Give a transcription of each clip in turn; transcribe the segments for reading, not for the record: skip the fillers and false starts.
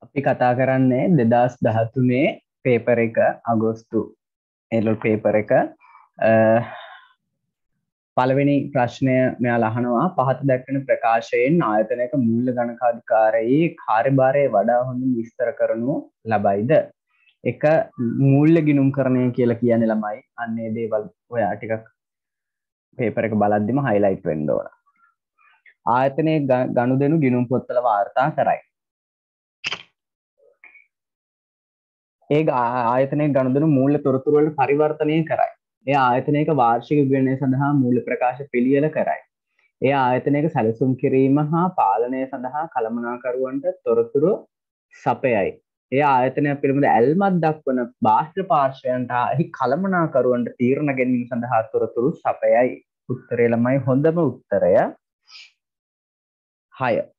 අපි කතා කරන්නේ 2013 පේපර් එක අගෝස්තු එළවලු පේපර් එක පළවෙනි ප්‍රශ්නය මෙයාලා අහනවා පහත දැක්වෙන ප්‍රකාශයෙන් ආයතනයක මූල්‍ය ගණකාධිකාරයේ කාර්යභාරය වඩා හොඳින් විස්තර කරනු ලබයිද එක මූල්‍ය ගිණුම්කරණය කියලා කියන්නේ ළමයි අන්නේ දේවල් ඔයා ටිකක් පේපර් එක බලද්දිම highlight වෙන්න ඕන ආයතනයේ ගනුදෙනු ගිණුම් පොත්වල වාර්තා කරයි ඒ ආයතනයේ ගනුදෙනු මූල්‍ය තොරතුරු වලට පරිවර්තනය කරයි. ඒ ආයතනයක වාර්ෂික විවරණය සඳහා මූල්‍ය ප්‍රකාශ පිළියෙල කරයි. ඒ ආයතනයක සැලසුම් කිරීම හා පාලනය සඳහා කළමනාකරුවන්ට තොරතුරු සපයයි. ඒ ආයතනය පිළිබඳ ඇල්මක් දක්වන බාහිර පාර්ශ්වයන්ට එහි කළමනාකරුවන්ට තීරණ ගැනීම සඳහා තොරතුරු සපයයි. උත්තරය ළමයි හොඳම උත්තරය 6.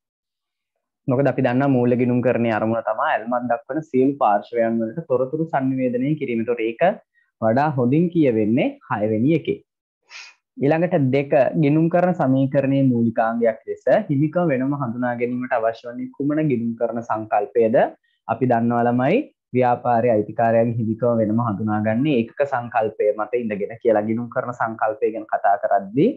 මොකද අපි දන්නා මූල්‍ය ගිණුම්කරණයේ අරමුණ තමයි ඇල්මක් දක්වන සියලු පාර්ශ්වයන් වලට තොරතුරු sannivedanaya කිරීම. ඒතකොට ඒක වඩා හොඳින් කියවෙන්නේ 6 වෙනි එකේ. ඊළඟට 2 ගිණුම්කරණ සමීකරණයේ මූලිකාංගයක් ලෙස හිමිකම වෙනම හඳුනා ගැනීමට අවශ්‍ය වන්නේ කුමන ගිණුම්කරණ සංකල්පයද? අපි දන්නවා ළමයි ව්‍යාපාරයේ අයිතිකාරයන්ගේ හිමිකම වෙනම හඳුනාගන්නේ ඒකක සංකල්පය මත ඉඳගෙන කියලා ගිණුම්කරණ සංකල්පය ගැන කතා කරද්දී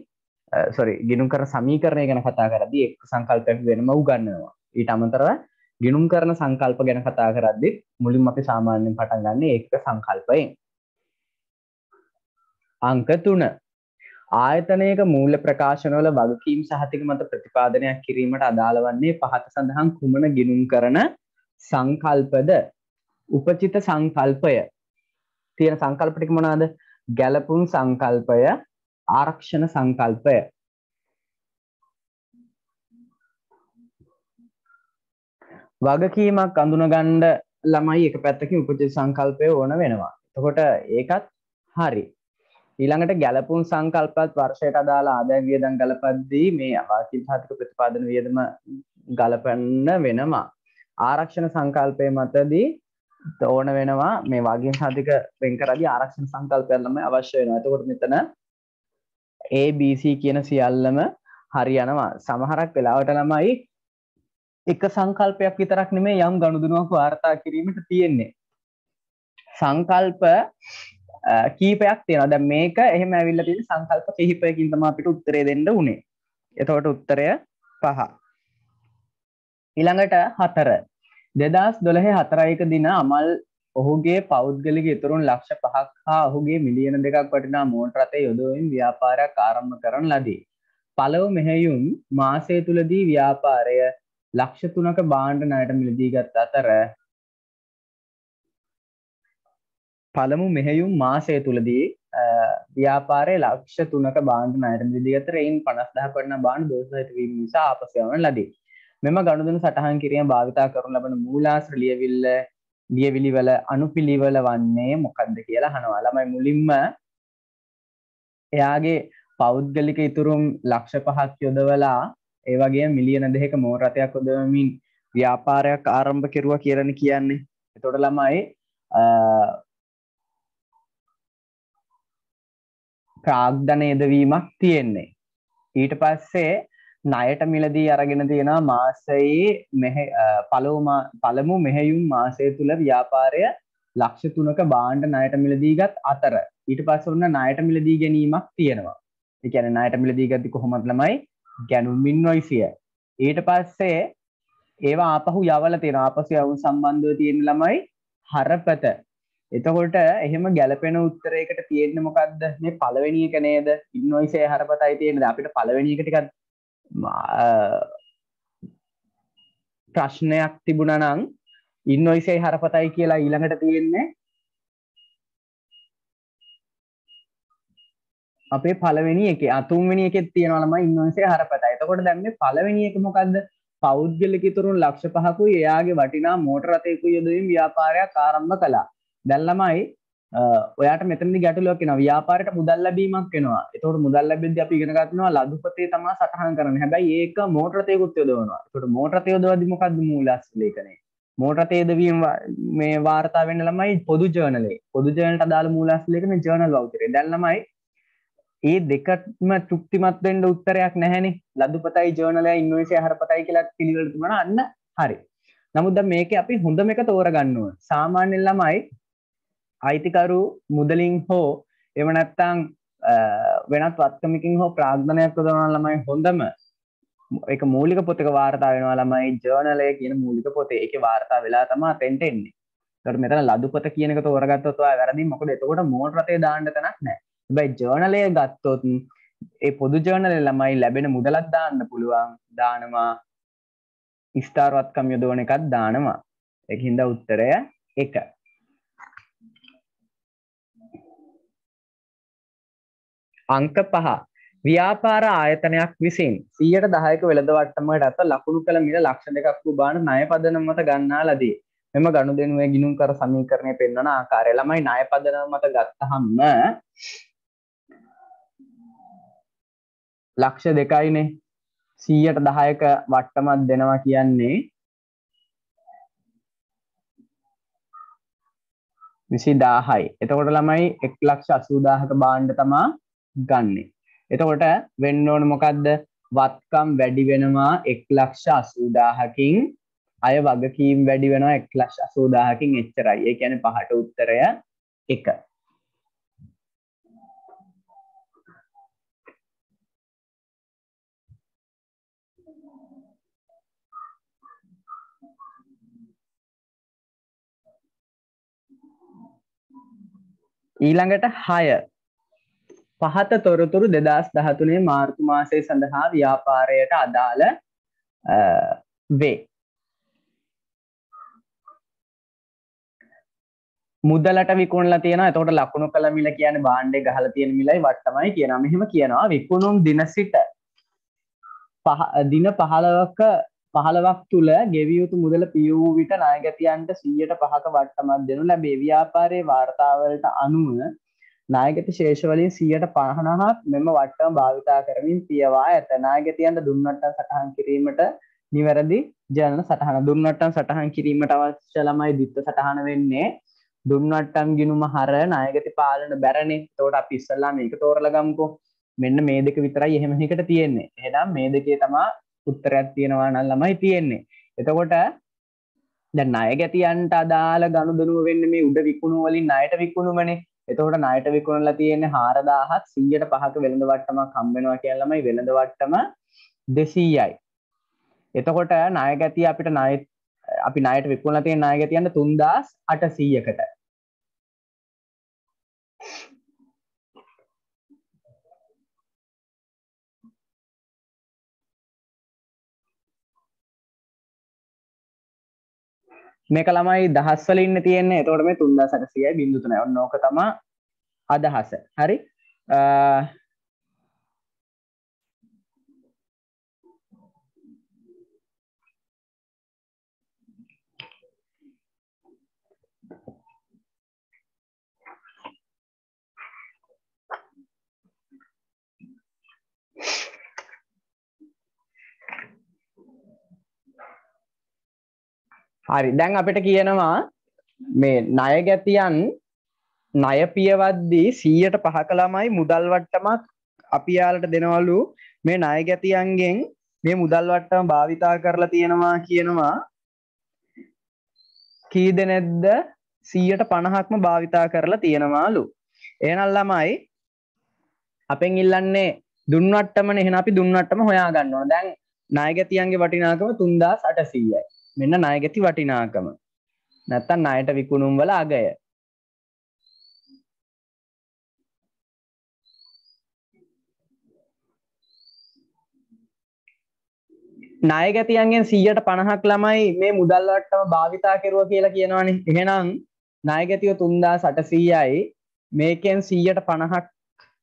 ගිණුම්කරණ සමීකරණය ගැන කතා කරද්දී ඒකක සංකල්පයක් වෙනම උගන්වනවා. ඊට අමතරව ගිණුම් කරන සංකල්ප ගැන කතා කරද්දී මුලින්ම අපි සාමාන්‍යයෙන් පටන් ගන්න ඒකක සංකල්පයෙන්. අංක 3 ආයතනයක මූල්‍ය ප්‍රකාශනවල වගකීම් සහතික මත ප්‍රතිපාදනයක් කිරීමට අදාළ වන්නේ පහත සඳහන් කුමන ගිණුම් කරන සංකල්පද? උපචිත සංකල්පය. තියෙන සංකල්ප ටික මොනවාද? ගැලපුම් සංකල්පය, ආරක්ෂණ සංකල්පය. වගකීමක් අඳුනගන්න ළමයි එක පැත්තකින් උපචිත සංකල්පය ඕන වෙනවා. එතකොට ඒකත් හරි. ඊළඟට ගැලපුම් සංකල්පත් වර්ෂයට අදාළ ආදායම් වියදම් ගලපද්දී මේ වාර්ෂික සහතික ප්‍රතිපාදන වියදම ගලපන්න වෙනවා. ආරක්ෂණ සංකල්පය මතදී ඕන වෙනවා මේ වගකීම් සහතික වෙන් කරද්දී ආරක්ෂණ සංකල්පයක් ළමයි අවශ්‍ය වෙනවා. එතකොට මෙතන A B C කියන සියල්ලම හරියනවා. සමහරක් වෙලාවට ළමයි එක සංකල්පයක් විතරක් නෙමෙයි යම් ගනුදෙනුවක් වාර්තා කිරීමට තියෙන්නේ. සංකල්ප කීපයක් තියෙනවා. දැන් මේක එහෙම ඇවිල්ලා තියෙන සංකල්ප කිහිපයකින් තමයි අපිට උත්තරේ දෙන්න උනේ. එතකොට උත්තරය 5. ඊළඟට 4. 2012 4 දින අමල් ඔහුගේ පෞද්ගලික ඉතුරුන් ලක්ෂ 5ක් හා ඔහුගේ මිලියන 2ක් වටිනා මෝටර රථය යොදවමින් ව්‍යාපාරයක් ආරම්භ කරන ලදී. පළමු මෙහෙයුම් මාසය තුලදී ව්‍යාපාරය ලක්ෂ 3ක භාණ්ඩ ණයට මිලදීගත් අතර පළමු මෙහෙයුම් මාසය තුලදී ව්‍යාපාරයේ ලක්ෂ 3ක භාණ්ඩ ණයට මිලදීගත් අතර එයින් 50000ක් වටිනා භාණ්ඩ දෝෂරහිත වීම නිසා ආපසු යවන ලදී. මෙම ගනුදෙනු සටහන් කිරීම භාවිතා කරනු ලබන මූලාශ්‍ර ලියවිලි වල අනුපිළිවෙල වන්නේ මොකක්ද කියලා අහනවා. ළමයි මුලින්ම එයාගේ පෞද්ගලික ඉතුරුම් ලක්ෂ 5ක් යොදවලා ඒ වගේම මිලියන 2ක මෝටර රථයක් යොදවමින් ව්‍යාපාරයක් ආරම්භ කෙරුවා කියලානේ කියන්නේ. එතකොට ළමයි ප්‍රාග්ධන යෙදවීමක් තියෙන්නේ. ඊට පස්සේ ණයට මිලදී අරගෙන තියෙනවා මාසයේ පළමු මෙහෙයුම් මාසය තුල ව්‍යාපාරය ලක්ෂ 3ක භාණ්ඩ ණයට මිලදීගත් අතර ඊට පස්සේ ඔන්න ණයට මිලදී ගැනීමක් තියෙනවා. ඒ කියන්නේ ණයට මිලදී ගත්තී කොහොමද ළමයි? ගැනුම් ඉන්වොයිසිය. ඊට පස්සේ ඒවා ආපහු යවලා තියෙනවා. ආපසු යවුම් සම්බන්ධව තියෙන ළමයි හරපත. එතකොට එහෙම ගැලපෙන උත්තරයකට තියෙන්නේ මොකද්ද? මේ පළවෙනි එක නේද? ඉන්වොයිසය හරපතයි තියෙන්නේ. අපිට පළවෙනි එක ටිකක් ප්‍රශ්නයක් තිබුණා නම් ඉන්වොයිසය හරපතයි කියලා ඊළඟට තියෙන්නේ අපේ පළවෙනි එකේ තුන්වෙනි එකෙත් තියෙනවා ළමයි ඉන්වොයිසය හරපතයි. එතකොට දැන් මේ පළවෙනි එක මොකද්ද? පෞද්ගලික ඉතුරුන් ලක්ෂ 5කුයි එයාගේ වටිනා මෝටර රථයකුයි යොදවමින් ව්‍යාපාරයක් ආරම්භ කළා. දැන් ළමයි ඔයාට මෙතනදී ගැටලුවක් එනවා. ව්‍යාපාරයට මුදල් ලැබීමක් වෙනවා. එතකොට මුදල් ලැබෙද්දී අපි ඉගෙන ගන්නවා ලදුපතේ තමයි සටහන් කරන්නේ. හැබැයි ඒක මෝටර රථයකුත් යොදවනවා. එතකොට මෝටර රථය යොදවද්දී මොකද්ද මූලාශ්‍ර ලේඛනය? මෝටර රථය යොදවීම මේ වාර්තා වෙන්න ළමයි පොදු ජර්නලේ. පොදු ජර්නලට අදාළ මූලාශ්‍ර ලේඛනේ ජර්නල් වවුචරේ. දැන් ළමයි ඒ දෙකම තෘප්තිමත් වෙන්න උත්තරයක් නැහැනේ. ලදුපතයි ජර්නලයි ඉන්වොයිසය හරපතයි කියලා පිළිවෙල තිබුණා අන්න හරි. නමුත් දැන් මේකේ අපි හොඳම එක තෝරගන්න ඕන. සාමාන්‍යයෙන් ළමයි අයිතිකරු මුදලින් හෝ එහෙම නැත්නම් වෙනත් වත්කමකින් හෝ ප්‍රාග්ධනයක් යොදවන ළමයි හොඳම ඒක මූලික පොතක වාර්තා වෙනවා ළමයි ජර්නල් එක කියන මූලික පොතේ. ඒකේ වාර්තා වෙලා තමයි තෙන්ට එන්නේ. ඒකට මෙතන ලදු පොත කියන එක තෝරගත්තොත් ඔයා වැරදි. මොකද එතකොට මෝල් රටේ දාන්න තැනක් නැහැ. හැබැයි ජර්නල් එක ගත්තොත් ඒ පොදු ජර්නල් එක ළමයි ලැබෙන මුදලක් දාන්න පුළුවන්. දානවා ස්ටාර් වත්කම් යොදවන එකක් දානවා. ඒකින්ද උත්තරය 1. අංක 5 ව්‍යාපාර ආයතනයක් විසින් 10%ක වෙළඳ වට්ටමකට අත ලකුණු කළ මිල ලක්ෂ 2ක් වූ බාන ණය පදනම මත ගන්නා ලදී. මෙම ගනුදෙනුවේ ගිණුම් කර සමීකරණය පෙන්වන ආකාරය. ළමයි ණය පදනම මත ගත්තහම ලක්ෂ 2යිනේ 100ට 10ක වට්ටමක් දෙනවා කියන්නේ 20000යි. එතකොට ළමයි 1,80,000ක බාණ්ඩ තමා ගන්නෙ. එතකොට වෙන්න ඕන මොකද්ද? වත්කම් වැඩි වෙනවා 1,80,000කින් අය වගකීම් වැඩි වෙනවා 1,80,000කින් එච්චරයි. ඒ කියන්නේ පහට උත්තරය 1. ඊළඟට 6 පහත තොරතුරු 2013 මාර්තු මාසයේ සඳහා ව්‍යාපාරයට අදාළ වේ. මුදලට විකුණලා තියෙනවා. එතකොට ලකුණු කළ මිල කියන්නේ භාණ්ඩේ ගහලා තියෙන මිලයි වට්ටමයි කියනවා. මෙහෙම කියනවා විකුණුම් දින සිට දින 15ක තුල ගෙවිය යුතු මුදල පිය වූ විට ණයගැතියන්ට 100%ක වට්ටමක් දෙනු ලැබේ. ව්‍යාපාරයේ වාර්තාවලට අනුව ණයගැති ශේෂ වලින් 50%ක් මෙම වට්ටම භාවිතා කරමින් පියවා ඇත. ණයගැතියන්ට දුන් වට්ටම් සටහන් කිරීමට නිවැරදි ජර්නල් සටහන දුන් වට්ටම් සටහන් කිරීමට අවශ්‍ය ළමයි දිත්ත සටහන වෙන්නේ දුන් වට්ටම් ගිණුම හර ණයගැති පාලන බැරනේ. එතකොට අපි ඉස්සල්ලා මේක තෝරලා ගමුකෝ. මෙන්න මේ දෙක විතරයි එහෙම එකට තියෙන්නේ. එහෙනම් මේ දෙකේ තමයි උත්තරයක් තියෙනවා නම් ළමයි තියෙන්නේ. එතකොට දැන් ණයගැතියන්ට අදාළ ගනුදෙනුව වෙන්නේ මේ උඩ විකුණු වලින් ණයට විකුණුමනේ. එතකොට ණයට විකුණලා තියෙන්නේ 4000ක් 100ට 5ක වෙළඳ වට්ටමක් හම්බ වෙනවා කියන ළමයි වෙළඳ වට්ටම 200යි. එතකොට ණයගැතිය අපිට අපි ණයට විකුණලා තියෙන ණයගැතියන්ට 3800කට. මේක ළමයි දහස් වල ඉන්න තියෙන්නේ. එතකොට මේ 3800යි 0.3යි. ඔන්න ඕක තමයි අදහස. හරි. හරි දැන් අපිට කියනවා මේ ණයගැතියන් ණය පියවද්දී 100%ක ළමයි මුදල් වට්ටමක් අපි යාලට දෙනවලු මේ ණයගැතියන්ගෙන් මේ මුදල් වට්ටම භාවිතා කරලා තියෙනවා කියනවා කී දෙනෙක්ද 150ක්ම භාවිතා කරලා තියෙනවාලු. එහෙනම් ළමයි අපෙන් ඉල්ලන්නේ දුන් වට්ටමනේ. එහෙනම් අපි දුන් වට්ටම හොයා ගන්න ඕන. දැන් ණයගැතියන්ගේ වටිනාකම 3800යි. මෙන්න ණයගැති වටිනාකම. නැත්තම් ණයට විකුණුම් වල අගය. ණයගැතියන්ගෙන් 150ක් ළමයි මේ මුදල් වට්ටම භාවිතා කරුවා කියලා කියනවනේ. එහෙනම් ණයගැතිය 3800යි. මේකෙන් 150ක්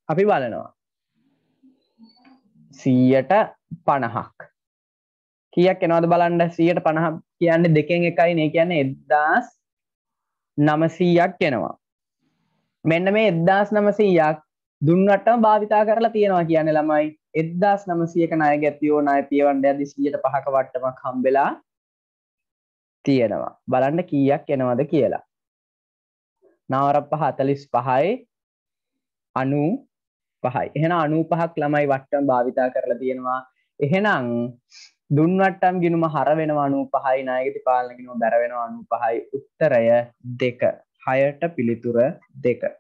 අපි බලනවා. 150ක්. කීයක් එනවද බලන්න. 150 කියන්නේ දෙකෙන් එකයි නේ. කියන්නේ 1900ක් එනවා. මෙන්න මේ 1900ක් දුන් වට්ටම භාවිතා කරලා තියෙනවා කියන්නේ ළමයි 1900ක ණයගැතියෝ ණය පියවන්න යද්දි 100%ක වට්ටමක් හම්බෙලා තියෙනවා. බලන්න කීයක් එනවද කියලා. 9 45යි 95යි. එහෙනම් 95ක් ළමයි වට්ටම භාවිතා කරලා තියෙනවා. එහෙනම් දුන්වට්ටම් ගිණුම හර වෙනවා 95යි නායකති පාලන ගිණුම බැර වෙනවා 95යි උත්තරය 2 6ට පිළිතුර 2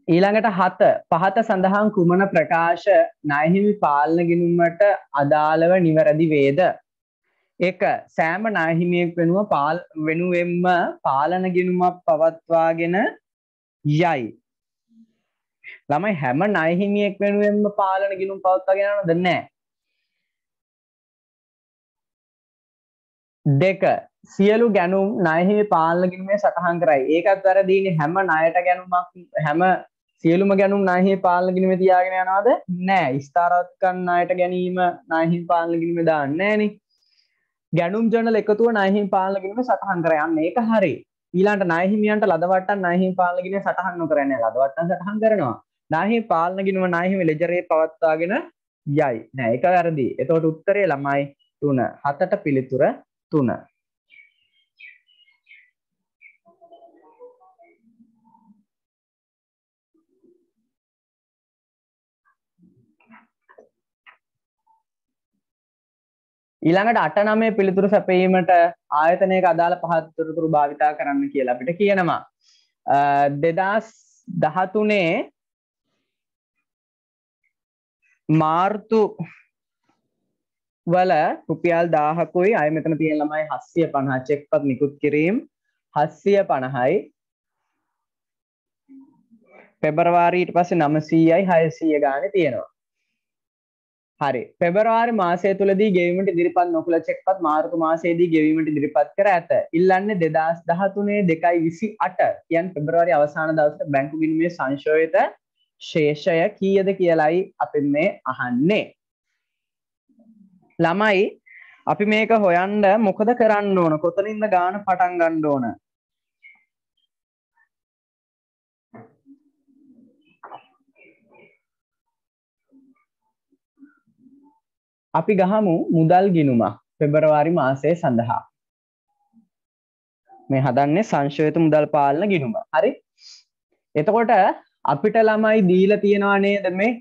ඊළඟට 7 පහත සඳහන් කුමන ප්‍රකාශ ණයහිමි පාලන ගිණුමට අදාළව නිවැරදි වේද? 1 සෑම ණයහිමියෙක් වෙනුවෙන්ම පාලන ගිණුමක් පවත්වාගෙන යයි. ළමයි හැම ණයහිමියෙක් වෙනුවෙන්ම පාලන ගිණුම් පවත්වාගෙන යනවද? නැහැ. 2 සියලු ගැනුම් ණයහිමි පාලන ගිණුමේ සටහන් කරයි. ඒකත් වැරදීනේ. හැම ණයට ගැනුමක් හැම සියලුම ගැනුම් ණයහිමි පාලන ගිණුමේ තියාගෙන යනවද? නැහැ. ස්ථාරත්කම් ණයට ගැනීම ණයහිමි පාලන ගිණුමේ දාන්නේ නැහනේ. ගැනුම් ජර්නල් එකතුව ණයහිමි පාලන ගිණුමේ සටහන් කර යන්න. ඒක හරි. ඊළඟට ණයහිමියන්ට ලදවට්ටම් ණයහිමි පාලන ගිණුමේ සටහන් නොකරන්නේ. ලදවට්ටම් සටහන් කරනවා. ණයහිමි පාලන ගිණුම ණයහිමි ලෙජරේ පවත්වාගෙන යයි. නෑ ඒක වැරදි. එතකොට උත්තරේ ළමයි 3 7ට පිළිතුර 3 ඊළඟට 8 9 පිළිතුරු සැපයීමට ආයතනයක අදාළ පහත් තොරතුරු භාවිතා කරන්න කියලා අපිට කියනවා. 2013 මාර්තු වල රුපියල් 1000කුයි අය මෙතන තියෙන ළමයි 750 චෙක්පත් නිකුත් කිරීම 750යි පෙබරවාරි ඊට පස්සේ 900යි 600 ගානේ තියෙනවා. හරි. පෙබරවාරි මාසය තුලදී ගෙවීමට ඉදිරිපත් නොකළ චෙක්පත් මාර්තු මාසයේදී ගෙවීමට ඉදිරිපත් කර ඇත. ඉල්ලන්නේ 2013 2/28 කියන්නේ පෙබරවාරි අවසාන දවසට බැංකු ගිණුමේ සංශෝධිත ශේෂය කීයද කියලායි අපි මේ අහන්නේ. ළමයි අපි මේක හොයන්න මොකද කරන්න ඕන? කොතනින්ද ගාන පටන් ගන්න ඕන? අපි ගහමු මුදල් ගිණුමක් පෙබරවාරි මාසයේ සඳහා. මේ හදන්නේ සංශෝධිත මුදල් පාලන ගිණුම. හරි? එතකොට අපිට ළමයි දීලා තියෙනවා නේද මේ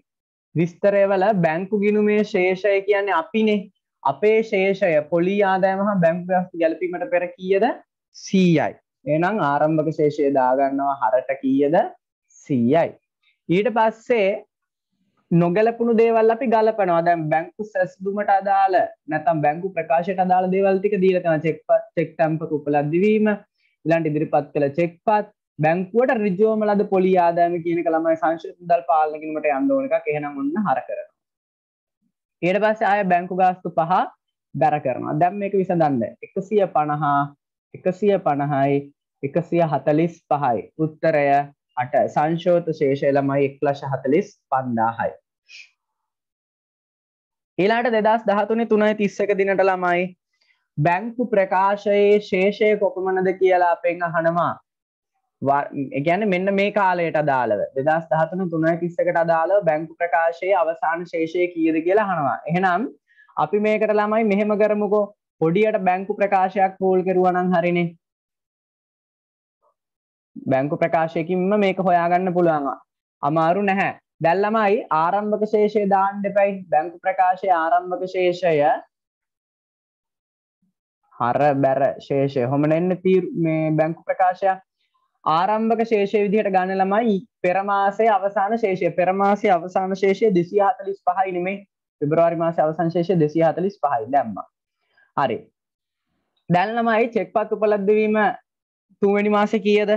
විස්තරය වල බැංකු ගිණුමේ ශේෂය කියන්නේ අපිනේ. අපේ ශේෂය පොලි ආදායම හා බැංකු ගාස්තු ගැලපීමට පෙර කීයද? 100යි. එහෙනම් ආරම්භක ශේෂය දාගන්නවා හරට කීයද? 100යි. ඊට පස්සේ නොගැලපුණු දේවල් අපි ගලපනවා. දැන් බැංකු සැසඳුමට අදාළ නැත්නම් බැංකු ප්‍රකාශයට අදාළ දේවල් ටික දීලා තියෙනවා. චෙක් තැන්පතු උපලබ්ධ වීම, ඊළඟට ඉදිරිපත් කළ චෙක්පත්, බැංකුවට ඍජුවම ලද පොලි ආදායම කියන එක ළමයි සංශෝධිත මුදල් පාලන ගිණුමට යන්න ඕන එකක්. එහෙනම් ඔන්න හර කරනවා. ඊට පස්සේ ආය බැංකු ගාස්තු 5 බැර කරනවා. දැන් මේක විසඳන්න. 150 150යි 145යි. උත්තරය 8. සංශෝධිත ශේෂය ළමයි 1,45,000යි. ඊළාට 2013 3/31 දිනට ළමයි බැංකු ප්‍රකාශයේ ශේෂය කොපමණද කියලා අපෙන් අහනවා. ඒ කියන්නේ මෙන්න මේ කාලයට අදාළව 2013 3/31ට අදාළව බැංකු ප්‍රකාශයේ අවසාන ශේෂය කීයද කියලා අහනවා. එහෙනම් අපි මේකට ළමයි මෙහෙම කරමුකෝ. පොඩියට බැංකු ප්‍රකාශයක් පෝල් කරුවා නම් හරිනේ. බැංකු ප්‍රකාශයකින්ම මේක හොයාගන්න පුළුවන්. අමාරු නැහැ. දැන් ළමයි ආරම්භක ශේෂය දාන්න එපයි. බැංකු ප්‍රකාශයේ ආරම්භක ශේෂය හර බැර ශේෂය. කොහොම නෙන්නේ මේ බැංකු ප්‍රකාශය ආරම්භක ශේෂය විදිහට ගන්න ළමයි පෙර මාසයේ අවසාන ශේෂය. පෙර මාසයේ අවසාන ශේෂය 245යි නෙමෙයි. පෙබරවාරි මාසයේ අවසාන ශේෂය 245යි දැම්මා. හරි. දැන් ළමයි චෙක්පත් උපලබ්ධ වීම තුන්වෙනි මාසේ කීයද?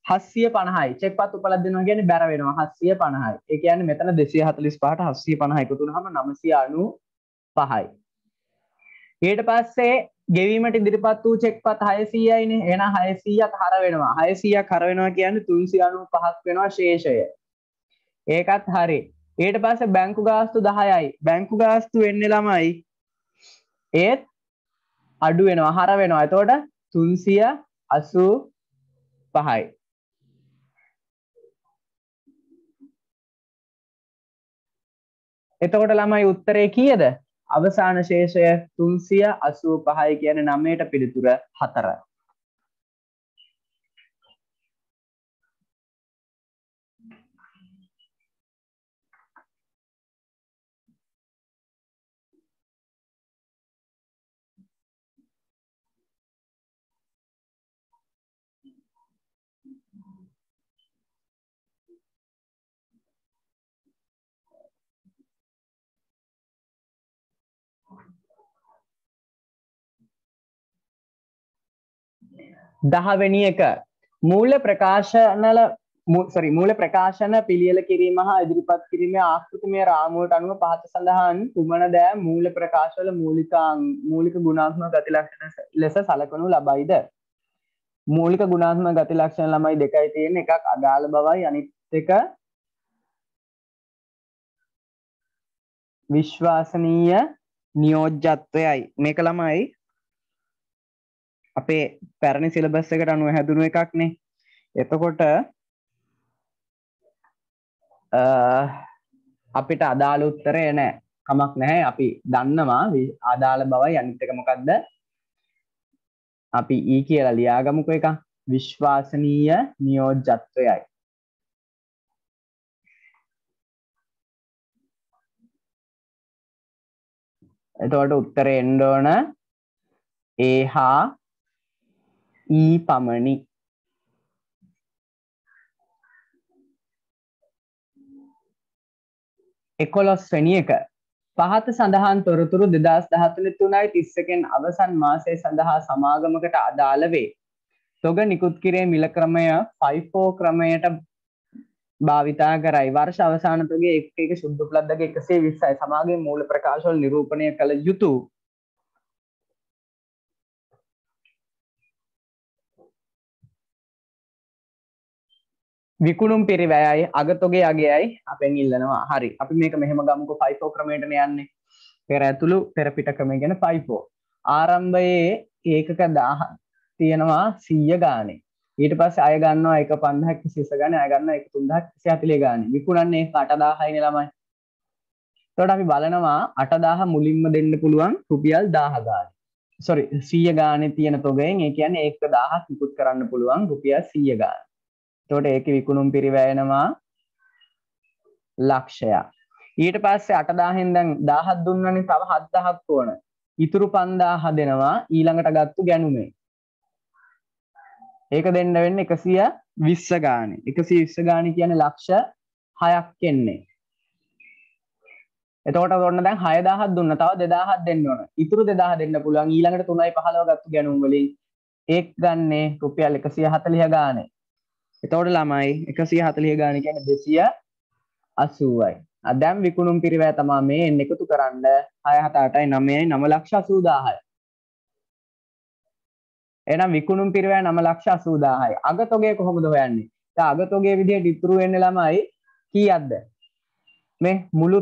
750යි. චෙක්පත් උපලබ්ධ වෙනවා කියන්නේ බැර වෙනවා 750යි. ඒ කියන්නේ මෙතන 245ට 750 එකතු වුනහම 995යි. ඊට පස්සේ ගෙවීමට ඉදිරිපත් වූ චෙක්පත් 600යිනේ. එහෙනම් 600ක් හර වෙනවා. 600ක් හර වෙනවා කියන්නේ 395ක් වෙනවා ශේෂය. ඒකත් හරි. ඊට පස්සේ බැංකු ගාස්තු 10යි. බැංකු ගාස්තු වෙන්නේ ළමයි ඒත් අඩු වෙනවා හර වෙනවා. එතකොට 385යි. එතකොට ළමයි උත්තරේ කීයද? අවසාන ශේෂය 385යි කියන්නේ 9ට පිළිතුර 4. 10 වෙනි එක මූල ප්‍රකාශන පිළියෙල කිරීම හා ඉදිරිපත් කිරීමේ ආකෘතිමය රාමුවට අනුව පහත සඳහන් කුමන දෑ මූල ප්‍රකාශවල මූලික ගුණාත්මක ගති ලක්ෂණ ලෙස සලකනු ලබයිද? මූලික ගුණාත්මක ගති ලක්ෂණ ළමයි දෙකයි තියෙන. එකක් අදාළ බවයි, අනිත් එක විශ්වාසනීය නියෝජ්‍යත්වයයි. මේක ළමයි අපේ පැරණි සිලබස් එකට අනුව හැදුණු එකක් නේ. එතකොට අපිට අදාළ උත්තරය නෑ. කමක් නැහැ. අපි දන්නවා අදාළ බවයි, අනිත් එක මොකද්ද? අපි ඊ කියලා ලියාගමුකෝ එක. විශ්වාසනීය නියෝජ්‍යත්වයයි. එතකොට උත්තරේ එන්න ඕන ඒ හා ඊ පමණි. එකොළොස්වෙනි එක පහත සඳහන් තොරතුරු 2013 3/31 අවසන් මාසය සඳහා සමාගමකට අදාළ වේ. තොග නිකුත් කිරීමේ මිල ක්‍රමය FIFO ක්‍රමයට භාවිතා කරයි. වර්ෂ අවසාන තොගේ එක සුද්ධ උපලබ්ධක 120යි. සමාගමේ මූල ප්‍රකාශවල නිරූපණය කළ යුතු විකුණුම් පිරිවැයයි අගතොගේ අගයයි අපෙන් ඉල්ලනවා. හරි. අපි මේක මෙහෙම ගමුකෝ. FIFO ක්‍රමයටනේ යන්නේ. පෙර ඇතුළු පෙර පිට ක්‍රමය ගැන FIFO. ආරම්භයේ ඒකක 1000 තියෙනවා 100 ගානේ. ඊට පස්සේ අය ගන්නවා 15000 120 ගානේ, අය ගන්නවා 13000 140 ගානේ. විකුණන්නේ 8000යි නේ ළමයි. එතකොට අපි බලනවා 8000 මුලින්ම දෙන්න පුළුවන් රුපියල් 1000 ගානේ. sorry 100 ගානේ තියෙන තොගයෙන් ඒ කියන්නේ 1000ක් විකුත් කරන්න පුළුවන් රුපියල් 100 ගානේ. එතකොට ඒකේ විකුණුම් පිරිවැයනවා ලක්ෂයක්. ඊට පස්සේ 8000න් දැන් 1000ක් දුන්නනේ, තව 7000ක් ඕන. ඉතුරු 5000 දෙනවා ඊළඟට ගත්තු ගැනුමේ. ඒක දෙන්න වෙන්නේ 120 ගානේ. 120 ගානේ කියන්නේ ලක්ෂ 6ක් එන්නේ. එතකොට ඔන්න දැන් 6000ක් දුන්න, තව 2000ක් දෙන්න ඕන. ඉතුරු 2000 දෙන්න පුළුවන් ඊළඟට 3.15 ගත්තු ගැනුම් වලින්. ඒක ගන්නේ රුපියල් 140 ගානේ. එතකොට ළමයි 140 ගානේ කියන්නේ 280යි. දැන් විකුණුම් පිරිවැය තමයි මේ එන්න එකතු කරන්න 6 7 8යි 9යි 9,80,000යි. එහෙනම් විකුණුම් පිරිවැය 9,80,000යි. අගතොගය කොහොමද හොයන්නේ? දැන් අගතොගයේ විදිහට ඉතුරු වෙන්නේ ළමයි කීයක්ද? මේ මුළු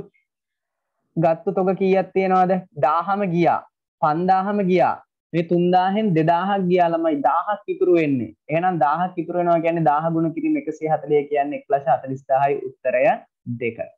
ගත්තු තොග කීයක් තියෙනවද? 1000ම ගියා. 5000ම ගියා. මේ 3000න් 2000ක් ගියා ළමයි 1000ක් ඉතුරු වෙන්නේ. එහෙනම් 1000ක් ඉතුරු වෙනවා කියන්නේ 1000 ගුණ කිරීම 140 කියන්නේ 1,40,000යි. උත්තරය 2.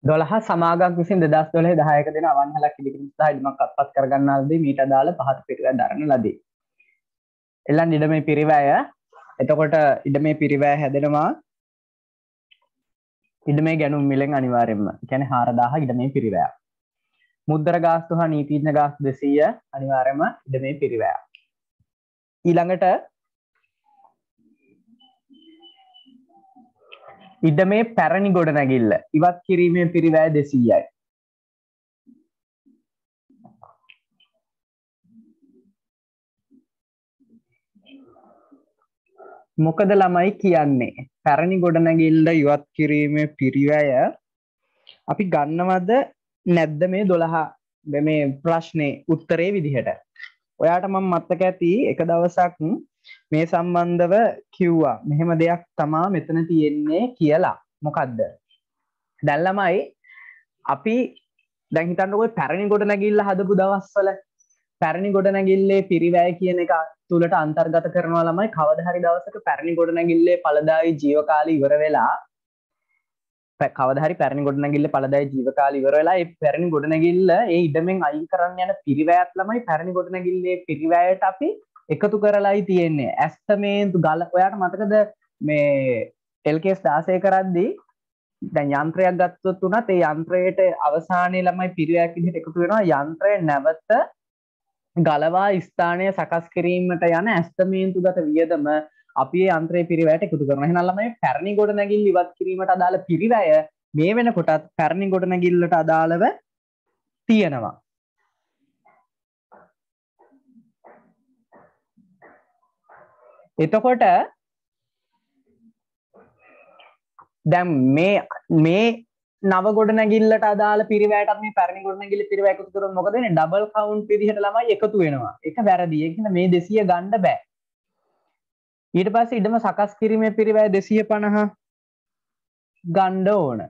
දොළහ සමාගම් විසින් 2012 10ක දෙන අවන්හලක් ඉදිකිරීම සඳහා ඉදමක් අත්පත් කර ගන්නා ලදී. මීට අදාළ පහත පිරිවැය දරන ලදී. එළන් ඉඩමේ පිරිවැය. එතකොට ඉඩමේ පිරිවැය හැදෙනවා ඉඩමේ ගැනුම් මිලෙන් අනිවාර්යයෙන්ම. ඒ කියන්නේ 4000 ඉඩමේ පිරිවැය. මුද්දර ගාස්තු හා නීතිඥ ගාස්තු 200 අනිවාර්යයෙන්ම ඉඩමේ පිරිවැය. ඊළඟට ඉඩමේ පැරණි ගොඩනැගිල්ල ඉවත් කිරීමේ පිරිවැය 200යි. මොකද ළමයි කියන්නේ? පැරණි ගොඩනැගිල්ල ඉවත් කිරීමේ පිරිවැය අපි ගන්නවද නැද්ද මේ 12 මේ ප්‍රශ්නේ උත්තරේ විදිහට? ඔයාට මම මතක ඇති එක දවසක් මේ සම්බන්ධව කිව්වා මෙහෙම දෙයක් තමා මෙතන තියෙන්නේ කියලා. මොකද්ද? දැන් ළමයි අපි දැන් හිතන්නකෝ පැරණි ගොඩනැගිල්ල හදපු දවස්වල පැරණි ගොඩනැගිල්ලේ පිරිවැය කියන එක තුලට අන්තර්ගත කරනවා ළමයි. කවදා හරි දවසක පැරණි ගොඩනැගිල්ලේ ඵලදායී ජීව කාලය ඉවර වෙලා කවදා හරි පැරණි ගොඩනැගිල්ල පළදායි ජීව කාලය ඉවර වෙලා ඒ පැරණි ගොඩනැගිල්ල ඒ ඉඩමෙන් අයින් කරන්න යන පිරිවැයත් ළමයි පැරණි ගොඩනැගිල්ලේ පිරිවැයට අපි එකතු කරලායි තියෙන්නේ. ඇස්තමේන්තු ගල ඔයාට මතකද මේ LKS 16 කරද්දී දැන් යන්ත්‍රයක් ගත්තොත් උනත් ඒ යන්ත්‍රයට අවසානයේ ළමයි පිරිවැයක් විදිහට එකතු වෙනවා. යන්ත්‍රය නැවත ගලවා ස්ථානය සකස් කිරීමට යන ඇස්තමේන්තුගත වියදම අපි ඒ යන්ත්‍රයේ පිරිවැයට එකතු කරනවා. එහෙනම් ළමයි පැරණි ගොඩනැගිල්ල ඉවත් කිරීමට අදාළ පිරිවැය මේ වෙනකොටත් පැරණි ගොඩනැගිල්ලට අදාළව තියෙනවා. එතකොට දැන් මේ නව ගොඩනැගිල්ලට අදාළ පිරිවැයටත් මේ පැරණි ගොඩනැගිල්ල පිරිවැය එකතු කරොත් මොකද වෙන්නේ? ඩබල් කවුන්ට් විදිහට ළමයි එකතු වෙනවා. ඒක වැරදි. ඒ කියන්නේ මේ 200 ගන්න බෑ. ඊට පස්සේ ඉඩම සකස් කිරීමේ පිරිවැය 250 ගන්න ඕන.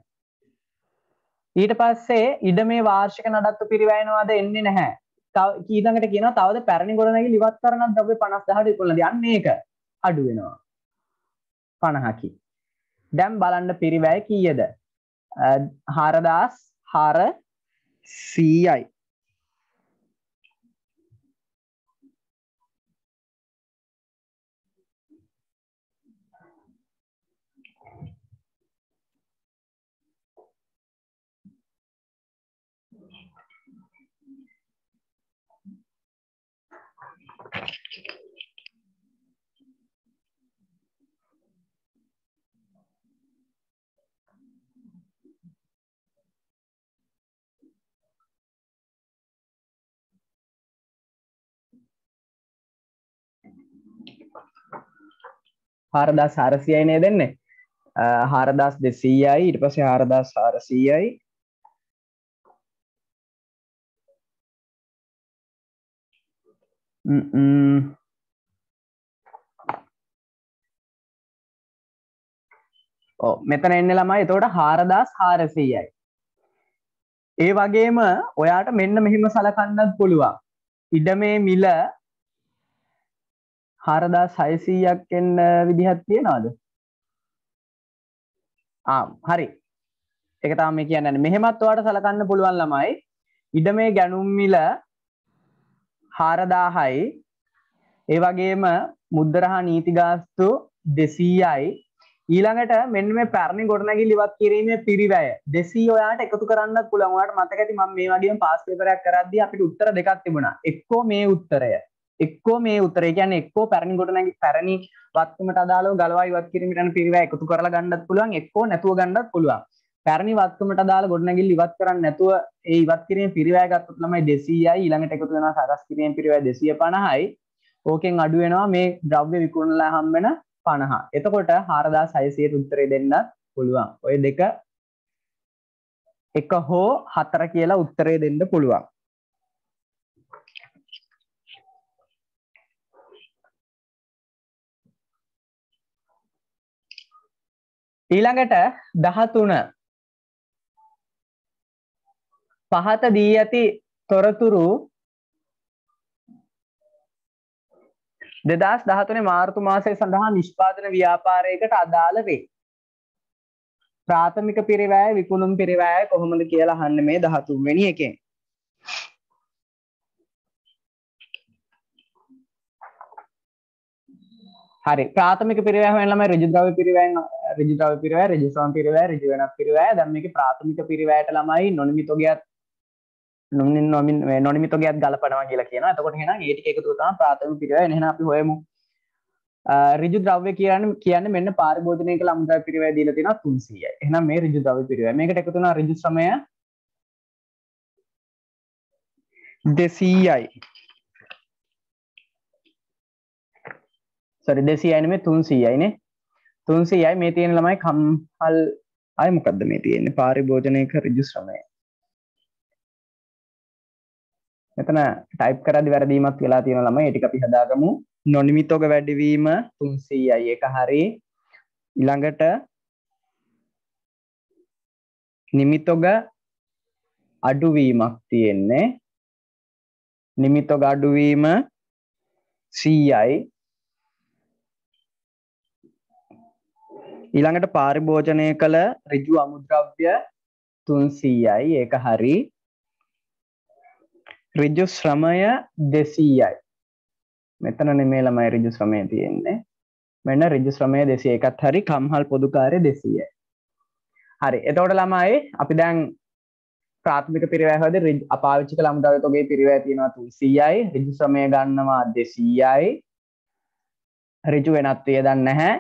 ඊට පස්සේ ඉඩමේ වාර්ෂික නඩත්තු පිරිවැයනවාද එන්නේ නැහැ. තව ඊළඟට කියනවා තවද පැරණි ගොඩනැගිලි ඉවත් කරනත් ද්‍රව්‍ය 50000ට ඉක්මනද යන්නේ ඒක අඩු වෙනවා 50කි. දැන් බලන්න පිරිවැය කීයද? 4400යි. හාරදාස් 400යි නේද දෙන්නේ? 4200යි ඊට පස්සේ 4400යි මෙතන එන්නේ ළමයි එතකොට 4400යි. ඒ වගේම ඔයාට මෙන්න මෙහිම සලකන්නත් පුළුවන්. ඉඩමේ මිල 4600ක් එන්න විදිහක් තියනවාද? හරි. ඒක තමයි මේ කියන්නේ. මෙහෙමත් ඔයාට සලකන්න පුළුවන් ළමයි. ඉඩමේ ගැනුම් මිල 4000යි. ඒ වගේම මුද්දරහා නීති ගාස්තු 200යි. ඊළඟට මෙන්න මේ පැරණි ගොඩනැගිලි ඉවත් කිරීමේ පිරිවැය 200 ඔයාට එකතු කරන්නත් පුළුවන්. ඔයාට මතක ඇති මම මේ වගේම පාස් පේපරයක් කරද්දී අපිට උත්තර දෙකක් තිබුණා. එක්කෝ මේ උත්තරය. එක්කෝ මේ උත්තරය කියන්නේ එක්කෝ පැරණි ගොඩනැගිලි පැරණි වත්කමට අදාළව ගලවා ඉවත් කිරීමට යන පිරිවැය එකතු කරලා ගන්නත් පුළුවන්. එක්කෝ නැතුව ගන්නත් පුළුවන්. පැරණි වත්කමට අදාළ ගොඩනැගිලි ඉවත් කරන්නේ නැතුව ඒ ඉවත් කිරීමේ පිරිවැය ගත්තොත් ළමයි 200යි. ඊළඟට එකතු වෙනවා සකස් කිරීමේ පිරිවැය 250යි. ඕකෙන් අඩු වෙනවා මේ ද්‍රව්‍ය විකුණලා හම් වෙන 50. එතකොට 4600ට උත්තරේ දෙන්න පුළුවන්. ඔය දෙක එක හෝ 4 කියලා උත්තරේ දෙන්න පුළුවන්. ඊළඟට 13 පහත දී ඇති තොරතුරු 2013 මාර්තු මාසය සඳහා නිෂ්පාදන ව්‍යාපාරයකට අදාළ වේ. ප්‍රාථමික පිරිවැය විකුණුම් පිරිවැය කොහොමද කියලා අහන්න මේ 13 වෙනි එකෙන්. හරි ප්‍රාථමික පිරිවැය හොයන ළමයි ඍජු ද්‍රව්‍ය පිරිවැය ඍජු ස්වයං පිරිවැය ඍජු වෙනත් පිරිවැය. දැන් මේකේ ප්‍රාථමික පිරිවැයට ළමයි නොනිමිත ඔගයත් නොනිමිත ඔගයත් ගලපනවා කියලා කියනවා. එතකොට එහෙනම් ඒ ටික එකතු තමයි ප්‍රාථමික පිරිවැය. එහෙනම් අපි හොයමු. ඍජු ද්‍රව්‍ය කියන්නේ මෙන්න පාරිභෝජනයක අමුද්‍රව්‍ය පිරිවැය දීලා තියෙනවා 300යි. එහෙනම් මේ ඍජු ද්‍රව්‍ය පිරිවැය. මේකට එකතු වෙනවා ඍජු ශ්‍රමය 200යි. sorry 200යි නෙමෙයි 300යි නේ. 300යි මේ තියෙන ළමයි කම්හල් ආයේ මොකද්ද මේ තියෙන්නේ පාරිභෝජනයක ඍජු ශ්‍රමය. මෙතන ටයිප් කරද්දි වැරදීමක් වෙලා තියෙනවා ළමයි. ඒ ටික අපි හදාගමු. නොනිමිත ඔග වැඩිවීම 300යි එක හරි. ඊළඟට නිමිත ඔග අඩුවීමක් තියෙන්නේ. නිමිත ඔග අඩුවීම 100යි. ඊළඟට පාරිභෝජනය කළ ඍජු අමුද්‍රව්‍ය 300යි. ඒක හරි. ඍජු ශ්‍රමය 200යි. මෙතන නෙමෙයි ළමයි ඍජු ශ්‍රමය තියෙන්නේ. මෙන්න ඍජු ශ්‍රමය 200 එකත් හරි. කම්හල් පොදු කාර්ය 200යි. හරි. එතකොට ළමයි අපි දැන් ප්‍රාථමික පිරිවැය හොයද්දී අපාවිච්චි කළ අමුද්‍රව්‍ය තොගේ පිරිවැය තියෙනවා 300යි. ඍජු ශ්‍රමය ගන්නවා 200යි. ඍජු වෙනත් වියදම් නැහැ.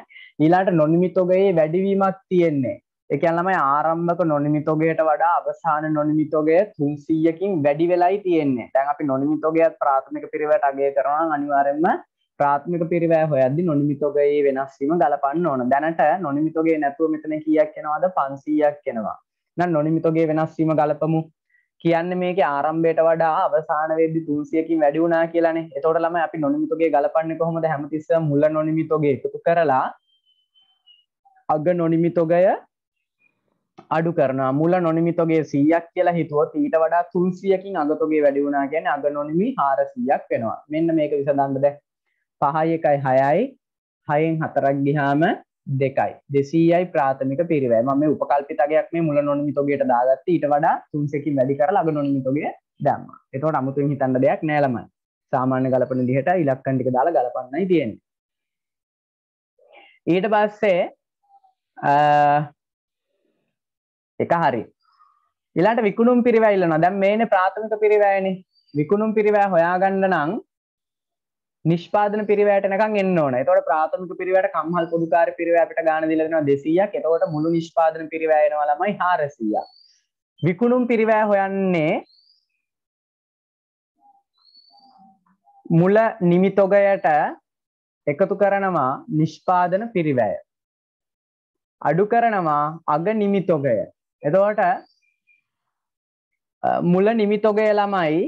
ඊළාට නොනිමි තොගයේ වැඩිවීමක් තියෙන්නේ. ඒ කියන්නේ ළමයි ආරම්භක නොනිමි තොගයට වඩා අවසාන නොනිමි තොගය 300කින් වැඩි වෙලයි තියෙන්නේ. දැන් අපි නොනිමි තොගයත් ප්‍රාථමික පිරිවැයට අගය කරනවා නම් අනිවාර්යයෙන්ම ප්‍රාථමික පිරිවැය හොයද්දී නොනිමි තොගයේ වෙනස් වීම ගලපන්න ඕන. දැනට නොනිමි තොගයේ නැතුව මෙතන කීයක් එනවද? 500ක් එනවා. නම් නොනිමි තොගයේ වෙනස් වීම ගලපමු. කියන්නේ මේකේ ආරම්භයට වඩා අවසාන වෙද්දී 300කින් වැඩි වුණා කියලානේ. එතකොට ළමයි අපි නොනිමි තොගය ගලපන්නේ කොහොමද? හැමතිස්සෙම මුල නොනිමි තොගය එකතු කරලා අග නොනිමි තොගය අඩු කරනවා. මුල නොනිමි තොගය 100ක් කියලා හිතුවොත් ඊට වඩා 300කින් අග තොගය වැඩි වුණා කියන්නේ අග නොනිමි 400ක් වෙනවා. මෙන්න මේක විසඳන්න දැන් 5යි 1යි 6යි 6න් 4ක් ගියාම 2යි 200යි ප්‍රාථමික පිරිවැය. මම මේ උපකල්පිතකයක් මේ මුල නොනිමි තොගයට දාගත්තේ ඊට වඩා 300කින් වැඩි කරලා අග නොනිමි තොගය දැම්මා. එතකොට අමුතුවෙන් හිතන්න දෙයක් නෑ ළමයි. සාමාන්‍ය ගලපන විදිහට ඉලක්කම් ටික දාලා ගලපන්නයි තියෙන්නේ. ඊට පස්සේ එක හරි. ඊළඟට විකුණුම් පිරිවැය ඉල්ලනවා. දැන් මේනේ ප්‍රාථමික පිරිවැයනේ. විකුණුම් පිරිවැය හොයාගන්න නම් නිෂ්පාදන පිරිවැයට එනකන් එන්න ඕන. එතකොට ප්‍රාථමික පිරිවැයට කම්හල් පොදුකාර්ය පිරිවැය අපිට ගාණ දීලා දෙනවා 200ක්. එතකොට මුළු නිෂ්පාදන පිරිවැය එනවා ළමයි 400ක්. විකුණුම් පිරිවැය හොයන්නේ මුල නිමි තොගයට එකතු කරනවා නිෂ්පාදන පිරිවැය. අඩු කරනවා අග නිමි තොගය. එතකොට මුල නිමි තොගය ළමයි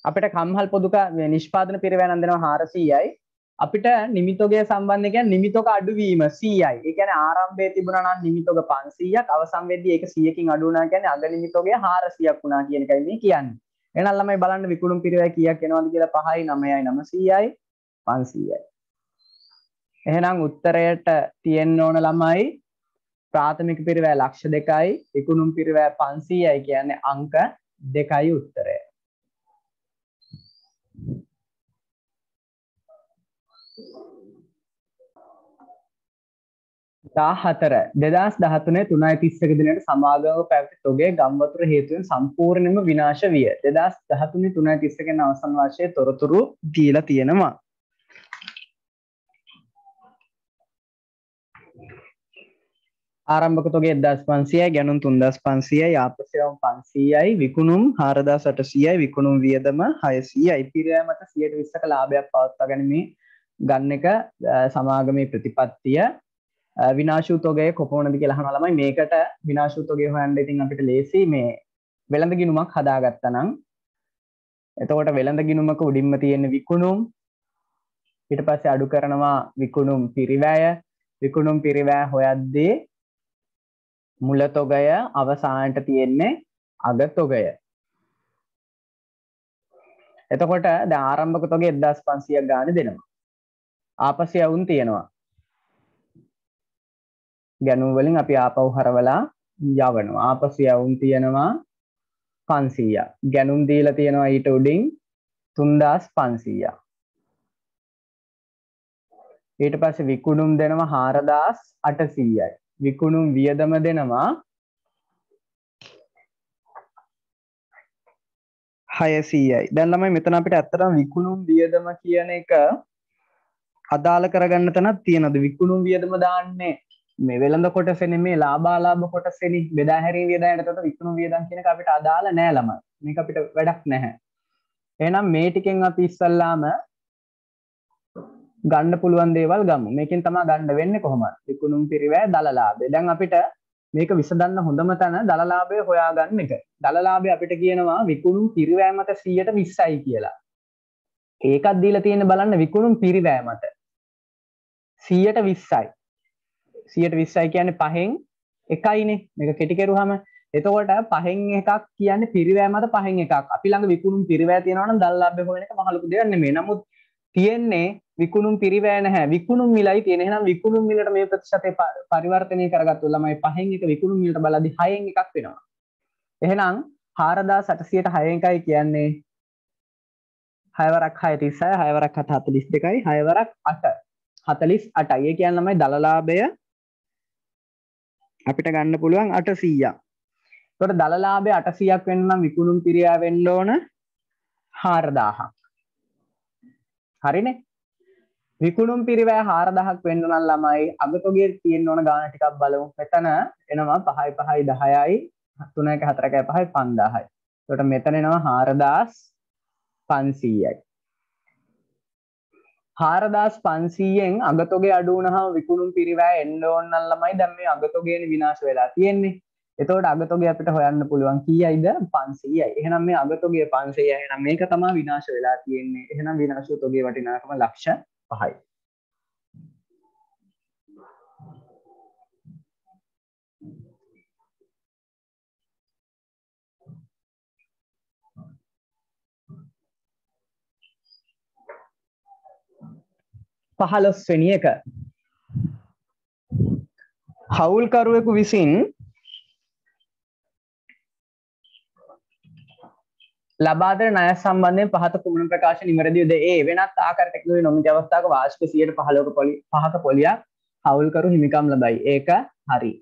අපිට කම්හල් පොදුක නිෂ්පාදන පිරිවැය නම් දෙනවා 400යි. අපිට නිමි තොගය සම්බන්ධ කියන්නේ නිමි තොග අඩුවීම 100යි. ඒ කියන්නේ ආරම්භයේ තිබුණා නම් නිමි තොග 500ක් අවසන් වෙද්දී ඒක 100කින් අඩු වුණා කියන්නේ අග නිමි තොගය 400ක් වුණා කියන එකයි මේ කියන්නේ. එහෙනම් ළමයි බලන්න විකුණුම් පිරිවැය කීයක් එනවද කියලා 5යි 9යි 900යි 500යි. එහෙනම් උත්තරයට තියෙන්න ඕන ළමයි ප්‍රාථමික පිරිවැය ලක්ෂ 2යි විකුණුම් පිරිවැය 500යි කියන්නේ අංක 2යි උත්තරය. දාහතර 2013 3:31 දිනට සමාගමව පැවති තොගේ ගම්වතුර හේතුවෙන් සම්පූර්ණයෙන්ම විනාශ විය. 2013 3:31 අවසන් වර්ෂයේ තොරතුරු දීලා තියෙනවා. ආරම්භක තොගේ 1500යි, ගැනුම් 3500යි, ආපසයවම් 500යි, විකුණුම් 4800යි, විකුණුම් වියදම 600යි. පිරිවැය මත 120ක ලාභයක් පවත්වා ගැනීම ගන්න එක සමාගමේ ප්‍රතිපත්තිය. විනාශ වූ තොගය කොපමණද කියලා අහනවා ළමයි. මේකට විනාශ වූ තොගය හොයන්න ඉතින් අපිට ලේසි. මේ වෙළඳ ගිණුමක් හදාගත්තා නම් එතකොට වෙළඳ ගිණුමක උඩින්ම තියෙන විකුණුම් ඊට පස්සේ අඩු කරනවා විකුණුම් පිරිවැය. විකුණුම් පිරිවැය හොයද්දී මුල තොගය අවසානට තියෙන්නේ අග තොගය. එතකොට දැන් ආරම්භක තොගය 1500ක් ගානේ දෙනවා. ආපසු යවුන් තියෙනවා. ගැනුම් වලින් අපි ආපහු හරවලා යවනවා. ආපසු යවුන් තියෙනවා 500ක්. ගැනුම් දීලා තියෙනවා ඊට උඩින් 3500ක්. ඊට පස්සේ විකුණුම් දෙනවා 4800යි. විකුණුම් වියදම දෙනවා 600යි. දැන් ළමයි මෙතන අපිට ඇත්තටම විකුණුම් වියදම කියන එක අදාළ කරගන්න තැනක් තියෙනවද? විකුණුම් වියදම දාන්නේ මේ වෙළඳ කොටසේ නෙමෙයි ලාභාලාභ කොටසේනේ. බෙදා හැරීම වියදම් එතකොට විකුණුම් වියදම් කියන එක අපිට අදාළ නෑ ළමයි. මේක අපිට වැඩක් නැහැ. එහෙනම් මේ ටිකෙන් අපි ඉස්සල්ලාම ගන්න පුළුවන් දේවල් ගමු. මේකෙන් තමයි ගන්න වෙන්නේ කොහොමද? විකුණුම් පිරිවැය දලලාභය. දැන් අපිට මේක විසඳන්න හොඳම තැන දලලාභය හොයාගන්න එක. දලලාභය අපිට කියනවා විකුණුම් පිරිවැය මත 120යි කියලා. ඒකක් දීලා තියෙන්නේ බලන්න විකුණුම් පිරිවැය මත 120යි. 120යි කියන්නේ 5න් 1යිනේ. මේක කෙටි කරුවාම එතකොට 5න් 1ක් කියන්නේ පිරිවැය මත 5න් 1ක්. අපි ළඟ විකුණුම් පිරිවැය තියෙනවා නම් දලලාභය හොයන එක මහ ලොකු දෙයක් නෙමෙයි. නමුත් තියෙන්නේ විකුණුම් පිරිවැය නැහැ. විකුණුම් මිලයි තියෙන්නේ. එහෙනම් විකුණුම් මිලට මේ ප්‍රතිශතය පරිවර්තනය කරගත්තොත් ළමයි 5න් එක විකුණුම් මිලට බලද්දි 6න් එකක් වෙනවා. එහෙනම් 4800ට 6න් එකයි කියන්නේ 6 වරක් 6 36 6 වරක් 7 42යි 6 වරක් 8 48යි. ඒ කියන්නේ ළමයි දලලාභය අපිට ගන්න පුළුවන් 800ක්. ඒතකොට දලලාභය 800ක් වෙන්න නම් විකුණුම් පිරියා වෙන්න ඕන 4000ක්. හරිනේ. විකුණුම් පිරිවැය 4000ක් වෙන්න නම් ළමයි අගතොගේ තියෙන්න ඕන ගාන ටිකක් බලමු. මෙතන එනවා 5යි 5යි 10යි 3යි 4යි 5යි 5000යි. ඒකට මෙතන එනවා 4500යි. 4500න් අගතොගේ අඩු වුණාම විකුණුම් පිරිවැය එන්න ඕන නම් ළමයි දැන් මේ අගතොගේනේ විනාශ වෙලා තියෙන්නේ. එතකොට අගතොගේ අපිට හොයන්න පුළුවන් කීයයිද 500යි. එහෙනම් මේ අගතොගේ 500යි. එහෙනම් මේක තමයි විනාශ වෙලා තියෙන්නේ. එහෙනම් විනාශ වූ තොගේ වටිනාකම ලක්ෂ 5යි. පහළොස්වෙනි එක හවුල්කරුවෙකු විසින් ලබා දෙන ණය සම්බන්ධයෙන් පහත කුමන ප්‍රකාශ නිවැරදිද? ඒ වෙනත් ආකාරයකට එක්ව නොමිති අවස්ථාවක වාර්ෂික 115ක පොලියක් හවුල්කරු හිමිකම් ලබයි. ඒක හරි.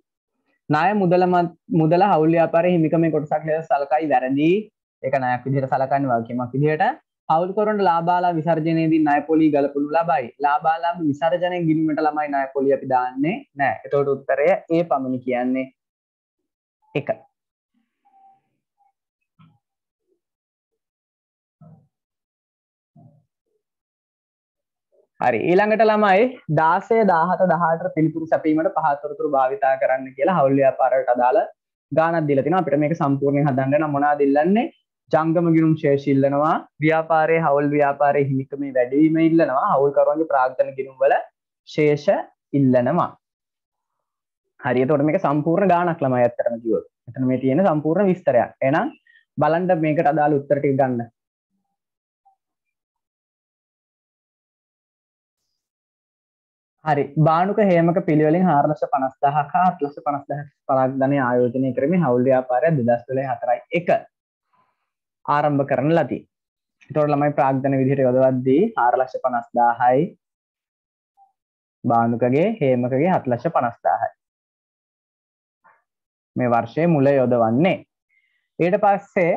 ණය මුදල හවුල් ව්‍යාපාරයේ හිමිකමේ කොටසක් ලෙස සලකයි වැරදි. ඒක ණයක් විදිහට සලකන්නේ වගකීමක් විදිහට. හවුල්කරුන්ට ලාභාලාභ විසර්ජනයේදී ණය පොලී ගලපනු ලබයි. ලාභාලාභ විසර්ජනයෙන් ගිණුමට ළමයි ණය පොලී අපි දාන්නේ නැහැ. එතකොට උත්තරය ඒ පමණි කියන්නේ 1. හරි. ඊළඟට ළමයි 16 17 18 පිළිතුරු සැපීමට පහතරතුරු භාවිතා කරන්න කියලා හවුල් ව්‍යාපාරයට අදාළ ගානක් දීලා තිනවා. අපිට මේක සම්පූර්ණයෙන් හදන්න නම් මොනවද ඉල්ලන්නේ? ජංගම ගිණුම් ශේෂ ඉල්ලනවා. ව්‍යාපාරයේ හවුල් ව්‍යාපාරයේ හිමිකමේ වැඩිවීම ඉල්ලනවා. හවුල්කරුවන්ගේ ප්‍රාග්ධන ගිණුම් වල ශේෂ ඉල්ලනවා. හරි. එතකොට මේක සම්පූර්ණ ගානක් ළමයි අත්‍තරම කිව්වොත්. එතන මේ තියෙන සම්පූර්ණ විස්තරයක්. එහෙනම් බලන්න මේකට අදාළ උත්තර ටික ගන්න. හරි. බාණුක හේමක පිළිවෙලින් 4,50,000ක 7,50,000ක පරාග්ධනය ආයෝජනය කරමින් හවුල් ව්‍යාපාරය 2012 4.1 ආරම්භ කරන ලදී. ඒතකොට ළමයි ප්‍රාග්ධන විදිහට යොදවද්දී 4,50,000යි බාණුකගේ හේමකගේ 7,50,000යි. මේ වර්ෂයේ මුල යොදවන්නේ. ඊට පස්සේ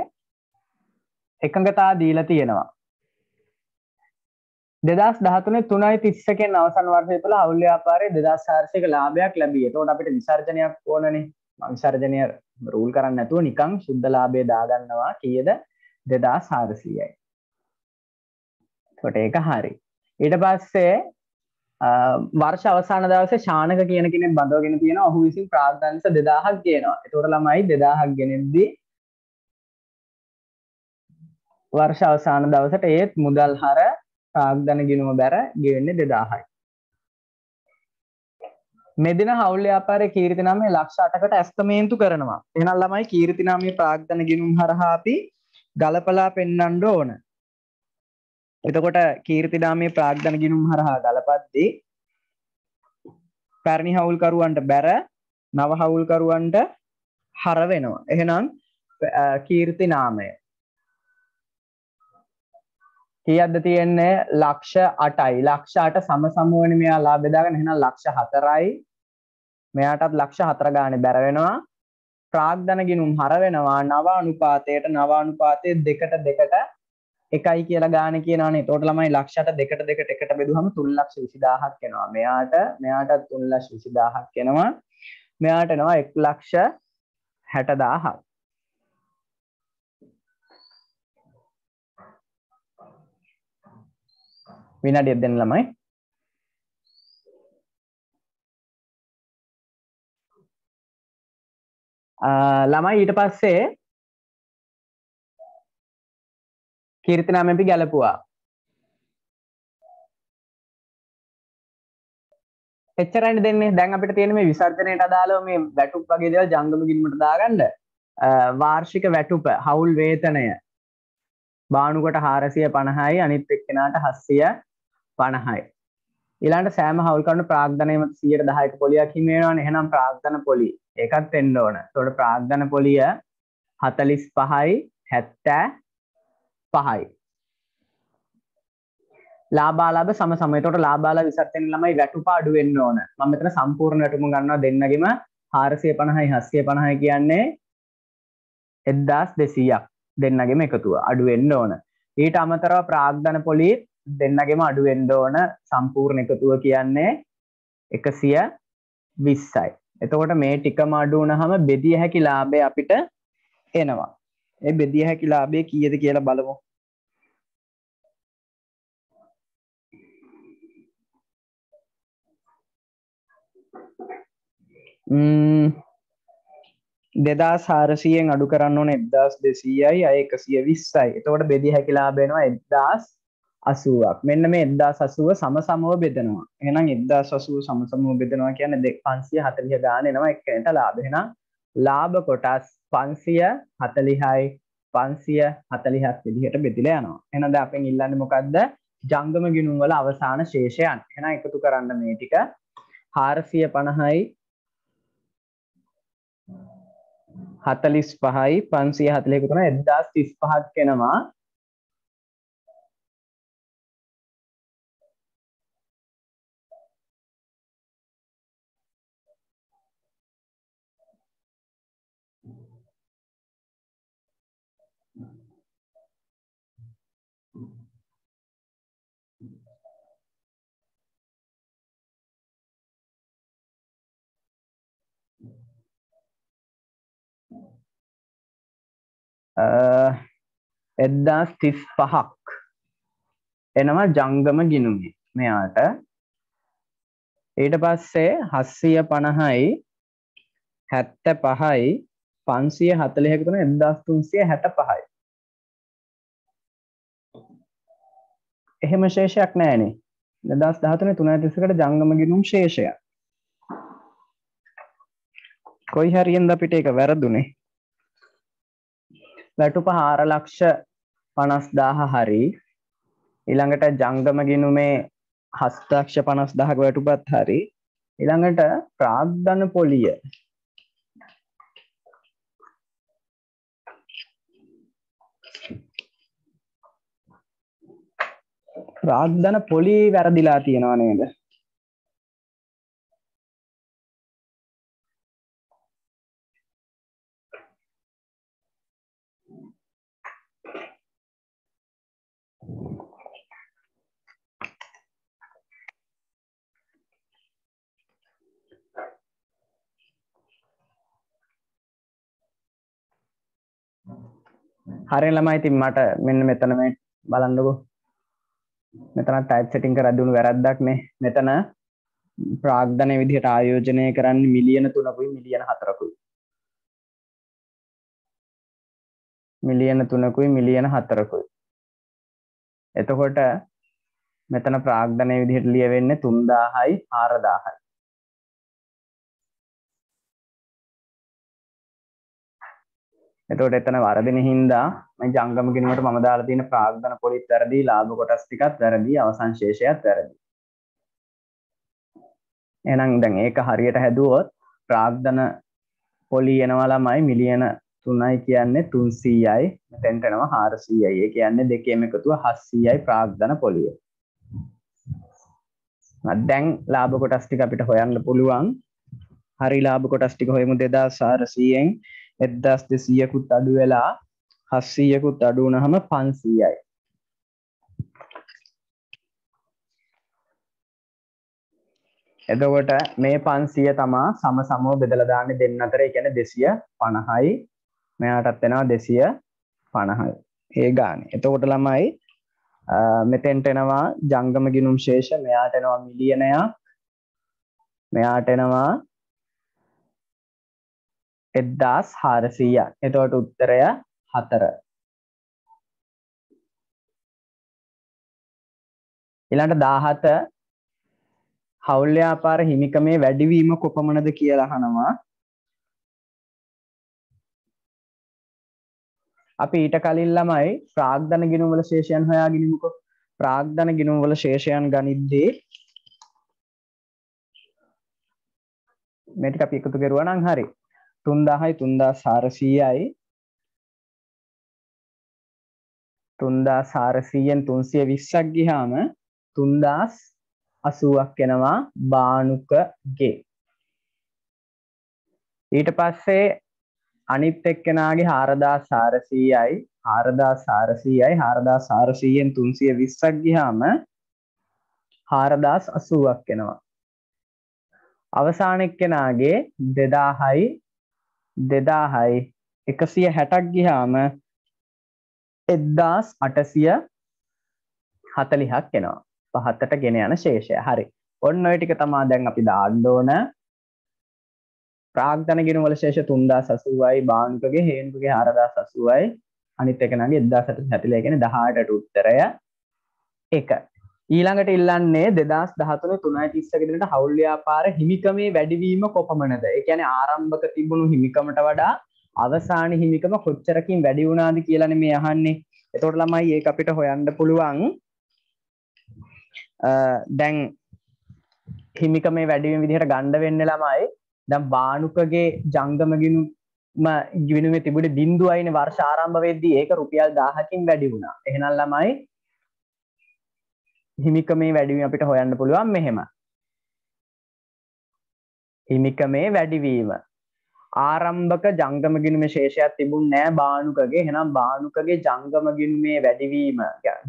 එකඟතා දීලා තියෙනවා. 2013 3.31 අවසන් වර්ෂය තුළ හවුල් ව්‍යාපාරයේ 2400ක ලාභයක් ලැබී. එතකොට අපිට විසර්ජනයක් ඕනනේ. විසර්ජනය රූල් කරන්නේ නැතුව නිකන් සුද්ධ ලාභය දාගන්නවා. කීයද? 2400යි. එතකොට ඒක හරි. ඊට පස්සේ වර්ෂ අවසාන දවසේ ශානක කියන කෙනෙක් බඳවගෙන තියෙනවා. ඔහු විසින් ප්‍රාග්ධාංශ 2000ක් ගේනවා. එතකොට ළමයි 2000ක් ගෙනෙද්දී වර්ෂ අවසාන දවසට ඒත් මුදල් හර ප්‍රාග්ධන ගිණුම බැර ගෙවෙන්නේ 2000යි. මෙදින හවුල් ව්‍යාපාරයේ කීර්ති නාමයේ ලක්ෂ 8කට ඇස්තමේන්තු කරනවා. එහෙනම් ළමයි කීර්ති නාමයේ ප්‍රාග්ධන ගිණුම් හරහා අපි ගලපලා පෙන්වන්න ඕන. එතකොට කීර්ති නාමයේ ප්‍රාග්ධන ගිණුම් හරහා ගලපද්දී පැරණි හවුල්කරුවන්ට බැර නව හවුල්කරුවන්ට හර වෙනවා. එහෙනම් කීර්ති නාමය කීයක්ද තියෙන්නේ? ලක්ෂ 8යි. ලක්ෂ 8 සමසමවනේ මෙයා ලාභ බෙදාගෙන. එහෙනම් ලක්ෂ 4යි. මෙයාටත් ලක්ෂ 4 ගානේ බැර වෙනවා. ප්‍රාග්ධන ගිණුම් හර වෙනවා. නව අනුපාතයට නව අනුපාතයේ 2ට 2ට 1යි කියලා ගානේ කියනවනේ. එතකොට ළමයි ලක්ෂ 8 2ට 2ට 1ට බෙදුවම 3,20,000ක් එනවා. මෙයාටත් 3,20,000ක් එනවා. මෙයාට එනවා 1,60,000ක්. විනාඩියක් දෙන්න ළමයි. ළමයි ඊට පස්සේ කීර්ති නාමය අපි ගැලපුවා. එච්චරයිනේ දෙන්නේ. දැන් අපිට තියෙන මේ විසර්ජනයට අදාළව මේ වැටුප් වගේ දේවල් ජංගම ගිණුමට දාගන්න. වාර්ෂික වැටුප හවුල් වේතනය බාණුකට 450යි අනිත් එක්කෙනාට 750යි. 50යි. ඊළඟට සෑම හවුල් කරුණු ප්‍රාග්ධනයේ මත 110ක පොලියක් හිමි වෙනවනේ. එහෙනම් ප්‍රාග්ධන පොලිය ඒකත් වෙන්න ඕන. ඒතකොට ප්‍රාග්ධන පොලිය 45යි 75යි. ලාභාලාභ සම සම. ඒතකොට ලාභාලාභ 20ක් වෙන ළමයි වැටුප අඩු වෙන්න ඕන. මම මෙතන සම්පූර්ණ වැටුප ගන්නවා දෙන්නගෙම 450යි 750යි කියන්නේ 1200ක් දෙන්නගෙම එකතුව අඩු වෙන්න ඕන. ඊට අමතරව ප්‍රාග්ධන පොලි දෙන්නගෙම අඩු වෙන්න ඕන සම්පූර්ණ එකතුව කියන්නේ 120යි. එතකොට මේ ටිකම අඩු වුණාම බෙදිය හැකි ලාභය අපිට එනවා. ඒ බෙදිය හැකි ලාභය කීයද කියලා බලමු. දෙදස් 400න් අඩු කරන්න ඕන 1200යි අය 120යි. එතකොට බෙදිය හැකි ලාභය වෙනවා 1080ක්. මෙන්න මේ 1080 සම සමව බෙදනවා. එහෙනම් 1080 සම සමව බෙදනවා කියන්නේ 540 ගාන එනවා එක්කෙනාට ලාභ. එහෙනම් ලාභ කොටස් 540යි 540ක් විදිහට බෙදලා යනවා. එහෙනම් දැන් අපෙන් ඉල්ලන්නේ මොකද්ද? ජංගම ගිණුම් වල අවසාන ශේෂයන්. එහෙනම් එකතු කරන්න මේ ටික 450යි 45යි 540 එකතු කරන 1035ක් එනවා. එදදාස් 35ක් එනවා ජංගම ගිණුමේ මෙයාට. ඊට පස්සේ 750යි 75යි 540 එකතු කරන 1365යි. එහෙම ශේෂයක් නැහැනේ. 2013 331කට ජංගම ගිණුම් ශේෂය. කොයි හරියෙන්ද අපිට ඒක වැරදුනේ? වැටුප 4,50,000 හරි. ඊළඟට ජංගම ගිණුමේ 7,50,000ක වැටුපත් හරි. ඊළඟට ප්‍රාග්ධන පොලිය ප්‍රාග්ධන පොලි වැරදිලා තියෙනවා නේද? හරිය ළමයි ඉතින් මට මෙන්න මෙතන මේ බලන්නකෝ. මෙතන ටයිප් සෙටින් කරද්දී උණු වැරද්දක් නේ. මෙතන ප්‍රාග්ධනයේ විදිහට ආයෝජනය කරන්නේ මිලියන 3කුයි මිලියන 4කුයි. මිලියන 3කුයි මිලියන 4කුයි. එතකොට මෙතන ප්‍රාග්ධනයේ විදිහට ලියවෙන්නේ 3000යි 4000යි. එතකොට එතන වරදින හින්දා මේ ජංගම ගිණුමට මම දාලා තියෙන ප්‍රාග්ධන පොලිත් වැරදි, ලාභ කොටස් ටිකත් වැරදි, අවසන් ශේෂයත් වැරදි. එහෙනම් දැන් ඒක හරියට හැදුවොත් ප්‍රාග්ධන පොලි එනවා ළමයි මිලියන 3යි කියන්නේ 300යි, මෙතෙන්ට එනවා 400යි. ඒ කියන්නේ දෙකේම එකතුව 700යි ප්‍රාග්ධන පොලිය. දැන් ලාභ කොටස් ටික අපිට හොයන්න පුළුවන්. හරි ලාභ කොටස් ටික හොයමු 2400න් 1200කුත් අඩු වෙලා 700කුත් අඩු වුණාම 500යි. එතකොට මේ 500 තමා සම සමව බෙදලා දාන්නේ දෙන්න අතර. ඒ කියන්නේ 250යි. මෙයාටත් එනවා 250යි. ඒ ගානේ. එතකොට ළමයි මෙතෙන්ට එනවා ජංගම ගිණුම් ශේෂ. මෙයාට එනවා මිලියනයක්. මෙයාට එනවා 1400ක්. එතකොට උත්තරය 4. ඊළඟට 17 හවුල් ව්‍යාපාර හිමිකමේ වැඩිවීම කොපමණද කියලා අහනවා. අපි ඊට කලින් ළමයි ප්‍රාග්ධන ගිණුම් වල ශේෂයන් හොයාගෙන ඉමුකෝ. ප්‍රාග්ධන ගිණුම් වල ශේෂයන් ගනිද්දී මේ ටික අපි එකතු කරුවා නම් හරි 3000යි 3400යි 3400න් 320ක් ගියාම 3080ක් එනවා බානුකගේ. ඊට පස්සේ අනිත් එක්කෙනාගේ 4400යි 4400න් 320ක් ගියාම 4080ක් එනවා. අවසාන එක්කෙනාගේ 2000යි 160ක් ගියාම 1840ක් එනවා. පහතට ගෙන යන ශේෂය. හරි. ඔන්න ඔය ටික තමයි දැන් අපි දාන්න ඕන. ප්‍රාග්ධන ගිණුම් වල ශේෂ 3080යි බානුකගේ හේනුකගේ 4080යි අනිත් එකනාගේ 1840 කියන්නේ 18ට උත්තරය 1. ඊළඟට ඉල්ලන්නේ 2013 3:31 දිනට හවුල් ව්‍යාපාර හිමිකමේ වැඩිවීම කොපමණද? ඒ කියන්නේ ආරම්භක තිබුණු හිමිකමට වඩා අවසාන හිමිකම කොච්චරකින් වැඩි වුණාද කියලානේ මේ අහන්නේ. එතකොට ළමයි ඒක අපිට හොයන්න පුළුවන්. දැන් හිමිකමේ වැඩිවීම විදිහට ගන්න වෙන්නේ ළමයි. දැන් බානුකගේ ජංගම ගිණුමේ තිබුණේ 0යිනේ වර්ෂ ආරම්භ වෙද්දී ඒක රුපියල් 1000කින් වැඩි වුණා. එහෙනම් ළමයි හිමිකමේ වැඩිවීම අපිට හොයන්න පුළුවන් මෙහෙම. හිමිකමේ වැඩිවීම ආරම්භක ජංගම ගිණුමේ ශේෂයක් තිබුණ නෑ බානුකගේ. එහෙනම් බානුකගේ ජංගම ගිණුමේ වැඩිවීම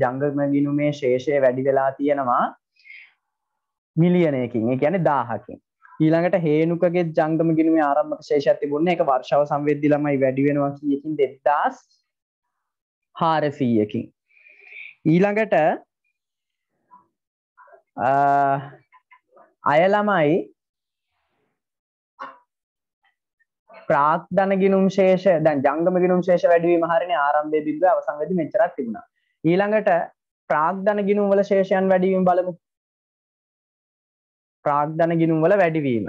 ජංගම ගිණුමේ ශේෂය වැඩි වෙලා තියෙනවා මිලියනයකින්. ඒ කියන්නේ 1000කින්. ඊළඟට හේනුකගේ ජංගම ගිණුමේ ආරම්භක ශේෂයක් තිබුණේ ඒක වර්ෂාව සංවේදී ළමයි වැඩි වෙනවා කීයකින් 2400කින්. ඊළඟට අය ළමයි ප්‍රාග්ධන ගිණුම් ශේෂ දැන් ජංගම ගිණුම් ශේෂ වැඩිවීම හරිනේ ආරම්භයේ බිඳුව අවසන් වෙද්දී මෙච්චරක් තිබුණා. ඊළඟට ප්‍රාග්ධන ගිණුම් වල ශේෂයන් වැඩිවීම බලමු. ප්‍රාග්ධන ගිණුම් වල වැඩිවීම.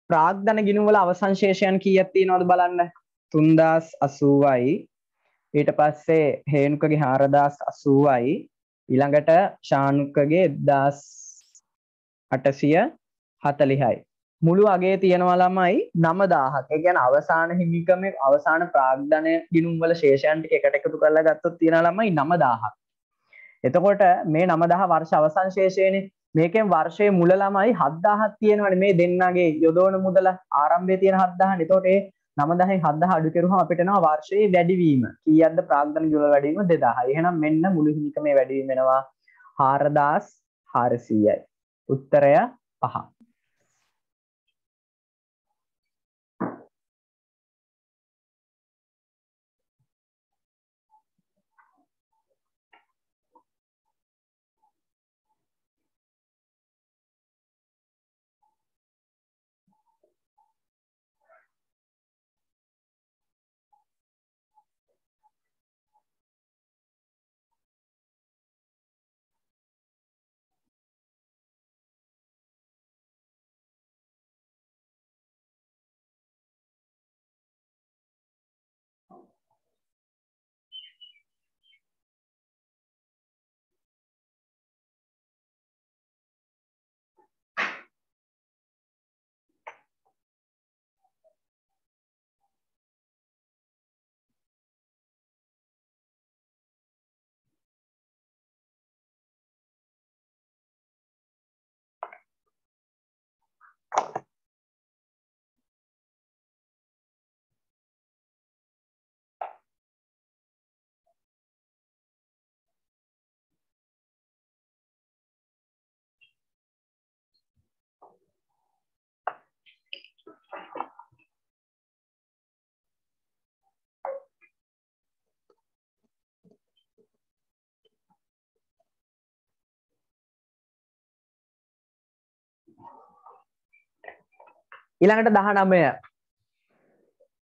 ප්‍රාග්ධන ගිණුම් වල අවසන් ශේෂයන් කීයක් තියෙනවද බලන්න. 3080යි ඊට පස්සේ හේනුකගේ 4080යි ඊළඟට ශානුකගේ 1840යි. මුළු අගේ තියෙනවා ළමයි 9000ක්. ඒ කියන්නේ අවසාන හිමිකමේ අවසාන ප්‍රාග්ධන ගිණුම් වල ශේෂයන් ටික එකට එකතු කරලා ගත්තොත් තියෙනවා ළමයි 9000ක්. එතකොට මේ 9000 වර්ෂ අවසන් ශේෂයනේ. මේකෙන් වර්ෂයේ මුල ළමයි 7000ක් තියෙනවනේ මේ දෙන්නගේ යොදවන මුදල ආරම්භයේ තියෙන 7000නේ. එතකොට ඒ 9000න් 7000 අඩු කරුවම අපිට එනවා වර්ෂයේ වැඩිවීම. කීයක්ද ප්‍රාග්ධන ගිණුම් වල වැඩිවීම 2000යි. එහෙනම් මෙන්න මුළු හිමිකමේ වැඩිවීම වෙනවා 4400යි. උත්තරය 5. ඊළඟට 19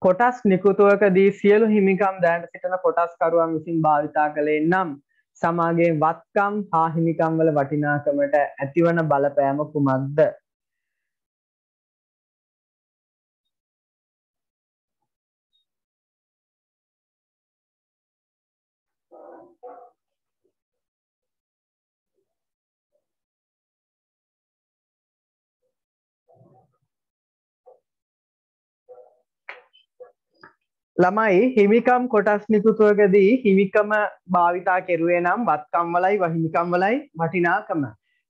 කොටස් නිකුතුවකදී සියලු හිමිකම් දැනට සිටින කොටස්කරුවන් විසින් භාවිතා කළේ නම් සමාගයේ වත්කම් හා හිමිකම් වල වටිනාකමට ඇතිවන බලපෑම කුමක්ද? ළමයි හිමිකම් කොටස් නිකුතුවකදී හිමිකම භාවිතා කෙරුවේ නම් වත්කම් වලයි වහිමිකම් වලයි වටිනාකම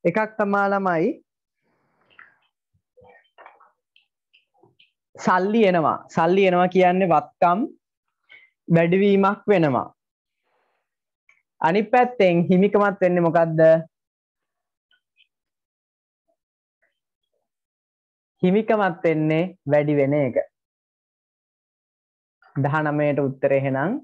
එකක් තමා ළමයි සල්ලි එනවා කියන්නේ වත්කම් වැඩිවීමක් වෙනවා. අනිත් පැත්තෙන් හිමිකමත් වෙන්නේ මොකද්ද? හිමිකමත් වෙන්නේ වැඩි වෙන එක. 19ට උත්තරේ එහෙනම්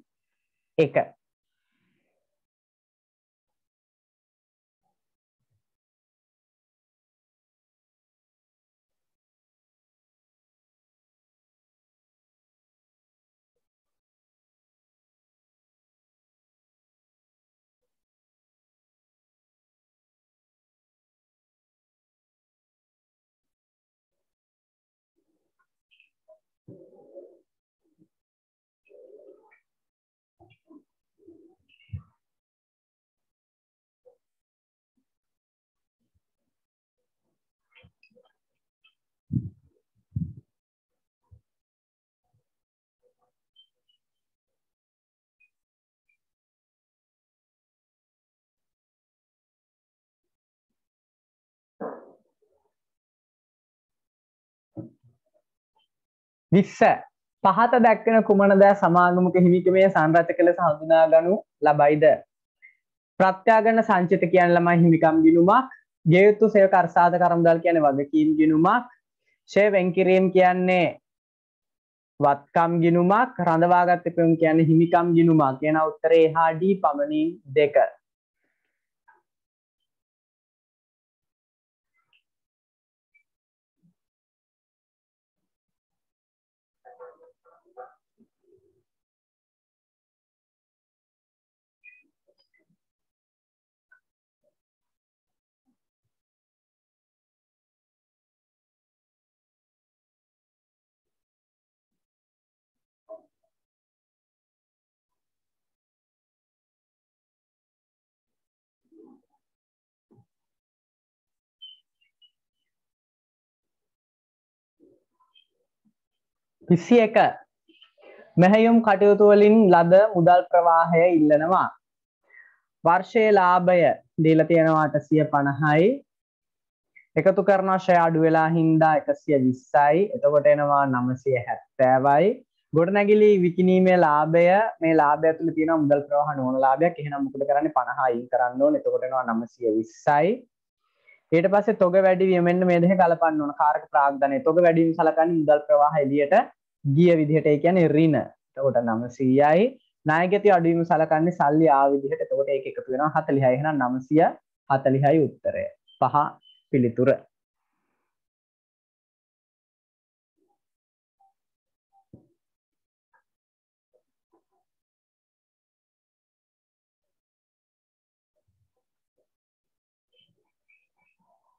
1. පහත දැක්වෙන කුමනද සමාගමක හිමිකමේ සංරචක ලෙස හඳුනා ගනු ලබයිද? ප්‍රත්‍යාගන සංචිත කියන්නේ ළමයි හිමිකම් ගිණුමක්, ගෙය යුතු සේවක අර්ථසාධක කරමුදල් කියන්නේ වගකීම් ගිණුමක්, ෂේ වෙන්කිරීම කියන්නේ වත්කම් ගිණුමක්, රඳවාගත් පියුම් කියන්නේ හිමිකම් ගිණුමක්. කියන උත්තරේ හා ඩී පමණින් 2. විසියක මෙහෙයුම් කටයුතු වලින් ලද මුදල් ප්‍රවාහය ඉල්ලනවා. වර්ෂයේ ලාභය දීලා තියෙනවා 850යි. එකතු කරනවා ෂෙයා අඩු වෙලා හින්දා 120යි. එතකොට එනවා 970යි. ගොඩනැගිලි විකිණීමේ ලාභය මේ ලාභය තුළ තියෙනවා මුදල් ප්‍රවාහ නොවන ලාභයක්. එහෙනම් මොකද කරන්නේ 50 අයින් කරන්න ඕනේ. එතකොට එනවා 920යි. ඊට පස්සේ තොග වැඩිවීම මෙන්න මේ දෙක ගලපන්න ඕන. කාරක ප්‍රාග්ධනය තොග වැඩිවීම සලකන්නේ මුදල් ප්‍රවාහ එළියට ගිය විදිහට. ඒ කියන්නේ ඍණ. එතකොට 900යි. ණයගැතිය අඩුවීම සලකන්නේ සල්ලි ආ විදිහට. එතකොට ඒක එකතු වෙනවා 40යි. එහෙනම් 940යි උත්තරය. 5 පිළිතුර.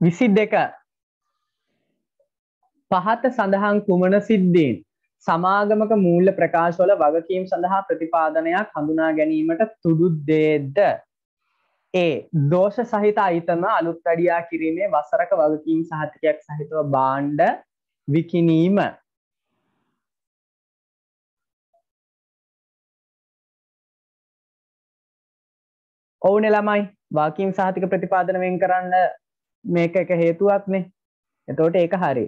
විසිදෙක පහත සඳහන් කුමන සිද්ධීන් සමාගමක මූල්‍ය ප්‍රකාශවල වගකීම් සඳහා ප්‍රතිපාදනයක් හඳුනා ගැනීමට තුඩු දේද? ඒ දෝෂ සහිත අයිතම අලුත් වැඩියා කිරීමේ වසරක වගකීම් සහතිකයක් සහිතව භාණ්ඩ විකිණීම. ඔවුනේ ළමයි වගකීම් සහතික ප්‍රතිපාදන වෙන් කරන්න මේක එක හේතුවක්නේ. එතකොට ඒක හරි.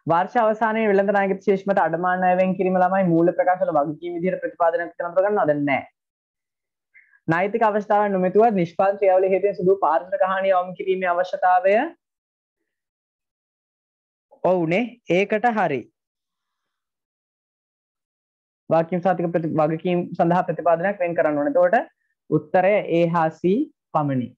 වර්ෂ අවසානයේ වෙළඳ නායක විශේෂ මත අඩමාන ණය වෙන් කිරීම ළමයි මූල්‍ය ප්‍රකාශවල වගකීම් විදිහට ප්‍රතිපාදනයක් කරන කරගන්නවද නැහැ. නෛතික අවශ්‍යතාවයන් නොමැතිව නිෂ්පාදන ක්‍රියාවලිය හේතුවෙන් සිදු පාරිසරික හානිය වම් කිරීමේ අවශ්‍යතාවය ඔව්නේ ඒකට හරි. වගකීම් සඳහා ප්‍රතිපාදනයක් වෙන් කරන්න ඕනේ. එතකොට උත්තරය A හා C පමණි.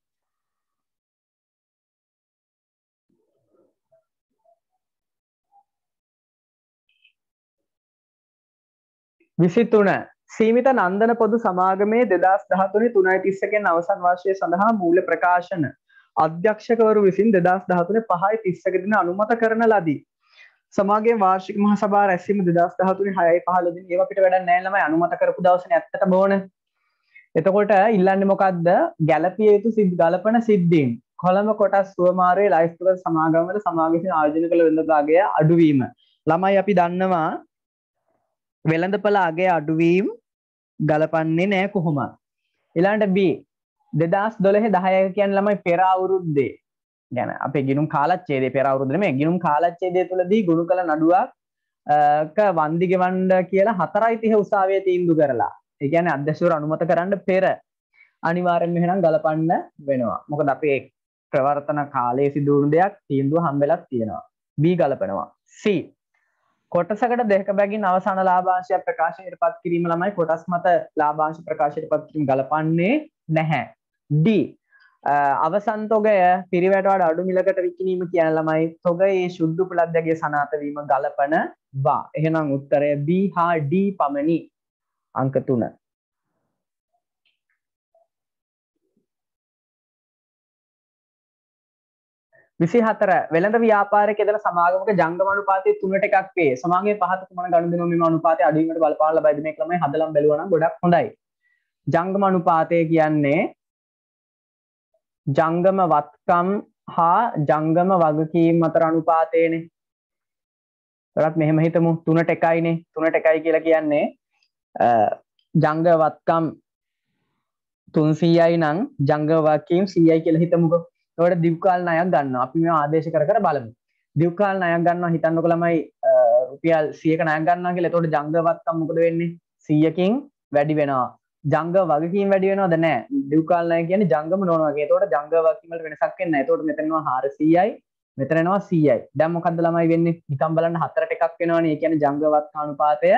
23 සීමිත නන්දන පොදු සමාගමේ 2013 3:30 අවසන් වර්ෂය සඳහා මූල්‍ය ප්‍රකාශන අධ්‍යක්ෂකවරු විසින් 2013 5:30 දින අනුමත කරන ලදී. සමාගයේ වාර්ෂික මහ සභාව රැස්වීම 2013 6:15 දින. ඒව අපිට වැඩක් නැහැ ළමයි අනුමත කරපු දවසනේ ඇත්තටම ඕන. එතකොට ඉල්ලන්නේ මොකද්ද? ගැළපිය යුතු ගලපන සිද්ධීන්. කොළඹ කොටස් සුවමාරුවේ ලයිස්තුක සමාගම් වල සමාගයෙන් ආයෝජනය කළ වෙළඳ භාගය අඩුවීම. ළමයි අපි දන්නවා වෙළඳපළ අගේ අඩුවීම් ගලපන්නේ නැහැ කොහොමද? ඊළඟට B 2012 10 කියන්නේ ළමයි පෙර අවුරුද්දේ ගැන අපේ ගිණුම් කාලච්ඡේදයේ පෙර අවුරුද්ද නෙමෙයි ගිණුම් කාලච්ඡේදය තුලදී ගුණ කළ නඩුවක් ක වන්දි ගෙවන්න කියලා 4:30 උසාවියේ තීන්දුව කරලා. ඒ කියන්නේ අධ්‍යක්ෂකවරු අනුමත කරන්න පෙර අනිවාර්යෙන්ම එහෙනම් ගලපන්න වෙනවා. මොකද අපේ ප්‍රවර්තන කාලයේ සිදු වුණු දෙයක් තීන්දුව හම්බෙලක් තියෙනවා. B ගලපනවා. C කොටසකට දෙක බැගින් අවසාන ලාභාංශය ප්‍රකාශයට පත් කිරීම ළමයි කොටස් මත ලාභාංශ ප්‍රකාශයට පත් කිරීම ගලපන්නේ නැහැ. D අවසන් තොගය පිරිවැට වඩා අඩු මිලකට විකිණීම කියන ළමයි තොගයේ සුද්ධ උපලබ්ධයේ සනාත වීම ගලපනවා. එහෙනම් උත්තරය B හා D පමණි. අංක 3. විසිහතර වෙළඳ ව්‍යාපාරයක යෙදෙන සමාගමක ජංගම අනුපාතය 3ට 1ක් වේ. සමාගමේ පහත කුමන ගනුදෙනුව මෙම අනුපාතය අඩුවීමට බලපාන ලබයිද මේ ක්‍රමය හදලම් බැලුවා නම් ගොඩක් හොඳයි. ජංගම අනුපාතය කියන්නේ ජංගම වත්කම් හා ජංගම වගකීම් අතර අනුපාතයනේ. ඒවත් මෙහෙම හිතමු 3ට 1යිනේ. 3ට 1යි කියලා කියන්නේ ජංග වත්කම් 300යි නම් ජංග වගකීම් 100යි කියලා හිතමුකෝ. ඒකට දිව්කාල ණයක් ගන්නවා. අපි මේවා ආදේශ කර කර බලමු. දිව්කාල ණයක් ගන්නවා හිතන්නකො ළමයි රුපියල් 100ක ණයක් ගන්නවා කියලා. එතකොට ජංග වත්කම් මොකද වෙන්නේ? 100කින් වැඩි වෙනවා. ජංග වගකීම් වැඩි වෙනවද නැහැ? දිව්කාල ණය කියන්නේ ජංගම නොවන වගේ. එතකොට ජංග වගකීම් වලට වෙනසක් වෙන්නේ නැහැ. එතකොට මෙතන එනවා 400යි මෙතන එනවා 100යි. දැන් මොකද්ද ළමයි වෙන්නේ? නිකන් බලන්න 4ට 1ක් වෙනවනේ. ඒ කියන්නේ ජංග වත්කම් අනුපාතය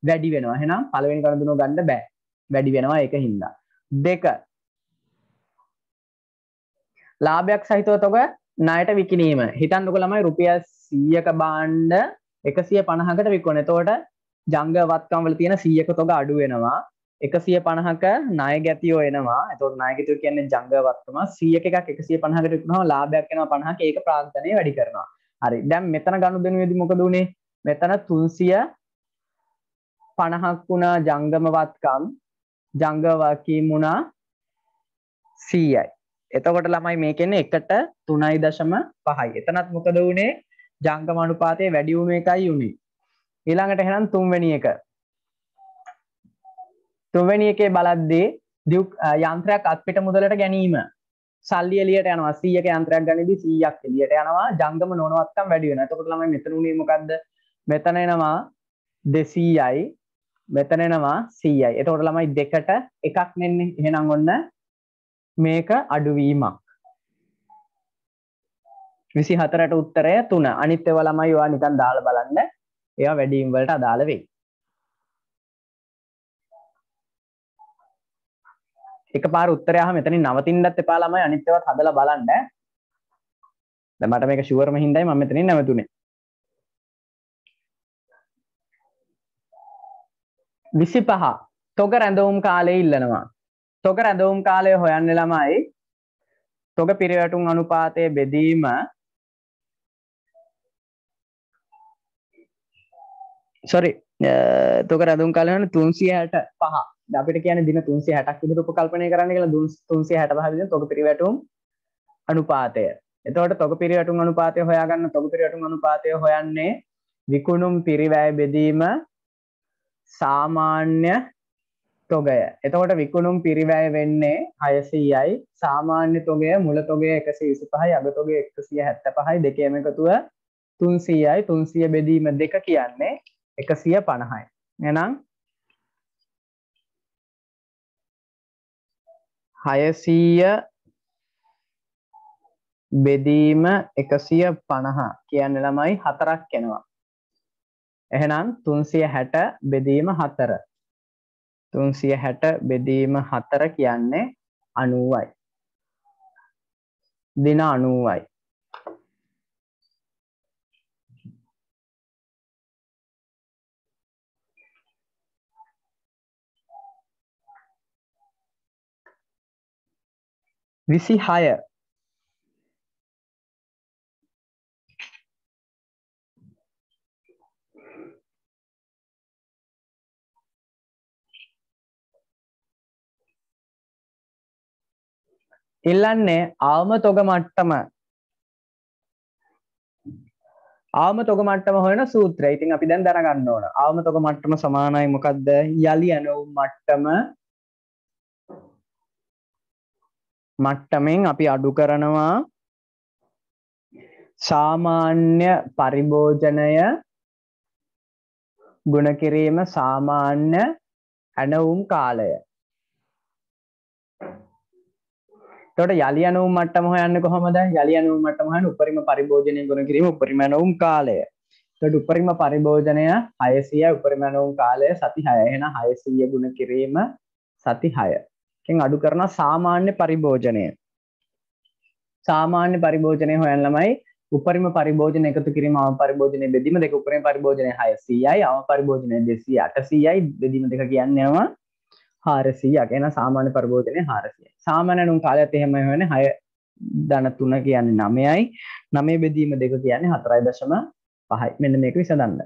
වැඩි වෙනවා. එහෙනම් පළවෙනි ගණදුනෝ ගන්න බෑ. වැඩි වෙනවා ඒකින්ද. 2 ලාභයක් සහිතව තොග ණයට විකිණීම. හිතන්නකො ළමයි රුපියල් 100ක භාණ්ඩ 150කට විකුණන. එතකොට ජංග වත්කම් වල තියෙන 100ක තොග අඩු වෙනවා. 150ක ණය ගැතියෝ එනවා. එතකොට ණය ගැතියෝ කියන්නේ ජංග වත්කම 100ක එකක් 150කට විකුණනම ලාභයක් එනවා 50ක ඒක ප්‍රාග්ධනය වැඩි කරනවා. හරි. දැන් මෙතන ගනුදෙනුවේදී මොකද උනේ? මෙතන 350ක් වුණා ජංගම වත්කම් ජංග වගකීම් වුණා 100යි. එතකොට ළමයි මේකෙන්නේ 1ට 3.5යි. එතනත් මොකද වුනේ? ජංගම අනුපාතය වැඩි වුණු එකයි උනේ. ඊළඟට එහෙනම් තුන්වෙනි එක. තුන්වෙනි එකේ බලද්දී යන්ත්‍රයක් අත්පිට මුදලට ගැනීම. සල්ලි එළියට යනවා. 100ක යන්ත්‍රයක් ගනිද්දී 100ක් එළියට යනවා. ජංගම නොනවත්කම් වැඩි වෙනවා. එතකොට ළමයි මෙතන උනේ මොකද්ද? මෙතන එනවා 200යි. මෙතන එනවා 100යි. එතකොට ළමයි 2ට 1ක් නෙන්නේ. එහෙනම් ඔන්න මේක අඩුවීමක්. 24ට උත්තරය 3. අනිත් ඒවා ළමයි ඔයා නිකන් දාලා බලන්න. ඒවා වැඩිම වලට අදාළ වෙයි. එකපාර උත්තරය අහම මෙතනින් නවතින්නත් එපා ළමයි. අනිත් ඒවාත් හදලා බලන්න. දැන් මට මේක ෂුවර්ම හින්දායි මම මෙතනින් නැවතුනේ. 25 තොග රැඳවුම් කාලය ඉල්ලනවා. තොග රැඳවුම් කාලය හොයන්නේ ළමයි තොග පිරිවැටුම් අනුපාතයේ බෙදීම තොග රැඳවුම් කාලය හොයන්නේ 365. අපිට කියන්නේ දින 360ක් විදිහට උපකල්පනය කරන්න කියලා 365 විදිහට තොග පිරිවැටුම් අනුපාතය. එතකොට තොග පිරිවැටුම් අනුපාතය හොයාගන්න තොග පිරිවැටුම් අනුපාතය හොයන්නේ විකුණුම් පිරිවැය බෙදීම සාමාන්‍ය තොගය. එතකොට විකුණුම් පිරිවැය වෙන්නේ 600යි. සාමාන්‍ය තොගය මුල තොගය 125යි අග තොගය 175යි දෙකේම එකතුව 300යි. 300 බෙදීම 2 කියන්නේ 150යි. එහෙනම් 600 බෙදීම 150 කියන්නේ ළමයි 4ක් එනවා. එහෙනම් 360 බෙදීම 4. 360 බෙදීම 4 කියන්නේ 90යි. දින 90යි. විසිහය ඉල්ලන්නේ අවම තොග මට්ටම අවම තොග මට්ටම හොයන සූත්‍රය. ඉතින් අපි දැන් දැනගන්න ඕන. අවම තොග මට්ටම සමානයි මොකද්ද? යලි ඇනවුම් මට්ටමෙන් අපි අඩු කරනවා සාමාන්‍ය පරිභෝජනය ගුණ කිරීම සාමාන්‍ය ඇනවුම් කාලය. එතකොට යලි ඇනවුම් මට්ටම හොයන්නේ කොහොමද? යලි ඇනවුම් මට්ටම හොයන්නේ උපරිම පරිභෝජනය ගුණ කිරීම උපරිම ඇනවුම් කාලය. එතකොට උපරිම පරිභෝජනය 600යි උපරිම ඇනවුම් කාලය සති 6. එහෙනම් 600 ගුණ කිරීම සති 6. කින් අඩු කරන සාමාන්‍ය පරිභෝජනය. සාමාන්‍ය පරිභෝජනය හොයන්න ළමයි උපරිම පරිභෝජන එකතු කිරීම අවම පරිභෝජනයේ බෙදීම දෙක උපරිම පරිභෝජනය 600යි අවම පරිභෝජනය 200 800යි බෙදීම දෙක කියන්නේ 400ක්. එහෙනම් සාමාන්‍ය පරිභෝජනය 400යි. සාමාන්‍ය නුම් කාලයත් එහෙමයි හොයන්නේ 6 ධන 3 කියන්නේ 9යි 9 බෙදීම දෙක කියන්නේ 4.5යි. මෙන්න මේක විසඳන්න.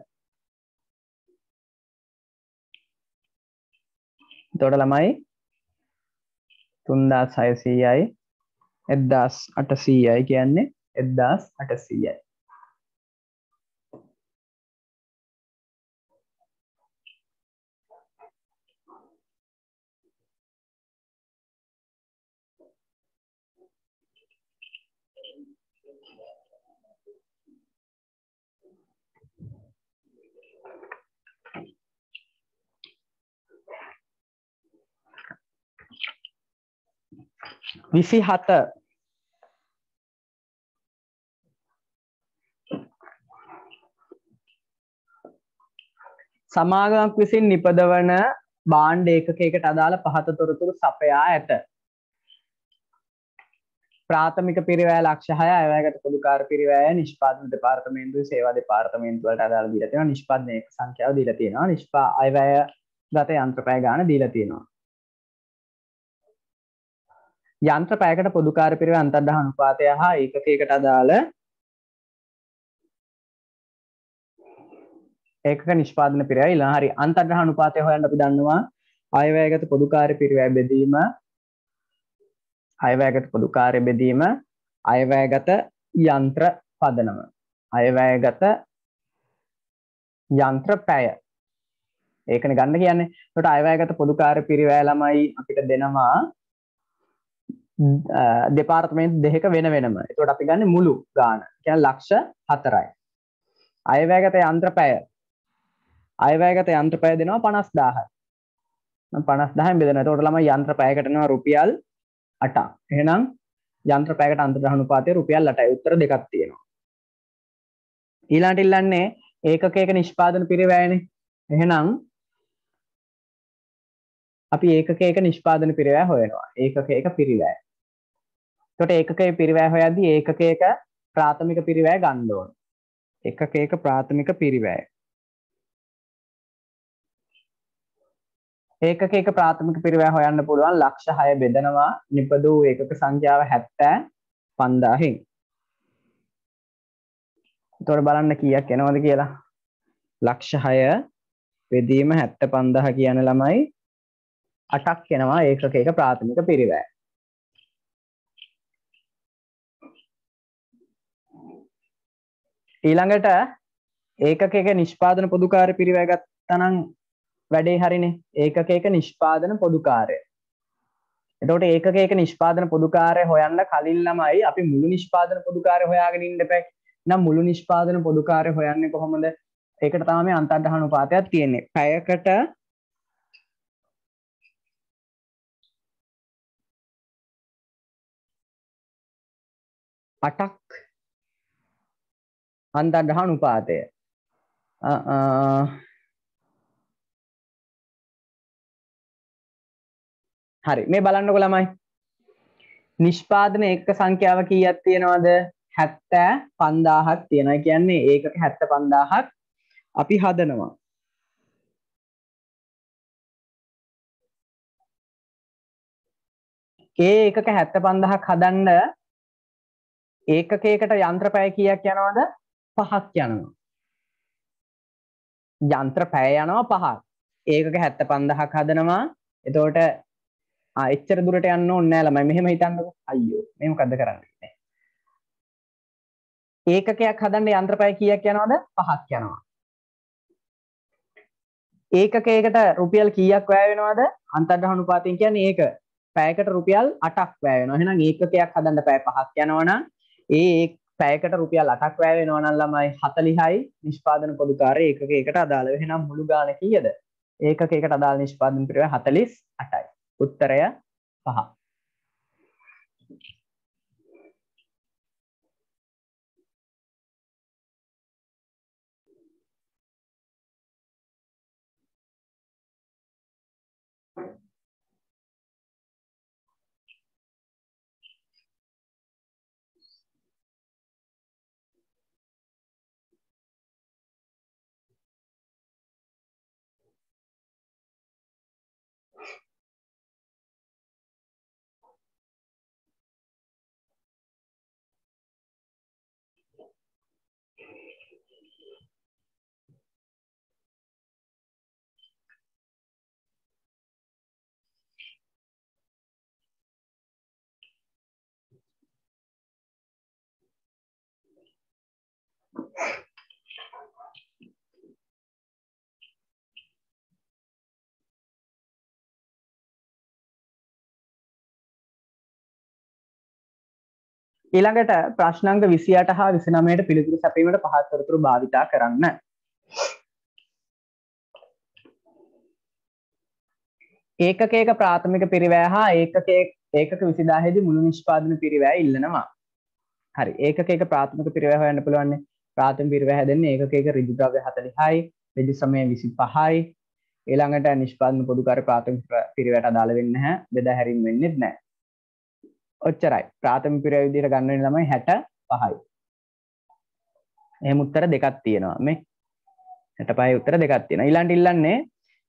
එතකොට ළමයි 3600යි 1800යි කියන්නේ 1800යි. විසිහත සමාගමක් විසින් නිපදවන භාණ්ඩ ඒකකයකට අදාළ පහත තොරතුරු සපයා ඇත. ප්‍රාථමික පිරිවැය ලක්ෂ 6 අයවැයගත පොදු කාර්ය පිරිවැය නිෂ්පාදන දෙපාර්තමේන්තුවේ සේවා දෙපාර්තමේන්තුව වලට අදාළ දීලා තියෙනවා. නිෂ්පාදන ඒක සංඛ්‍යාව දීලා තියෙනවා. අයවැයගත යන්ත්‍රපැය ගාණ දීලා තියෙනවා. යන්ත්‍රපැයකට පොදු කාර්ය පිරිවැය අන්තර්දහ අනුපාතය හා ඒකකයකට අදාළ ඒකක නිෂ්පාදන පිරිවැය ඊළඟ හරි අන්තර්දහ අනුපාතය හොයන්න අපි දන්නවා අයවැයගත පොදු කාර්ය පිරිවැය බෙදීම අයවැයගත පොදු කාර්ය බෙදීම අයවැයගත යන්ත්‍ර පදනම අයවැයගත යන්ත්‍ර පැය ඒකනේ ගන්න කියන්නේ. ඒකට අයවැයගත පොදු කාර්ය පිරිවැය ළමයි අපිට දෙනවා දෙපාර්තමේන්තු දෙකක වෙන වෙනම. ඒකට අපි ගන්න මුළු ගාණ. කියන්නේ ලක්ෂ 4යි. අයවැයගත යන්ත්‍ර පැය අයවැයගත යන්ත්‍ර පැය දෙනවා 50000යි. 50000න් බෙදෙනවා. ඒකට ළමයි යන්ත්‍ර පැයකට දෙනවා රුපියල් 8ක්. එහෙනම් යන්ත්‍ර පැයකට අන්තර්දහ අනුපාතය රුපියල් 8යි. උත්තර දෙකක් තියෙනවා. ඊළඟට ඉල්ලන්නේ ඒකකයක නිෂ්පාදන පිරිවැයනේ. එහෙනම් අපි ඒකකයක නිෂ්පාදන පිරිවැය හොයනවා. ඒකකයක පිරිවැය. එතකොට ඒකකයේ පිරිවැය හොයද්දී ඒකකයක ප්‍රාථමික පිරිවැය ගන්න ඕන. ඒකකයක ප්‍රාථමික පිරිවැය. ඒකකයක ප්‍රාථමික පිරිවැය හොයන්න පුළුවන් ලක්ෂ 6 බෙදනවා නිපදවූ ඒකක සංඛ්‍යාව 75000න්. එතකොට බලන්න කීයක් එනවද කියලා. ලක්ෂ 6 බෙදීම 75000 කියන ළමයි 8ක් එනවා ඒකකයක ප්‍රාථමික පිරිවැය. ඊළඟට ඒකකයක නිෂ්පාදන පොදු කාර්ය පිරිවැය ගත්තා නම් වැඩේ හරිනේ. ඒකකයක නිෂ්පාදන පොදු කාර්ය. එතකොට ඒකකයක නිෂ්පාදන පොදු කාර්ය හොයන්න කලින් ළමයි අපි මුළු නිෂ්පාදන පොදු කාර්ය හොයාගෙන ඉන්න එපා. නම් මුළු නිෂ්පාදන පොදු කාර්ය හොයන්නේ කොහොමද? ඒකට තමයි අන්තර්දහ අනුපාතයක් තියෙන්නේ. පැයකට අටක් අන්තර්දහ අනුපාතය. හරි මේ බලන්නකො ළමයි. නිෂ්පාදන ඒකක සංඛ්‍යාව කීයක් තියෙනවද? 75000ක් තියෙනවා. කියන්නේ ඒකක 75000ක් අපි හදනවා. ඒ ඒකක 75000ක් හදන්න ඒකකයකට යන්ත්‍ර පැය කීයක් යනවද? 5ක් යනවා. යන්ත්‍ර පැය යනවා 5ක්. ඒකක 75000ක් හදනවා. එතකොට එච්චර දුරට යන්න ඕනේ නෑ ළමයි. මෙහෙම හිතන්නකෝ. අයියෝ මේ මොකද්ද කරන්නේ? ඒකකයක් හදන්න යන්ත්‍රපය කීයක් යනවද? 5ක් යනවා. ඒකකයකට රුපියල් කීයක් වැය වෙනවද? අන්තර්ග්‍රහ අනුපාතයෙන් කියන්නේ ඒක. පැයකට රුපියල් 8ක් වැය වෙනවා. එහෙනම් ඒකකයක් හදන්න පැය 5ක් යනවනම් ඒ පැයකට රුපියල් 8ක් වැය වෙනවා නම් ළමයි 40යි නිෂ්පාදන පොදුකාරය ඒකකයකට අදාළව. එහෙනම් මුළු ගාණ කීයද? ඒකකයකට අදාළ නිෂ්පාදන පිරිවැය 48යි. උත්තරය 5. ඊළඟට ප්‍රශ්නාංක 28 හා 29ට පිළිතුරු සැපීමට පහත් තොරතුරු භාවිතා කරන්න. ඒකකයක ප්‍රාථමික පිරිවැය හා ඒකක 20000 දී මුළු නිෂ්පාදන පිරිවැය ඉල්ලනවා. හරි. ඒකකයක ප්‍රාථමික පිරිවැය හොයන්න පුළුවන්. ප්‍රාථමික පිරිවැය හැදෙන්නේ ඒකකයක ඍජු ද්‍රව්‍ය 40යි, ඍජු සමය 25යි. ඊළඟට නිෂ්පාදන පොදුකාරය ප්‍රාථමික පිරිවැයට අදාළ වෙන්නේ නැහැ. බෙදා හැරීම වෙන්නේ නැහැ. ඔච්චරයි. ප්‍රාථමික පිරිවැය විදිහට ගන්න වෙන ළමයි 65යි. එහෙම උත්තර දෙකක් තියෙනවා මේ. 65යි උත්තර දෙකක් තියෙනවා. ඊළඟට ඉල්ලන්නේ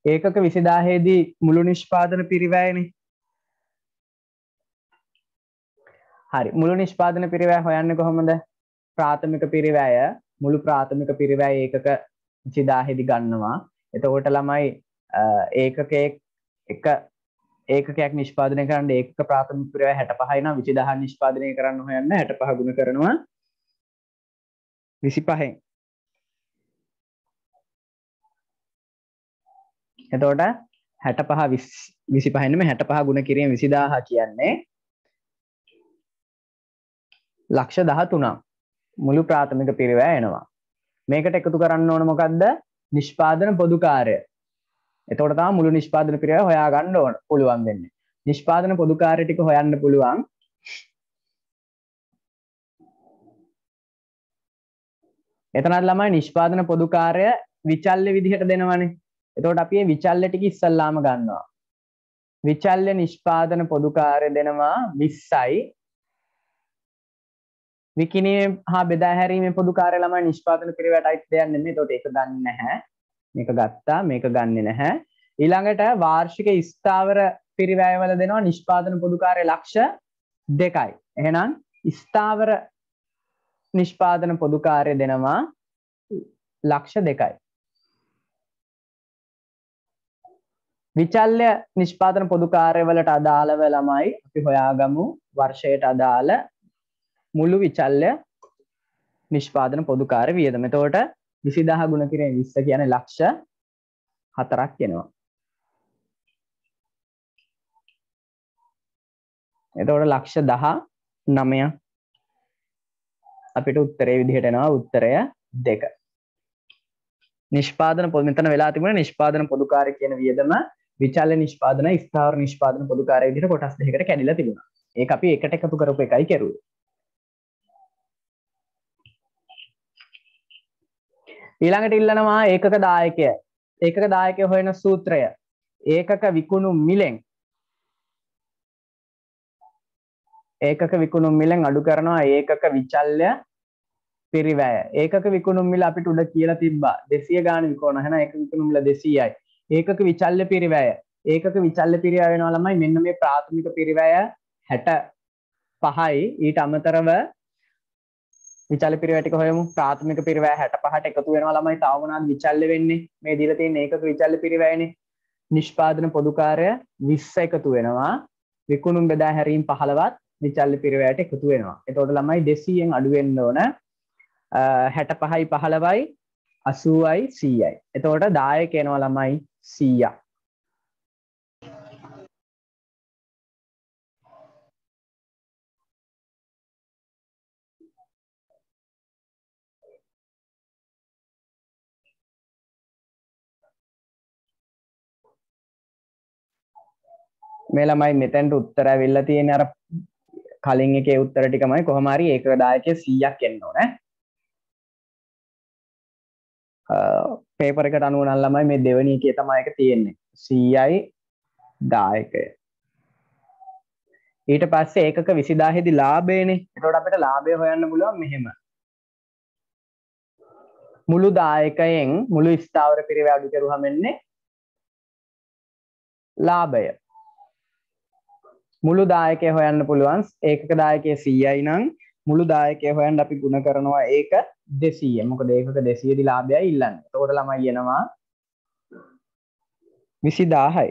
ඒකක 20000 දී මුළු නිෂ්පාදන පිරිවැයනේ. හරි. මුළු නිෂ්පාදන පිරිවැය හොයන්නේ කොහොමද? ප්‍රාථමික පිරිවැය මුළු ප්‍රාථමික පිරිවැය ඒකක 20000 දී ගන්නවා. එතකොට ළමයි ඒකකයක් නිෂ්පාදනය කරන්න ඒකක ප්‍රාථමික පිරිවැය 65යි නම් 20000 නිෂ්පාදනය කරන්න හොයන්න 65 ගුණ කරනවා 25න්. එතකොට 65 25 නෙමෙයි 65 ගුණ කිරීම 20000 කියන්නේ ලක්ෂ 13ක් මුළු ප්‍රාථමික පිරිවැය එනවා. මේකට එකතු කරන්න ඕන මොකද්ද? නිෂ්පාදන පොදුකාරය. එතකොට තමයි මුළු නිෂ්පාදන පිරිවැය හොයා ගන්න ඕන පුළුවන් වෙන්නේ. නිෂ්පාදන පොදුකාරය ටික හොයන්න පුළුවන්. එතනත් ළමයි නිෂ්පාදන පොදුකාරය විචල්්‍ය විදිහට දෙනවනේ. එතකොට අපි මේ විචල්්‍ය ටික ඉස්සල්ලාම ගන්නවා. විචල්්‍ය නිෂ්පාදන පොදුකාරය දෙනවා 20යි. විකිණීමේ හා බෙදා හැරීමේ පොදුකාරය ළමයි නිෂ්පාදන පිරිවැයට අයිති දෙයක් නෙමෙයි. එතකොට ඒක ගන්න නැහැ. මේක ගත්තා මේක ගන්නෙ නැහැ. ඊළඟට වාර්ෂික ස්ථාවර පිරිවැයවල දෙනවා නිෂ්පාදන පොදුකාරය ලක්ෂ 2යි. එහෙනම් ස්ථාවර නිෂ්පාදන පොදුකාරය දෙනවා ලක්ෂ 2යි. විචල්්‍ය නිෂ්පාදන පොදුකාරය වලට අදාළව ළමයි අපි හොයාගමු වර්ෂයට අදාළ මුළු විචල්්‍ය නිෂ්පාදන පොදුකාරය වියදම. එතකොට 20000 ගුණ කිරීම 20 කියන්නේ ලක්ෂ 4ක් එනවා. එතකොට ලක්ෂ 19 අපිට උත්තරේ විදිහට එනවා උත්තරය 2. නිෂ්පාදන මෙතන වෙලා තිබුණේ නිෂ්පාදන පොදුකාරය කියන වියදම විචල්්‍ය නිෂ්පාදන ස්ථාවර නිෂ්පාදන පොදුකාරය විදිහට කොටස් දෙකකට කැඩිලා තිබුණා. ඒක අපි එකට එකතු කරපු එකයි කරුවේ. ඊළඟට ඉල්ලනවා ඒකක දායකය. ඒකක දායකය හොයන සූත්‍රය. ඒකක විකුණු මිලෙන් අඩු කරනවා ඒකක විචල්්‍ය පිරිවැය. ඒකක විකුණු මිල අපිට උඩ කියලා තිබ්බා 200 ගාන විකුණන. එහෙනම් ඒකක විකුණු මිල 200යි. ඒකක විචල්්‍ය පිරිවැය. ඒකක විචල්්‍ය පිරිවැය වෙනවා ළමයි මෙන්න මේ ප්‍රාථමික පිරිවැය 65යි. ඊට අමතරව විචල්්‍ය පිරිවැය ටික හොයමු. ප්‍රාථමික පිරිවැය 65ට එකතු වෙනවා ළමයි. තව මොනවාද විචල්්‍ය වෙන්නේ? මේ දීලා තියෙන ඒකක විචල්්‍ය පිරිවැයනේ. නිෂ්පාදන පොදුකාරය 20 එකතු වෙනවා. විකුණුම් බෙදා හැරීම් 15ත් විචල්්‍ය පිරිවැයට එකතු වෙනවා. එතකොට ළමයි 200න් අඩු වෙන්න ඕන 65යි 15යි 80යි 100යි. එතකොට 10 එනවා ළමයි 100ක්. මේ ළමයි මෙතෙන්ට උත්තර ඇවිල්ලා තියෙන අර කලින් එකේ උත්තර ටිකමයි කොහොම හරි ඒක 10කේ 100ක් එන්න ඕනේ. පේපර් එකට අනුව නම් ළමයි මේ දෙවෙනි එකේ තමයි ඒක තියෙන්නේ 100යි 10යි. ඊට පස්සේ ඒකක 20000 දී ලාභයනේ. එතකොට අපිට ලාභය හොයන්න පුළුවන් මෙහෙම. මුළු 10කයෙන් මුළු ස්ථාවර පිරිවැය අඩු කරුවම එන්නේ ලාභය. මුළු 10කේ හොයන්න පුළුවන් ඒකක 10කේ 100යි නම් මුළු 10කේ හොයන්න අපි ගුණ කරනවා ඒක 200. මොකද ඒකක 200 දී ලාභයයි ඉල්ලන්නේ. එතකොට ළමයි එනවා 20000යි.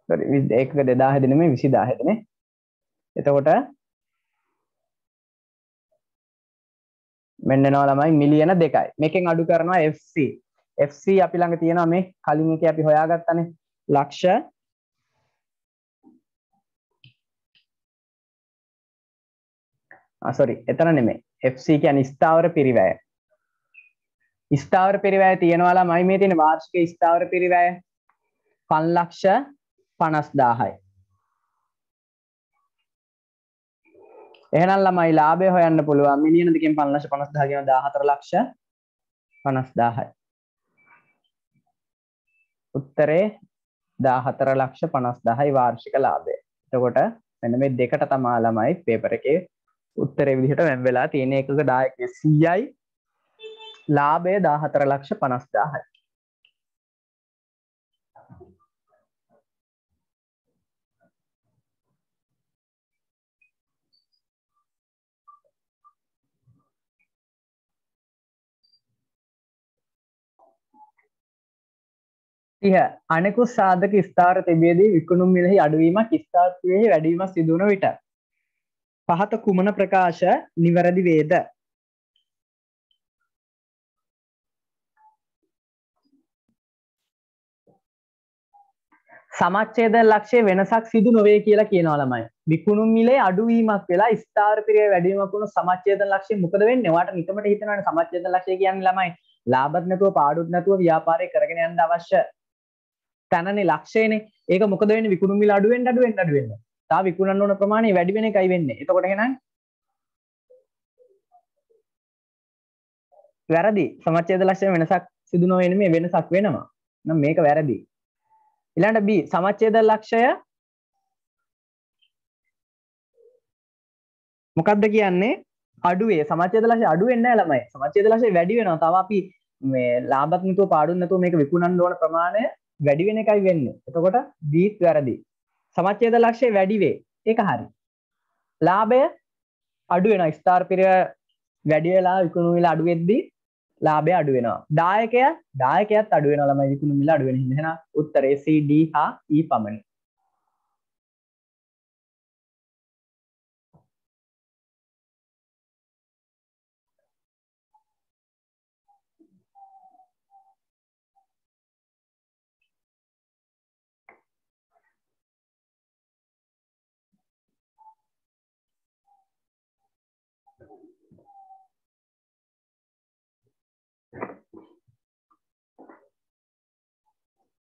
sorry ඒකක 2000 දී නෙමෙයි 20000 දී නේ. එතකොට මෙන්න එනවා ළමයි මිලියන 2යි. මේකෙන් අඩු කරනවා FC. FC අපි ළඟ තියෙනවා මේ කලින් එකේ අපි හොයාගත්තානේ. ලක්ෂ sorry එතන නෙමෙයි. FC කියන්නේ ස්ථාවර පිරිවැය. ස්ථාවර පිරිවැය තියෙනවා ළමයි මේ තියෙන වාර්ෂික ස්ථාවර පිරිවැය 5,50,000යි. එහෙනම් ළමයි ලාභය හොයන්න පුළුවන් මිලියන 2කින් 5,50,000 කියන 14,50,000යි. උත්තරේ 14,50,000යි වාර්ෂික ලාභය. එතකොට මෙන්න මේ දෙකට තමයි ළමයි පේපර් එකේ උත්තරේ විදිහට වෙන් වෙලා තියෙන එකක 10කේ 100යි ලාභය 14,50,000යි. අනෙකුත් සාධක ස්ථාවර තිබියදී විකුණුම් මිලෙහි අඩුවීමක් ස්ථාවර පිරිවෙහි වැඩිවීමක් සිදු වන විට පහත කුමන ප්‍රකාශ නිවැරදි වේද? සමච්ඡේද ලක්ෂයේ වෙනසක් සිදු නොවේ කියලා කියනවා ළමයි. විකුණුම් මිලේ අඩුවීමක් වෙලා ස්ථාවර පිරිවෙහි වැඩිවීමක් වුණොත් සමච්ඡේද ලක්ෂය මොකද වෙන්නේ? ඔයාට නිකමට හිතනවානේ සමච්ඡේද ලක්ෂය කියන්නේ ළමයි ලාභත් නැතුව පාඩුත් නැතුව ව්‍යාපාරය කරගෙන යන්න අවශ්‍ය තනනේ ලක්ෂයනේ. ඒක මොකද වෙන්නේ? විකුණුම් මිල අඩු වෙන්න. තා විකුණන්න ඕන ප්‍රමාණය වැඩි වෙන එකයි වෙන්නේ. එතකොට එහෙනම් වැරදි. සමච්ඡේද ලක්ෂයේ වෙනසක් සිදු නොවේ නෙමෙයි වෙනසක් වෙනවා. නම් මේක වැරදි. ඊළඟට B සමච්ඡේද ලක්ෂය මොකක්ද කියන්නේ? අඩුවේ. සමච්ඡේද ලක්ෂය අඩු වෙන්නේ නැහැ ළමයි. සමච්ඡේද ලක්ෂය වැඩි වෙනවා. තව අපි මේ ලාභත් නැතුව පාඩුත් නැතුව මේක විකුණන්න ඕන ප්‍රමාණය වැඩි වෙන එකයි වෙන්නේ. එතකොට B වැරදි. සමච්ඡේද ලක්ෂය වැඩි වේ. ඒක හරි. ලාභය අඩු වෙනවා. ස්ථාවර පිරිවෙය වැඩි වෙලා විකුණුම් මිල අඩු වෙද්දී ලාභය අඩු වෙනවා. දායකයත් අඩු වෙනවා ළමයි විකුණුම් මිල අඩු වෙන හින්දා. එහෙනම් උත්තරේ C D හා E පමණයි.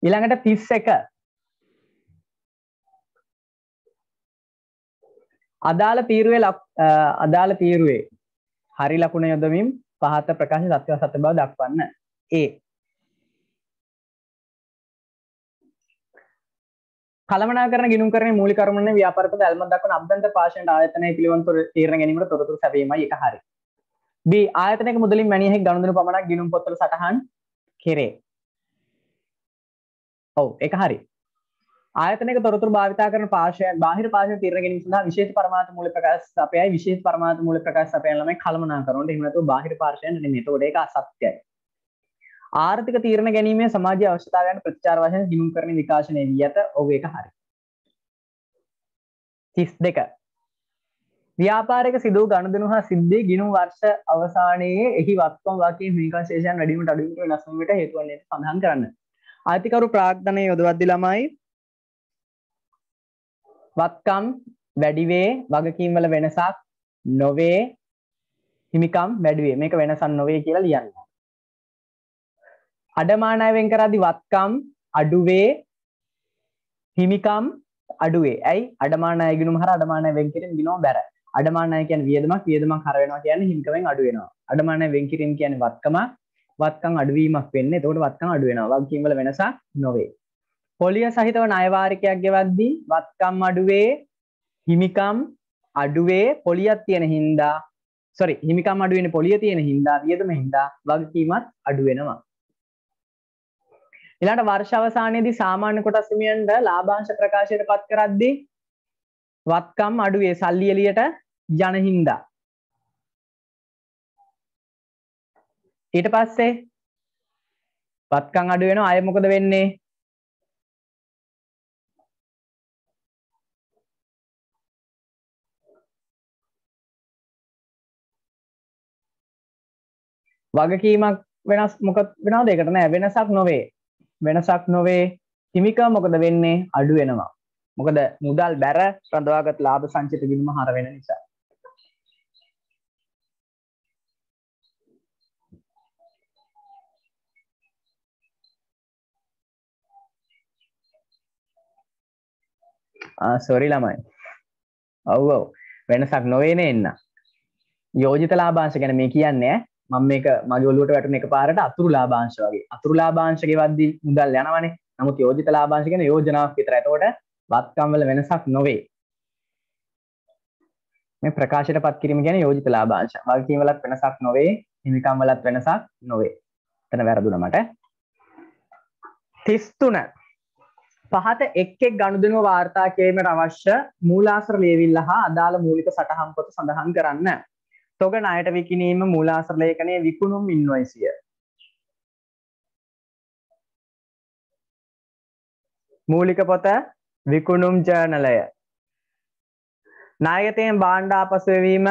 ඊළඟට 31 අදාළ තීරුවේ හරි ලකුණ යොදමින් පහත ප්‍රකාශ සත්‍ය බව දක්වන්න. A කළමනාකරන ගිණුම් කරන්නේ මූලික කර්මන්නේ ව්‍යාපාරපද ඇල්මක් දක්වන අභ්‍යන්තර පාෂාණ ආයතනය පිළිබඳ තීරණ ගැනීමට තොරතුරු සැපීමයි. එක හරි. B ආයතනයක මුදලින් මැනිය හැකි ගනුදෙනු පමණක් ගිණුම් පොත්වල සටහන් කෙරේ. ඔව් ඒක හරි. ආයතනයක තොරතුරු භාවිතා කරන පාර්ශ්වයන් බාහිර පාර්ශ්වයන් තීරණ ගැනීම සඳහා විශේෂ පරමාර්ථ මූලික ප්‍රකාශ සපයයි. විශේෂ පරමාර්ථ මූලික ප්‍රකාශ සපයන ළමයි කළමනාකරනට එහෙම නැතුව බාහිර පාර්ශ්වයන් නෙමෙයි. ඒතකොට ඒක අසත්‍යයි. ආර්ථික තීරණ ගැනීමේ සමාජීය අවශ්‍යතාවයන් ප්‍රතිචාර වශයෙන් හිමින් කරන විකාශනය වී ඇත. ඔව් ඒක හරි. 32 ව්‍යාපාරික සිදු වූ ගනුදෙනු හා සිද්ධි ගිණුම් වර්ෂ අවසානයේ එහි වත්කම් වාක්‍යයේ හිමිකම් ශේෂයන් වැඩි වීමට අඩු වීමට වෙනස් වීමට හේතු වන්නේ සඳහන් කරන්න. ආර්ථිකරු ප්‍රාග්ධනයේ යොදවද්දී ළමයි වත්කම් වැඩි වේ වගකීම් වල වෙනසක් නොවේ හිමිකම් වැඩි වේ මේක වෙනසක් නොවේ කියලා ලියන්න. අඩමාණය වෙන් කරද්දී වත්කම් අඩු වේ හිමිකම් අඩු වේ. ඇයි? අඩමාණය ගිණුම හර අඩමාණය වෙන් කිරීම ගිණුම බැර. අඩමාණය කියන්නේ වියදමක් හර වෙනවා කියන්නේ හිමිකමෙන් අඩු වෙනවා. අඩමාණය වෙන් කිරීම කියන්නේ වත්කම් අඩුවීමක් වෙන්නේ. එතකොට වත්කම් අඩු වෙනවා. වගකීම් වල වෙනසක් නොවේ. පොලිය සහිතව ණය වාරිකයක් ගෙවද්දී වත්කම් අඩුවේ හිමිකම් අඩුවේ පොලියක් තියෙන හින්දා හිමිකම් අඩු වෙන්නේ පොලිය තියෙන හින්දා වියදම හින්දා වගකීමත් අඩු වෙනවා. ඊළඟ වර්ෂ අවසානයේදී සාමාන්‍ය කොටස් හිමියන්ට ලාභාංශ ප්‍රකාශයට පත් කරද්දී වත්කම් අඩුවේ සල්ලි එළියට යන හින්දා. ඊට පස්සේ වත්කම් අඩු වෙනවා අය මොකද වෙන්නේ? වගකීමක් වෙනස් මොකද වෙනවද? ඒකට නෑ වෙනසක් නොවේ. වෙනසක් නොවේ හිමිකම මොකද වෙන්නේ? අඩු වෙනවා. මොකද මුදල් බැර රඳවාගත් ලාභ සංචිත ගිණුම හර වෙන නිසා. සෝරි ළමයි. ඔව් වෙනසක් නොවේනේ එන්න. යෝජිත ලාභාංශ ගැන මේ කියන්නේ මම මේක මගේ ඔළුවට වැටුන එකපාරට අතුරු ලාභාංශ වගේ. අතුරු ලාභාංශ ගෙවද්දී මුදල් යනවනේ. නමුත් යෝජිත ලාභාංශ කියන්නේ යෝජනාවක් විතරයි. එතකොට වත්කම් වල වෙනසක් නොවේ. මේ ප්‍රකාශයටපත් කිරීම කියන්නේ යෝජිත ලාභාංශ. වගකීම් වලත් වෙනසක් නොවේ. හිමිකම් වලත් වෙනසක් නොවේ. එතන වැරදුනා මට. 33 පහත එක් ගනුදෙනුව වාර්තා කිරීමට අවශ්‍ය මූලාශ්‍ර ලියවිල්ල හා අදාළ මූලික සටහන් පොත සඳහන් කරන්න. තොග ණයට විකිණීම මූලාශ්‍ර ලේඛනයේ විකුණුම් ඉන්වොයිසිය. මූලික පොත විකුණුම් ජර්නලය. ණයගැතීම් භාණ්ඩ ආපසු එවීම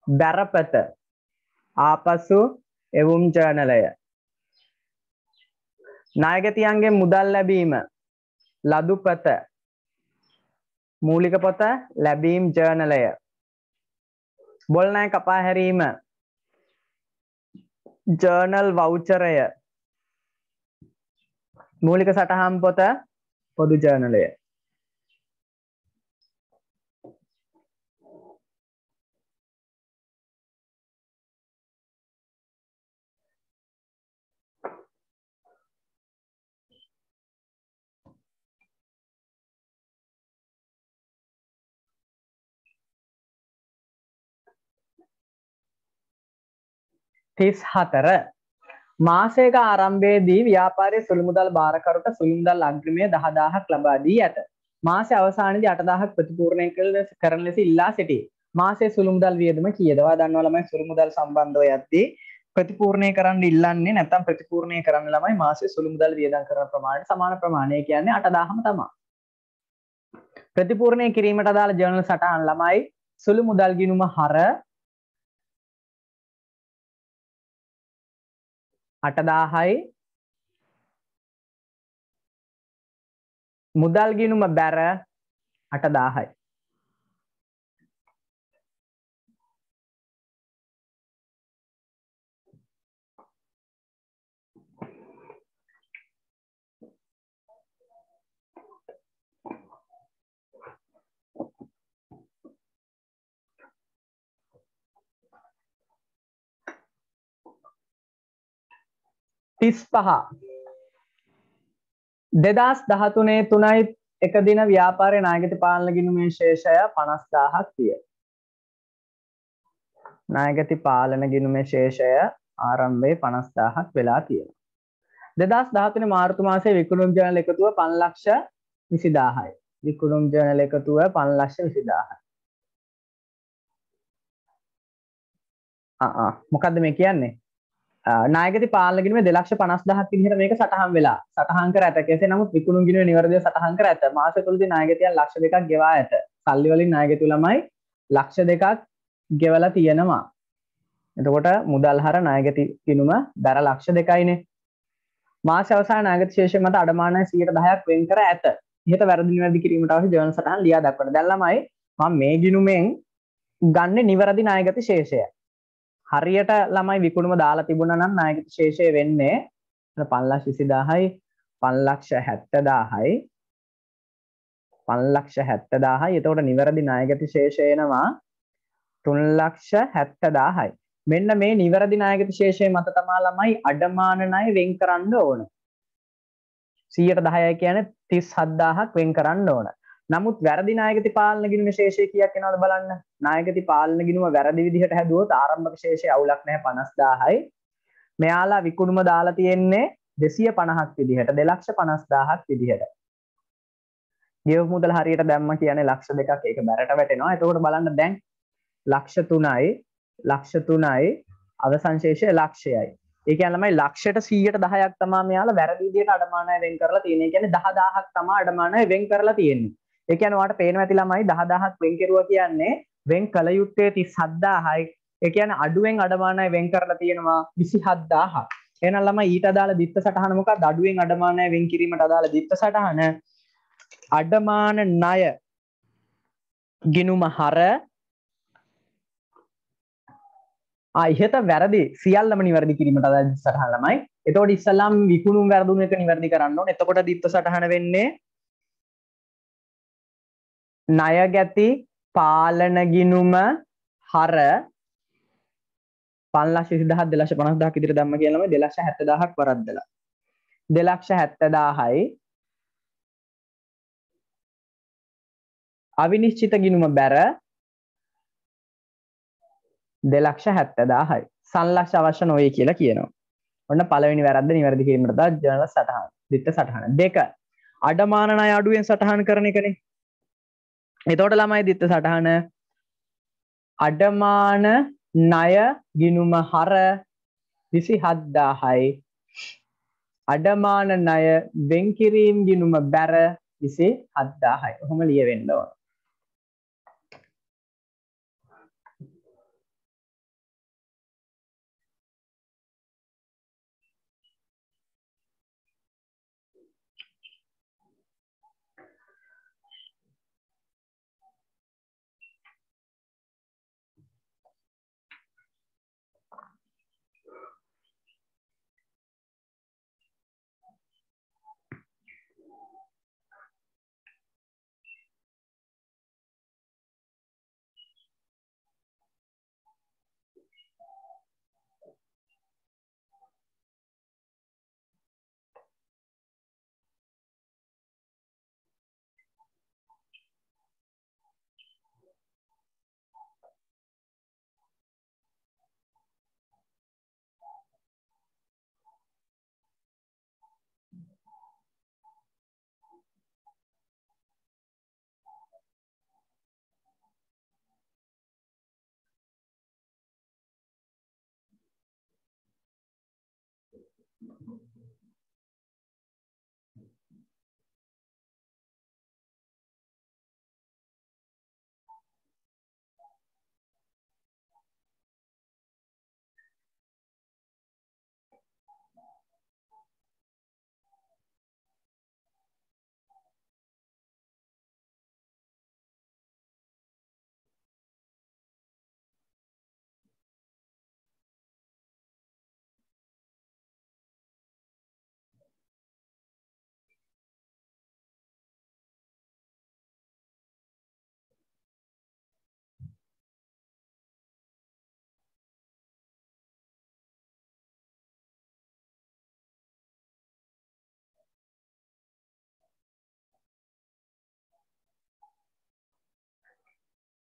බැරපත ආපසු එවුම් ජර්නලය. ණයගැතියන්ගේ මුදල් ලැබීම ලදුපත මූලික පොත ලැබීම් ජර්නලය. බොල් ණය කපා හැරීම ජර්නල් වවුචරය. මූලික සටහන් පොත පොදු ජර්නලය. තිස් හතර මාසයක ආරම්භයේදී ව්‍යාපාරයේ සුළු මුදල් භාරකරුට සුළු මුදල් අග්‍රිමය 10000ක් ලබා දී ඇත. මාසයේ අවසානයේදී 8000ක් ප්‍රතිපූර්ණය කරන ලෙස ඉල්ලා සිටී. මාසයේ සුළු මුදල් වියදම කීයද? ඔයා දන්නවා ළමයි සුළු මුදල් සම්බන්ධව යද්දී ප්‍රතිපූර්ණය කරන්න ඉල්ලන්නේ නැත්නම් ප්‍රතිපූර්ණය කරන්න ළමයි මාසයේ සුළු මුදල් වියදම් කරන ප්‍රමාණයට සමාන ප්‍රමාණය කියන්නේ 8000ම තමයි. ප්‍රතිපූර්ණය කිරීමට අදාළ ජර්නල් සටහන් ළමයි සුළු මුදල් ගිණුම හර 8000යි මුදල් ගිණුම බැර 8000යි. තිස් පහ 2013 3යි එක දින ව්‍යාපාරයේ ණයගැති පාලන ගිණුමේ ශේෂය 50000ක් විය. ණයගැති පාලන ගිණුමේ ශේෂය ආරම්භයේ 50000ක් වෙලා තියෙනවා. 2013 මාර්තු මාසයේ විකුණුම් ජර්නල් එකතුව 520000යි. විකුණුම් ජර්නල් එකතුව 520000යි. මොකද්ද මේ කියන්නේ? නායකති පාලන ගිණුමේ 2,50,000ක් විදිහට මේක සටහන් වෙලා සටහන් කර ඇත. කෙසේ නමුත් විකුණුම් ගිණුමේ නිවැරදිව සටහන් කර ඇත. මාස තුනදී නායකතියන් ලක්ෂ 2ක් ගෙවා ඇත. සල්ලි වලින් නායකතු ළමයි ලක්ෂ 2ක් ගෙවලා තියෙනවා. එතකොට මුදල් හර නායකති ගිණුම දර ලක්ෂ 2යිනේ. මාස අවසාන නායකති ශේෂය මත අඩමානය 10%ක් වෙන් කර ඇත. ඉහත වැරදි නිවැරදි කිරීමට අවශ්‍ය ජර්නල් සටහන් ලියා දක්වන්න. දැන් ළමයි මම මේ ගිණුමෙන් ගන්න නිවැරදි නායකති ශේෂය. හරියට ළමයි විකුණුම දාලා තිබුණා නම් නායකති ශේෂය වෙන්නේ 5,20,000යි 5,70,000යි 5,70,000යි. එතකොට නිවැරදි නායකති ශේෂය එනවා 3,70,000යි. මෙන්න මේ නිවැරදි නායකති ශේෂය මත තමයි ළමයි අඩමාන ණය වෙන් කරන්න ඕන. 110යි කියන්නේ 37,000ක් වෙන් කරන්න ඕන. නමුත් වැරදි නායකති පාලන ගිණුමේ ශේෂය කීයක් එනවද බලන්න. නායකති පාලන ගිණුම වැරදි විදිහට හැදුවොත් ආරම්භක ශේෂය අවුලක් නැහැ 50,000යි. මෙයාලා විකුණුම දාලා තියෙන්නේ 250ක් විදිහට 2,50,000ක් විදිහට. ගෙවපු මුදල හරියට දැම්ම කියන්නේ ලක්ෂ 2ක් ඒක බැරට වැටෙනවා. එතකොට බලන්න දැන් ලක්ෂ 3යි අවසන් ශේෂය ලක්ෂයයි. ඒ කියන්නේ ළමයි ලක්ෂයට 100ට 10ක් තමයි මෙයාලා වැරදි විදිහට අඩමානය වෙන් කරලා තියෙන්නේ. ඒ කියන්නේ 10,000ක් තමයි අඩමානය වෙන් කරලා තියෙන්නේ. ඒ කියන්නේ ඔයාලට පේනවා ඇති ළමයි 10,000ක් වෙන් කෙරුවා කියන්නේ වෙන් කළ යුත්තේ 37,000යි. ඒ කියන්නේ අඩුවෙන් අඩමානය වෙන් කරලා තියෙනවා 27,000ක්. එහෙනම් ළමයි ඊට අදාළ දිත්ත සටහන මොකක්ද? අඩුවෙන් අඩමානය වෙන් කිරීමට අදාළ දිත්ත සටහන අඩමාන ණය ගිණුම හර ඉහත වැරදි සියල්ලම නිවැරදි කිරීමට අදාළ දිත්ත සටහන ළමයි. එතකොට ඉස්සල්ලාම විකුණුම් වැරදුණු එක නිවැරදි කරන්න ඕනේ. එතකොට දිත්ත සටහන වෙන්නේ ණය ගැති පාලන ගිණුම හර 5,20,000 2,50,000ක් විදිහට දැම්ම කියලා ළමයි 2,70,000ක් වරද්දලා 2,70,000යි අවිනිශ්චිත ගිණුම බැර 2,70,000යි. සංලක්ෂ අවශ්‍ය නොවේ කියලා කියනවා. ඔන්න පළවෙනි වැරද්ද නිවැරදි කිරීමට දා ජර්නල් සටහන. දිත්ත සටහන. 2. අඩමාන ණය අඩුවෙන් සටහන් කරන එකනේ. එතකොට ළමයි දිත්ත සටහන අඩමාන ණය ගිණුම හර 27,000යි අඩමාන ණය වෙන් කිරීම ගිණුම බැර 27,000යි. ඔහොම ලියවෙන්න ඕන.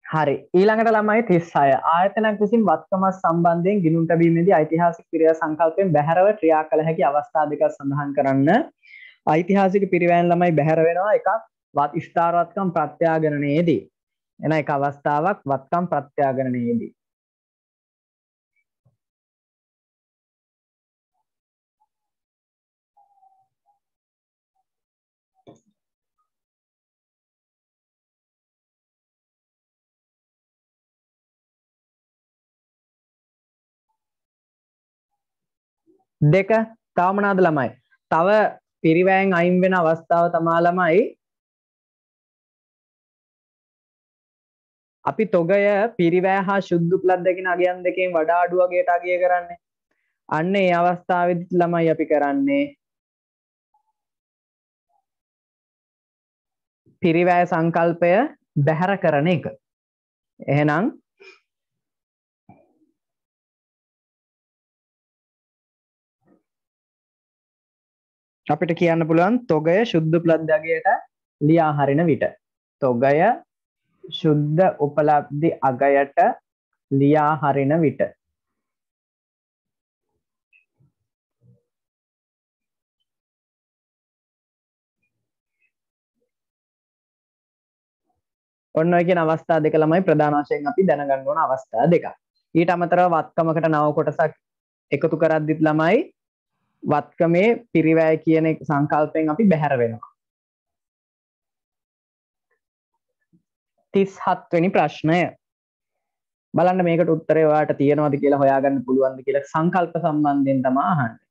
හරි ඊළඟට ළමයි 36 ආයතනයක් විසින් වත්කම සම්බන්ධයෙන් ගිණුම් තැබීමේදී ඓතිහාසික පිරිවෙන් සංකල්පයෙන් බැහැරව ක්‍රියා කළ හැකි අවස්ථා දෙකක් සඳහන් කරන්න. ඓතිහාසික පිරිවෙන් ළමයි බැහැර වෙනවා එකක් ස්ථාරවත්කම් ප්‍රත්‍යාගරණයේදී. එන එක අවස්ථාවක් වත්කම් ප්‍රත්‍යාගරණයේදී. දෙක තව මොනවාද ළමයි? තව පිරිවැයෙන් අයින් වෙන අවස්ථාව තමා ළමයි අපි තොගය පිරිවැය හා ශුද්ධ උපලබ්ධ කියන අගයන් දෙකෙන් වඩා අඩු අගයට අගය කරන්නේ. අන්න ඒ අවස්ථාවේදී ළමයි අපි කරන්නේ පිරිවැය සංකල්පය බැහැර කරන එක. එහෙනම් අපිට කියන්න පුළුවන් තොගය ශුද්ධ උපලබ්ධ අගයට ලියා හරින විට. තොගය ශුද්ධ උපලබ්ධි අගයට ලියා හරින විට. ඔන්න ඔය කියන අවස්ථා දෙක ළමයි ප්‍රධාන වශයෙන් අපි දැනගන්න ඕන අවස්ථා දෙක. ඊට අමතරව වත්කමකට නව කොටසක් එකතු කරද්දිත් ළමයි වත්කමේ පිරිවැය කියන සංකල්පයෙන් අපි බැහැර වෙනවා. 37 වෙනි ප්‍රශ්නය. බලන්න මේකට උත්තරේ ඔයාලට තියෙනවද කියලා හොයාගන්න පුළුවන්ද කියලා සංකල්ප සම්බන්ධයෙන් තමයි අහන්නේ.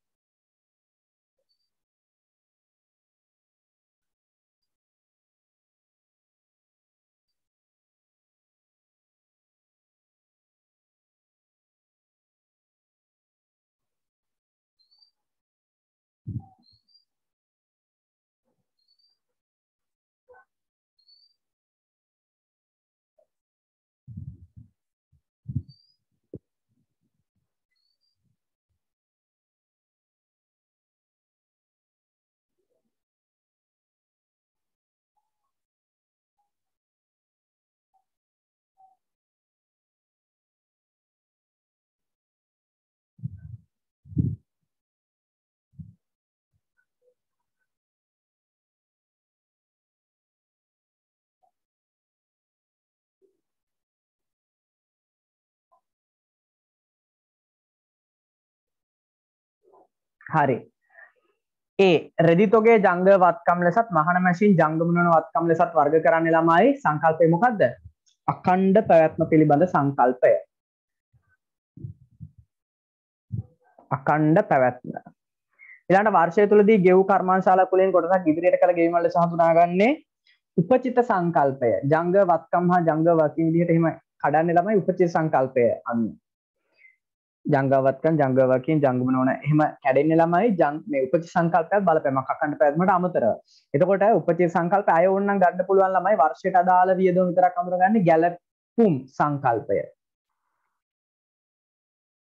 හරි. ඒ රෙදි තොගේ ජංග වත්කම් ලෙසත් මහන මැෂින් ජංගම වන වත්කම් ලෙසත් වර්ග කරන්නේ ළමයි සංකල්පය මොකද්ද? අඛණ්ඩ පැවැත්ම පිළිබඳ සංකල්පය. අඛණ්ඩ පැවැත්ම. ඊළඟ වර්ෂය තුලදී ගෙව් කර්මාන්තශාලා කුලයෙන් කොටසක් ඉදිරියට කළ ගෙවීම ලෙස හඳුනාගන්නේ උපචිත සංකල්පය. ජංග වත්කම් හා ජංග වකින් විදිහට එහෙම කඩන්නේ ළමයි උපචිත සංකල්පය අනුව. ජංගවත්කම් ජංගවකින් ජංගම නොවන එහෙම කැඩෙන්නේ ළමයි මේ උපචිත සංකල්පයක් බලපෑමක් අඛණ්ඩ පැවැත්මට අමතරව. එතකොට උපචිත සංකල්ප අය ඕනනම් ගන්න පුළුවන් ළමයි වර්ෂයට අදාළ වියදම විතරක් අඳුරගන්නේ ගැලපුම් සංකල්පය.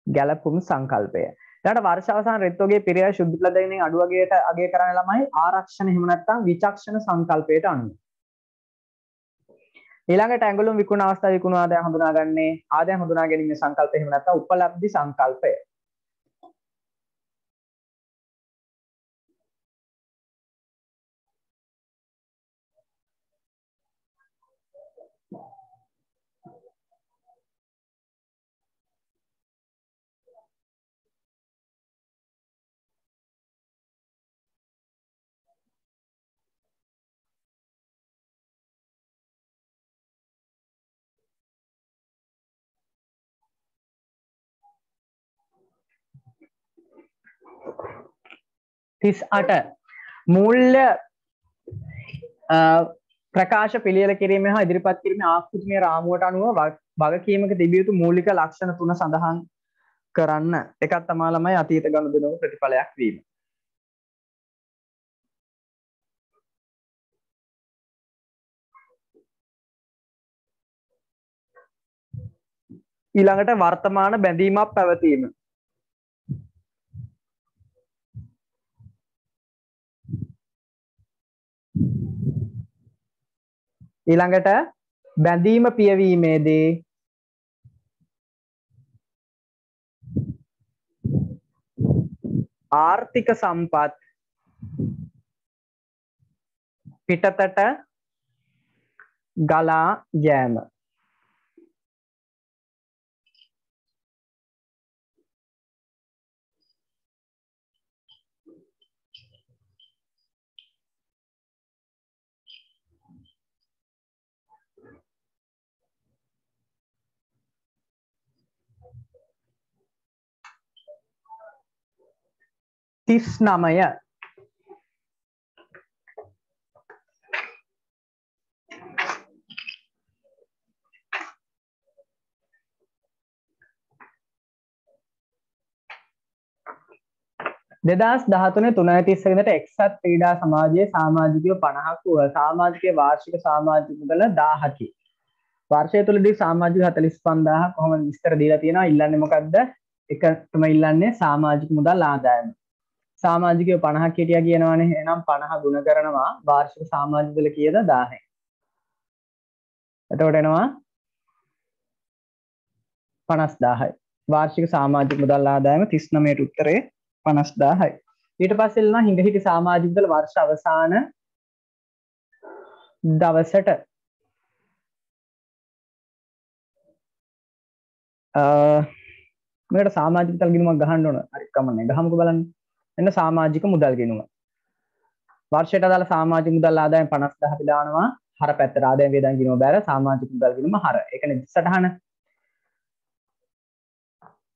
ගැලපුම් සංකල්පය. ඊට වර්ෂ අවසාන රෙද්දෝගේ පිරිය ශුද්ධ උපලබ්ධයෙන් අඩු වගේට අගය කරන ළමයි ආරක්ෂණ එහෙම නැත්නම් විචක්ෂණ සංකල්පයට අනුව. ඊළඟට ඇඟලුම් විකුණ අවස්ථාව විකුණ ආදායම් හඳුනාගන්නේ ආදායම් හඳුනා ගැනීමේ සංකල්පය එහෙම නැත්නම් උපලබ්ධි සංකල්පය. තිස් අට මූල්‍ය ප්‍රකාශ පිළියෙල කිරීම හා ඉදිරිපත් කිරීමේ ආකෘතිමය රාමුවට අනුව වගකීමක තිබිය යුතු මූලික ලක්ෂණ 3 සඳහන් කරන්න. එකක් තමයි ළමයි අතීත ගනුදෙනුවක ප්‍රතිඵලයක් වීම. ඊළඟට වර්තමාන බැඳීමක් පැවතීම. ඊළඟට බැඳීම පියවීමේදී ආර්ථික සම්පත් පිටතට ගලා යෑම. 39 2013 3:30 වෙනිදාට එක්සත් ක්‍රීඩා සමාජයේ සමාජිකයෝ 50ක් වූ සමාජිකයේ වාර්ෂික සමාජික මුදල 1000කි. වර්ෂය තුලදී සමාජික 45000 කොහොමද විස්තර දීලා තියෙනවා. ඉල්ලන්නේ මොකද්ද? එකටම ඉල්ලන්නේ සමාජික මුදල් ආදායම. සමාජිකයෝ 50ක් හිටියා කියනවනේ. එහෙනම් 50 ගුණ කරනවා වාර්ෂික සමාජික මුදල කීයද? 1000යි. එතකොට එනවා 50000යි. වාර්ෂික සමාජික මුදල් ආදායම 39ට උත්තරේ 50000යි. ඊට පස්සේ එනවා හිඟහිටි සමාජික මුදල වර්ෂ අවසාන දවසට මේකට සමාජික මුදල් ගිණුමක් ගහන්න ඕන. හරි කමන්නේ. ගහමුකෝ බලන්න. එන්න සමාජික මුදල් ගිණුම. වර්ෂයට අදාළ සමාජික මුදල් ආදායම 50000 අපි දානවා. හර පැත්තට ආදායම් වේදන් ගිණුම බෑර සමාජික මුදල් ගිණුම හර. ඒකනේ සටහන.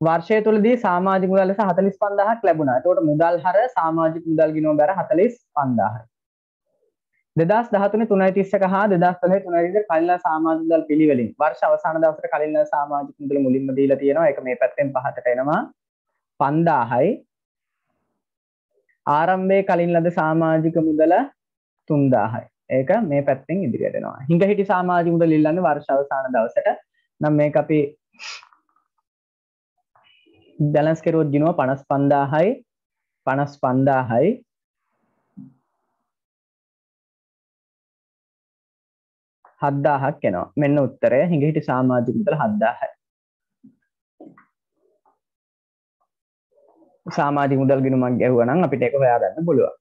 වර්ෂය තුලදී සමාජික මුදල් ලෙස 45000ක් ලැබුණා. එතකොට මුදල් හර සමාජික මුදල් ගිණුම බෑර 45000යි. 2013 3:31 හා 2012 3:30 කලින්ලා සමාජික මුදල් පිළිවෙලින් වර්ෂ අවසාන දවසට කලින්ලා සමාජික මුදල මුලින්ම දීලා තියෙනවා. ඒක මේ පැත්තෙන් පහතට එනවා 5000යි. ආරම්භයේ කලින් ලද සමාජික මුදල 3000යි. ඒක මේ පැත්තෙන් ඉදිරියට එනවා. හිඟහිටි සමාජික මුදල ඉල්ලන්නේ වර්ෂ අවසාන දවසට. නම් මේක අපි බැලන්ස් කරුවොත් ගිනුව 55000යි 55000යි 7000ක් එනවා. මෙන්න උත්තරය. හිඟහිටි සමාජික මුදල 7000යි. සමාජික මුදල් ගිණුමක් ගැහුවා නම් අපිට ඒක හොයාගන්න පුළුවන්.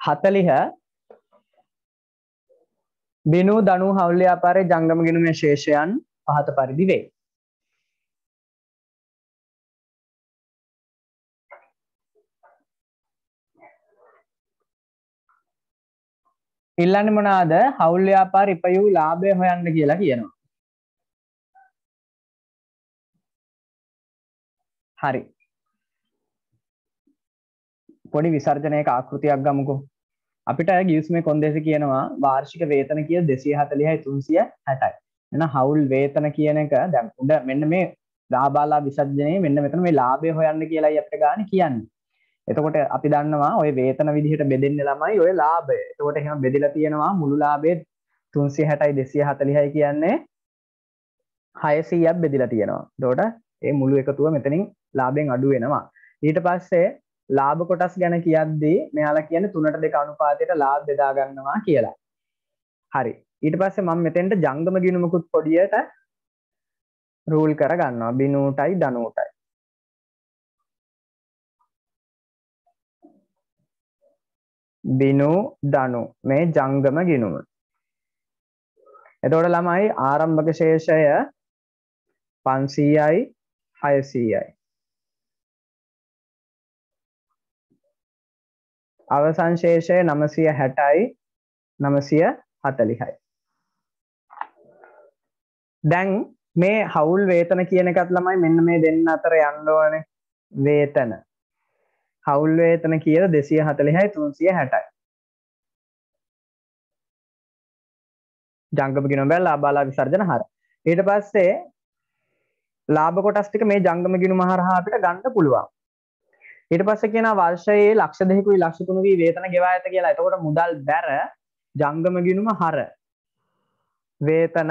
හතලිහ බිනු දනු හවුල් ව්‍යාපාරයේ ජංගම ගිණුමේ ශේෂයන් පහත පරිදි වේ. ඉල්ලන්නේ මොනවාද? හවුල් ව්‍යාපාර ඉපයූ ලාභය හොයන්න කියලා කියනවා. හරි. පොඩි විසර්ජනයක ආකෘතියක් ගමුකෝ. අපිට ගිවිසුමේ කොන්දේසි කියනවා වාර්ෂික වේතන කිය 240යි 360යි. එහෙනම් හවුල් වේතන කියන එක දැන් උඩ මෙන්න මේ ලාභාලා විසර්ජනයේ මෙන්න මෙතන මේ ලාභය හොයන්න කියලායි අපිට ගන්න කියන්නේ. එතකොට අපි දන්නවා ওই වේතන විදිහට බෙදෙන්නේ ළමයි ওই ලාභය. එතකොට එහෙනම් බෙදලා තියෙනවා මුළු ලාභය 360යි 240යි කියන්නේ 600ක් බෙදලා තියෙනවා. එතකොට මේ මුළු එකතුව මෙතනින් ලාභයෙන් අඩු වෙනවා. ඊට පස්සේ ලාභ කොටස් ගැන කියද්දී මෙයාලා කියන්නේ 3ට 2 අනුපාතයට ලාභ බෙදා ගන්නවා කියලා. හරි. ඊට පස්සේ මම මෙතෙන්ට ජංගම ගිණුමකුත් පොඩියට රූල් කර ගන්නවා. බිනූටයි ධනූටයි. බිනු ධනු මේ ජංගම ගිණුම. එතකොට ළමයි ආරම්භක ශේෂය 500යි 600යි. අවසන් ශේෂය 960යි 940යි. දැන් මේ හවුල් වේතන කියන එකත් ළමයි මෙන්න මේ දෙන්න අතර යන්න ඕනේ. වේතන හවුල් වේතන කියලා 240යි 360යි. ජංගම ගිණුම බැල ලාභාලා විසර්ජන හර. ඊට පස්සේ ලාභ කොටස් ටික මේ ජංගම ගිණුම හරහා අපිට ගන්න පුළුවන්. ඊට පස්සේ කියනවා වර්ෂයේ ලක්ෂ 2කුයි ලක්ෂ 3කුයි වේතන ගෙවා ඇත කියලා. එතකොට මුදල් බැර ජංගම ගිණුම හර වේතන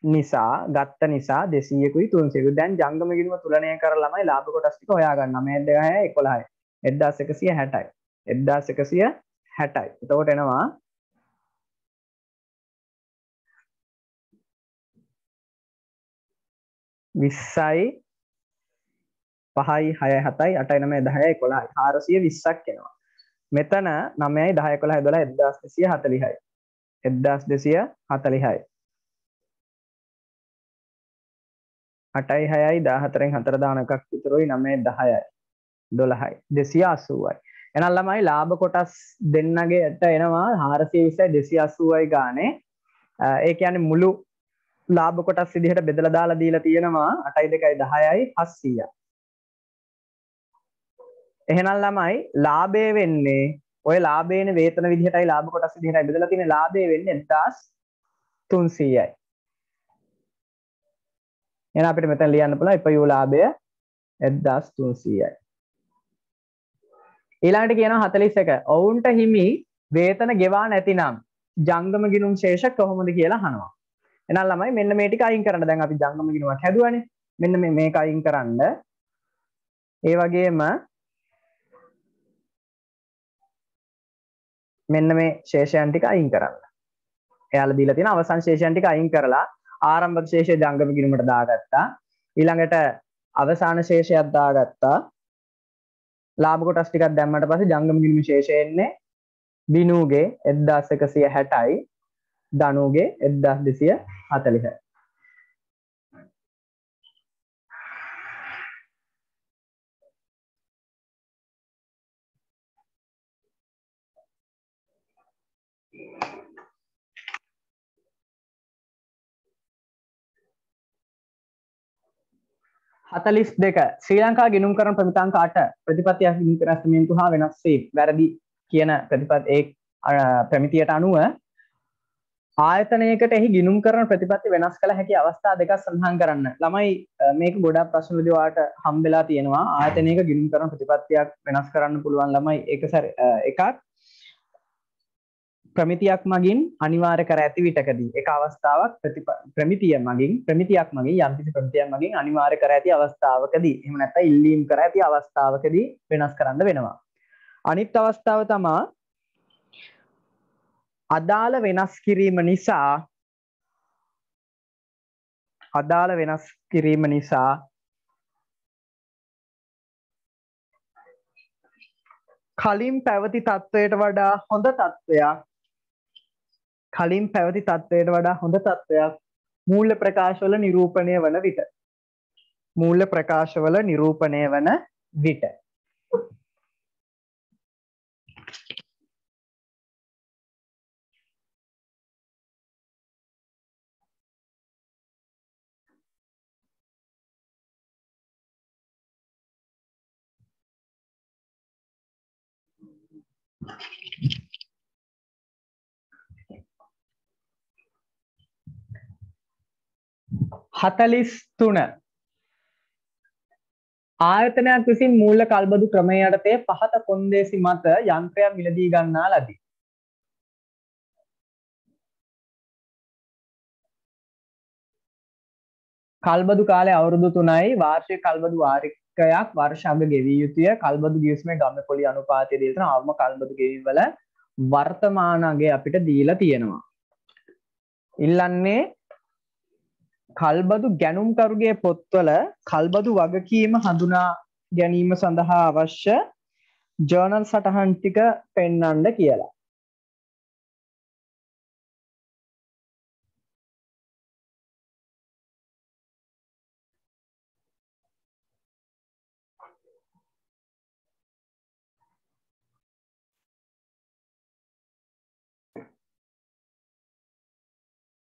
නිසා ගත්ත නිසා 200කුයි 300කුයි. දැන් ජංගම ගිණුම තුලනය කරලා ළමයි ලාභ කොටස් ටික හොයාගන්න. 9 2 11යි 1160යි 1160යි. එතකොට එනවා 20යි 5යි 6යි 7යි 8යි 9යි 10යි 11යි 420ක් එනවා. මෙතන 9යි 10යි 11යි 12යි 1240යි 1240යි 8යි 6යි 14න් 4 දාන එකක් විතරයි 9 10යි 12යි 280යි. එහෙනම් ළමයි ලාභ කොටස් දෙන්නගේට එනවා 420යි 280යි ගානේ. ඒ කියන්නේ මුළු ලාභ කොටස් විදිහට බෙදලා දාලා දීලා තියෙනවා 8යි 2යි 10යි 700යි. එහෙනම් ළමයි ලාභය වෙන්නේ ඔය ලාභයනේ වේතන විදිහටයි ලාභ කොටස් විදිහටයි බෙදලා තියෙන ලාභය වෙන්නේ 1300යි. එහෙනම් අපිට මෙතන ලියන්න පුළුවන් ඉපයූ ලාභය 1300යි. ඊළඟට කියනවා 41. ඔවුන්ට හිමි වේතන ගෙවා නැතිනම් ජංගම ගිණුම් ශේෂ කොහොමද කියලා අහනවා. එහෙනම් ළමයි මෙන්න මේ ටික අයින් කරන්න. දැන් අපි ජංගම ගිණුමක් හැදුවානේ. මෙන්න මේක අයින් කරන්න. ඒ වගේම මෙන්න මේ ශේෂයන් ටික අයින් කරන්න. එයාලා දීලා තියෙන අවසන් ශේෂයන් ටික අයින් කරලා ආරම්භක ශේෂය ජංගම ගිණුමට දාගත්තා. ඊළඟට අවසාන ශේෂයක් දාගත්තා. ලාභ කොටස් ටිකක් දැම්මට පස්සේ ජංගම ගිණුම ශේෂය එන්නේ බිනුගේ 1160යි ධනුගේ 1240යි. හතලිස් දෙක ශ්‍රී ලංකා ගිණුම් කරන ප්‍රමිතාංක 8 ප්‍රතිපත්තියක් ගිණුම් කරන ඇස්තමේන්තු හා වෙනස් වේ. වැරදි කියන ප්‍රමිතියට අනුව ආයතනයකට එහි ගිණුම් කරන ප්‍රතිපත්ති වෙනස් කළ හැකි අවස්ථා දෙකක් සඳහන් කරන්න. ළමයි මේක ගොඩක් ප්‍රශ්නවලදී ඔයාලට හම්බෙලා තියෙනවා. ආයතනයක ගිණුම් කරන ප්‍රතිපත්තියක් වෙනස් කරන්න පුළුවන් ළමයි එකක් ප්‍රමිතියක් මගින් අනිවාර්ය කර ඇති විටකදී එක අවස්ථාවක් ප්‍රමිතියක් මගින් යම්කිසි ප්‍රමිතියක් මගින් අනිවාර්ය කර ඇති අවස්ථාවකදී එහෙම නැත්නම් ඉල්ලීම් කර ඇති අවස්ථාවකදී වෙනස් කරන්න වෙනවා. අනිත් අවස්ථාව තමයි අදාළ වෙනස් කිරීම නිසා කලින් පැවති තත්වයට වඩා හොඳ තත්වයක් මූල්‍ය ප්‍රකාශවල නිරූපණය වන විට හතලිස් තුන ආයතනයක් විසින් මූල්‍ය කල්බදු ක්‍රමය යටතේ පහත කොන්දේසි මත යන්ත්‍රයක් මිලදී ගන්නා ලදී. කල්බදු කාලය අවුරුදු 3යි. වාර්ෂික කල්බදු වාරිකයක් වර්ෂ අග ගෙවිය යුතුය. කල්බදු ගිවිසුමේ ගම්මපොළි අනුපාතය දීලා තියෙන අවම කල්බදු ගෙවීම වල වර්තමාන අගය අපිට දීලා තියෙනවා. ඉල්ලන්නේ කල්බදු ගැනුම්කරුගේ පොත්වල කල්බදු වගකීම හඳුනා ගැනීම සඳහා අවශ්‍ය ජර්නල් සටහන් ටික පෙන්වන්න කියලා.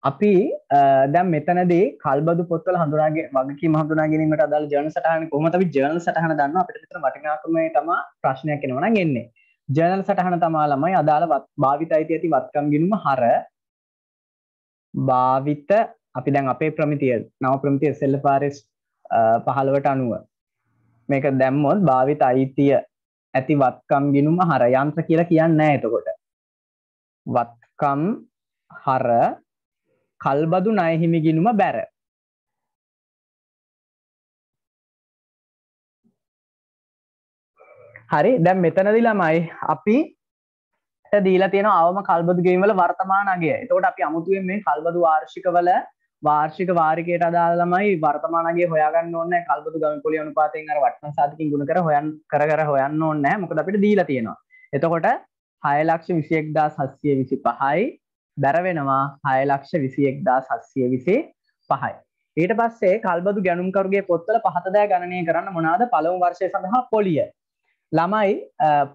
අපි දැන් මෙතනදී කල්බදු පොත්වල වගකීම හඳුනා ගැනීමට අදාළ ජර්නල් සටහන කොහොමද අපි ජර්නල් සටහන දන්නවා අපිට මෙතන වටිනාකමේ තමයි ප්‍රශ්නයක් එනවා නම් එන්නේ. ජර්නල් සටහන තමයි ළමයි අදාළ භාවිත අයිති ඇති වත්කම් ගිණුම හර භාවිත අපි දැන් අපේ ප්‍රමිතිය නව ප්‍රමිතිය SLFRS 15ට අනුව මේක දැම්මොත් භාවිත අයිතිය ඇති වත්කම් ගිණුම හර යන්ත්‍ර කියලා කියන්නේ නැහැ. එතකොට වත්කම් හර කල්බදු ණය හිමි ගිණුම බැර. හරි දැන් මෙතනදී ළමයි අපි දීලා තියෙන අවම කල්බදු ගෙවීම වල වර්තමාන අගය. එතකොට අපි අමුතුවෙන් මේ කල්බදු වාර්ෂිකවල වාර්ෂික වාරිකයට අදාළ ළමයි වර්තමාන අගය හොයාගන්න ඕනේ නැහැ. කල්බදු ගම්පොළි අනුපාතයෙන් අර වටිනා සාධකකින් ගුණ කර හොයන්න ඕනේ නැහැ. මොකද අපිට දීලා තියෙනවා. එතකොට 6,21,725යි බැර වෙනවා 6,21,725යි. ඊට පස්සේ කල්බදු ගැනුම්කරුගේ පොත්වල පහත දෑ ගණනය කරන්න මොනවාද පළමු වර්ෂය සඳහා පොලිය. ළමයි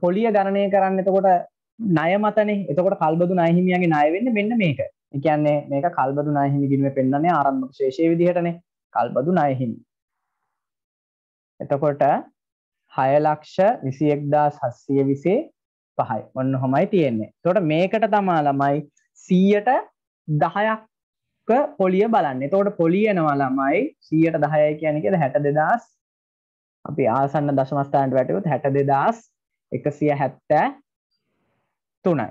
පොලිය ගණනය කරන්න එතකොට ණය මතනේ. එතකොට කල්බදු ණය හිමියන්ගේ ණය වෙන්නේ මෙන්න මේක. ඒ කියන්නේ මේක කල්බදු ණය හිමි ගිණුමේ පෙන්නන්නේ ආරම්භක ශේෂයේ විදිහටනේ. කල්බදු ණය හිමි. එතකොට 6,21,725යි. ඔන්න ඔහමයි තියෙන්නේ. එතකොට මේකට තමයි ළමයි 100ට 10ක් පොලිය බලන්නේ. එතකොට පොලිය එනවා ළමයි 100ට 10යි කියන්නේ කීයද 62000 අපි ආසන්න දශම ස්ථානට වැටුවොත් 62173යි.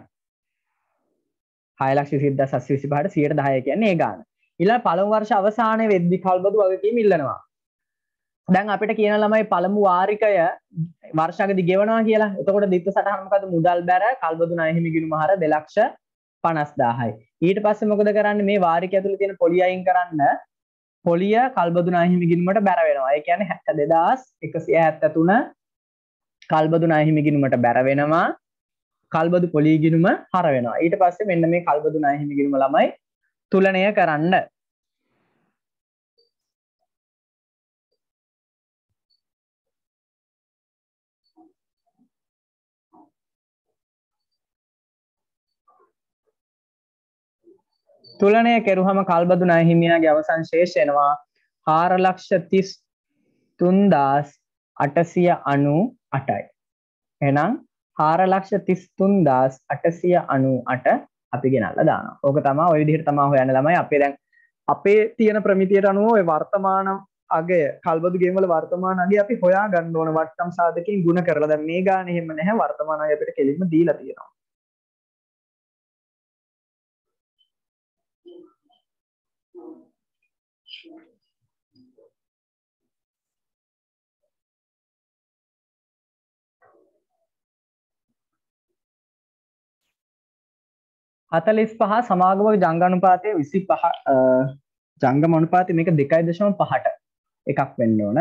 6,20,725ට 100ට 10 කියන්නේ ඒ ගාන. ඊළඟ පළමු වර්ෂ අවසානයේ වෙද්දි කල්බදු වගකීම් ඉල්ලනවා. දැන් අපිට කියන ළමයි පළමු වාරිකය වර්ෂයකදී ගෙවනවා කියලා. එතකොට දිත්ත සටහන මොකද? මුදල් බැර කල්බදු ණය හිමි ගිණුම හර 2,50,000යි. ඊට පස්සේ මොකද කරන්නේ? මේ වාරිකය ඇතුළේ තියෙන පොලිය අයින් කරන්න. පොලිය කල්බදු ණය හිමි ගිණුමට බැර වෙනවා. ඒ කියන්නේ 72,173 කල්බදු ණය හිමි ගිණුමට බැර වෙනවා. කල්බදු පොලිය ගිණුම හර වෙනවා. ඊට පස්සේ මෙන්න මේ කල්බදු ණය හිමි ගිණුම ළමයි තුලනය කරන්න. තුලනය කෙරුවම කල්බදු ණය හිමියාගේ අවසන් ශේෂ එනවා 4,33,898යි. එහෙනම් 4,33,898 අපි ගෙනල්ලා දානවා. ඕක තමයි ওই විදිහට තමයි හොයන්නේ ළමයි. අපේ දැන් අපේ තියෙන ප්‍රමිතියට අනුව ওই වර්තමාන අගය කල්බදු ගේම් වල වර්තමාන අගය අපි හොයා ගන්න ඕන වට්ටම් සාධකයෙන් ಗುಣ කරලා. දැන් මේ ගාන එහෙම නැහැ. වර්තමාන අගය අපිට කෙලින්ම දීලා තියෙනවා. හතලිස් පහ සමාගම ජංග අනුපාතය 25 ජංගම අනුපාතය මේක 2.5ට එකක් වෙන්න ඕන.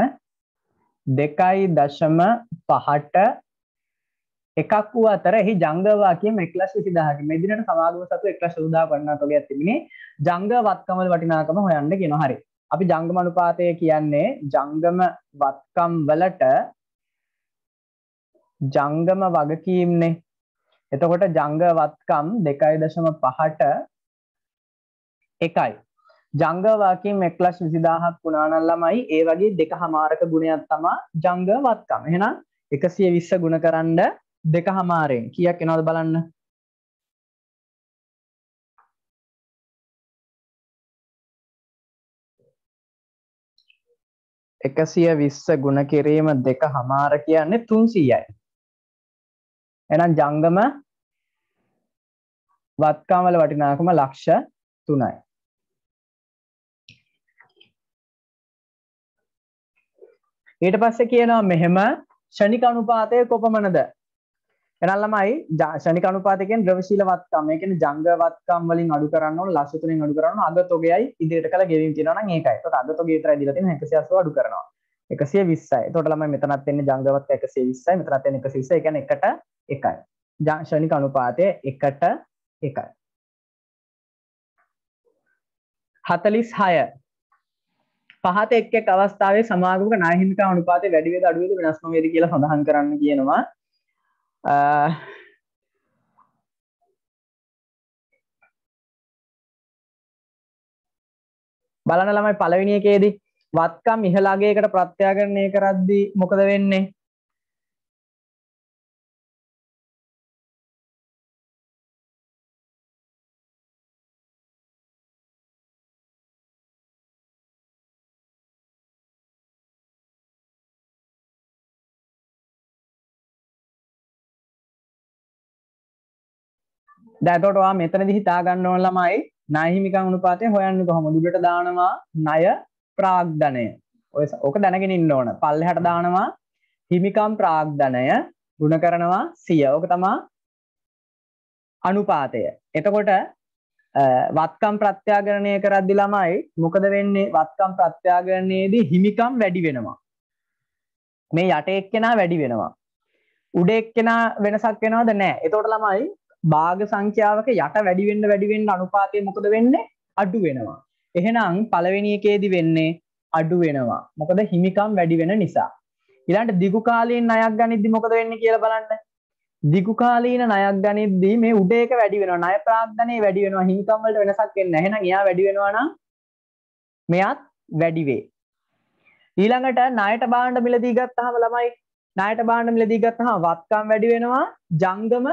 2.5ට එකක් වූ අතර එහි ජංග වාක්‍යම 1,20,000ක මේ දිනට සමාගම සතු 1,80,000 වටිනා තොගයක් තිබුණේ. ජංග වත්කම වල වටිනාකම හොයන්න කියනවා. හරි. අපි ජංගම අනුපාතය කියන්නේ ජංගම වත්කම් වලට ජංගම වගකීම්නේ. එතකොට ජංග වත්කම් 2.5ට එකයි. ජංග වගකීම් 1,20,000ක් වුණා නම් ළමයි ඒ වගේ 2.5ක ගුණයක් තමයි ජංග වත්කම්. එහෙනම් 120 ගුණ කරන්න 2.5ෙන් කීයක් එනවද බලන්න. 120 ගුණ කිරීම 2.5 කියන්නේ 300යි. එහෙනම් ජංගම වත්කම් වල වටිනාකම 3යි. ඊට පස්සේ කියනවා මෙහෙම ෂණික අනුපාතය කොපමණද? එහෙනම් ළමයි ෂණික අනුපාතය කියන්නේ ද්‍රවශීල වත්කම්. ඒ කියන්නේ ජංග වත්කම් වලින් අඩු කරන්න ඕන, ලක්ෂ තුනෙන් අඩු කරන්න ඕන. අග තොගයයි ඉදිරියට කළ ගෙවීම තියෙනවා නම් ඒකයි. ඒකට අග තොගය විතරයි දීලා තියෙන්නේ 180 අඩු කරනවා. 120යි. එතකොට ළමයි මෙතනත් එන්නේ ජංගවත් 120යි, මෙතනත් එන්නේ 120යි. ඒ කියන්නේ 1ට 1යි. ෂණික අනුපාතය 1ට 1යි. 46 පහත එක් එක් අවස්ථාවේ සමාගමක ණය හිමිකම් අනුපාතය වැඩි වේද අඩු වේද වෙනස් නොවේද කියලා සඳහන් කරන්න කියනවා. බලන්න ළමයි පළවෙනි එකේදී වත්කම් ඉහළ අගයකට ප්‍රත්‍යාගරණය කරද්දී මොකද වෙන්නේ? දැන් එතකොට ඔයා මෙතනදී හිතා ගන්න ඕන ළමයි ණය හිමිකම් අනුපාතය හොයන්නේ කොහොමද? උඩට දානවා ණය ප්‍රාග්ධනය. ඔය ඕක දැනගෙන ඉන්න ඕන. පල්ලෙහාට දානවා හිමිකම් ප්‍රාග්ධනය ගුණ කරනවා 100. ඕක තමයි අනුපාතය. එතකොට වත්කම් ප්‍රත්‍යාගරණය කරද්දී ළමයි මොකද වෙන්නේ? වත්කම් ප්‍රත්‍යාගරණයේදී හිමිකම් වැඩි වෙනවා. මේ යට එක්කෙනා වැඩි වෙනවා. උඩ එක්කෙනා වෙනසක් වෙනවද? නැහැ. එතකොට ළමයි භාග සංඛ්‍යාවක යට වැඩි වෙන්න අනුපාතය මොකද වෙන්නේ? අඩු වෙනවා. එහෙනම් පළවෙනි එකේදී වෙන්නේ අඩු වෙනවා. මොකද හිමිකම් වැඩි වෙන නිසා. ඊළඟට දිගු කාලීන ණයක් ගනිද්දි මොකද වෙන්නේ කියලා බලන්න. දිගු කාලීන ණයක් ගනිද්දී මේ උඩ එක වැඩි වෙනවා. ණය ප්‍රාග්ධනය වැඩි වෙනවා. හිමිකම් වලට වෙනසක් වෙන්නේ නැහැ. එහෙනම් එයා වැඩි වෙනවා නම් මෙයත් වැඩි වෙයි. ඊළඟට ණයට භාණ්ඩ මිලදී ගත්තාම ළමයි ණයට භාණ්ඩ මිලදී ගත්තාම වත්කම් වැඩි වෙනවා. ජංගම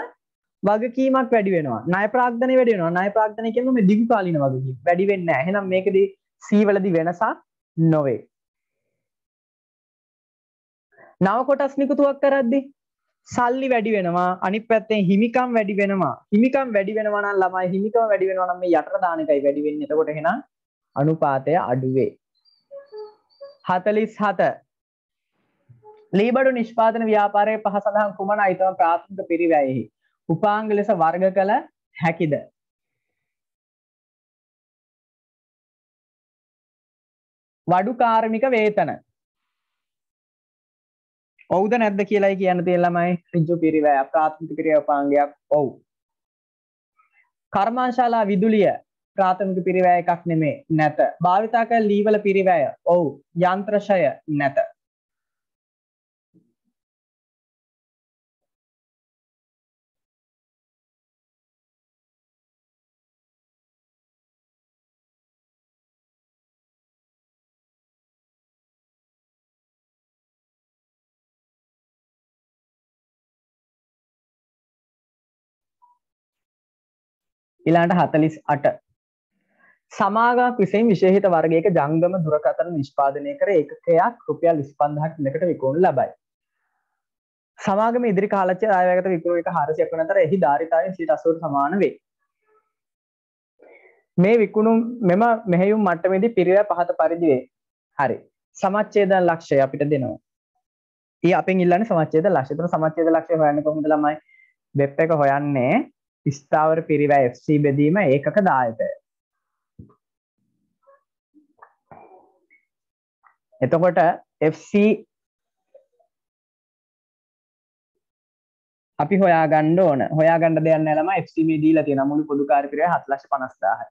වගකීමක් වැඩි වෙනවා. ණය ප්‍රාග්ධනය වැඩි වෙනවා. ණය ප්‍රාග්ධනය කියන්නේ මේ දිගු කාලීන වගකීම. වැඩි වෙන්නේ නැහැ. එහෙනම් මේකදී C වලදී වෙනසක් නොවේ. නව කොටස් නිකුතුවක් කරද්දී සල්ලි වැඩි වෙනවා. අනිත් පැත්තෙන් හිමිකම් වැඩි වෙනවා. හිමිකම් වැඩි වෙනවා නම් ළමයි හිමිකම වැඩි වෙනවා නම් මේ යටට දාන එකයි වැඩි වෙන්නේ. එතකොට එහෙනම් අනුපාතය අඩු වේ. 47 ලීබඩු නිෂ්පාදන ව්‍යාපාරයේ පහ සඳහන් කුමන අයිතම ප්‍රාථමික පිරිවැයෙහි උපාංග ලෙස වර්ග කළ හැකිද? වඩු කාර්මික වේතන. ඔව්ද නැද්ද කියලායි කියන්න තියෙන ළමයි. ඍජු පිරිවැය ප්‍රාථමික පිරිවැය උපාංගයක්. ඔව්. කර්මාන්තශාලා විදුලිය ප්‍රාථමික පිරිවැය එකක් නෙමෙයි. නැත. භාවිතා කළ ලීවල පිරිවැය. ඔව්. යන්ත්‍රශය නැත. ඊළඟට 48 සමාගමක් විසින් විශේෂිත වර්ගයක ජංගම දුරකථන නිෂ්පාදනය කර ඒකකයක් රුපියල් 25000ක් මිලකට විකුණනු ලබයි. සමාගම ඉදිරි කාලච්චේ ආයවැයකට විකුණු එක 400ක් වන අතර එහි ධාරිතාවය 80ට සමාන වේ. මේ විකුණුම් මෙම මෙහෙයුම් මට්ටමේදී පිරිවැය පහත පරිදි වේ. හරි. සමච්ඡේදන ලක්ෂය අපිට දෙනවා. ඊ අපෙන් ඉල්ලන්නේ සමච්ඡේද ලක්ෂය. ඒතර සමච්ඡේද ලක්ෂය හොයන්නේ කොහොමද ළමයි? වෙබ් එක හොයන්නේ ස්ථාවර පිරිවැය FC බෙදීම ඒකක දායකය. එතකොට FC අපි හොයාගන්න ඕන. හොයාගන්න දෙයක් නැහැ ළමයි. FC මේ දීලා තියෙන මුළු පොදුකාර්ය පිරිවැය 7,50,000යි.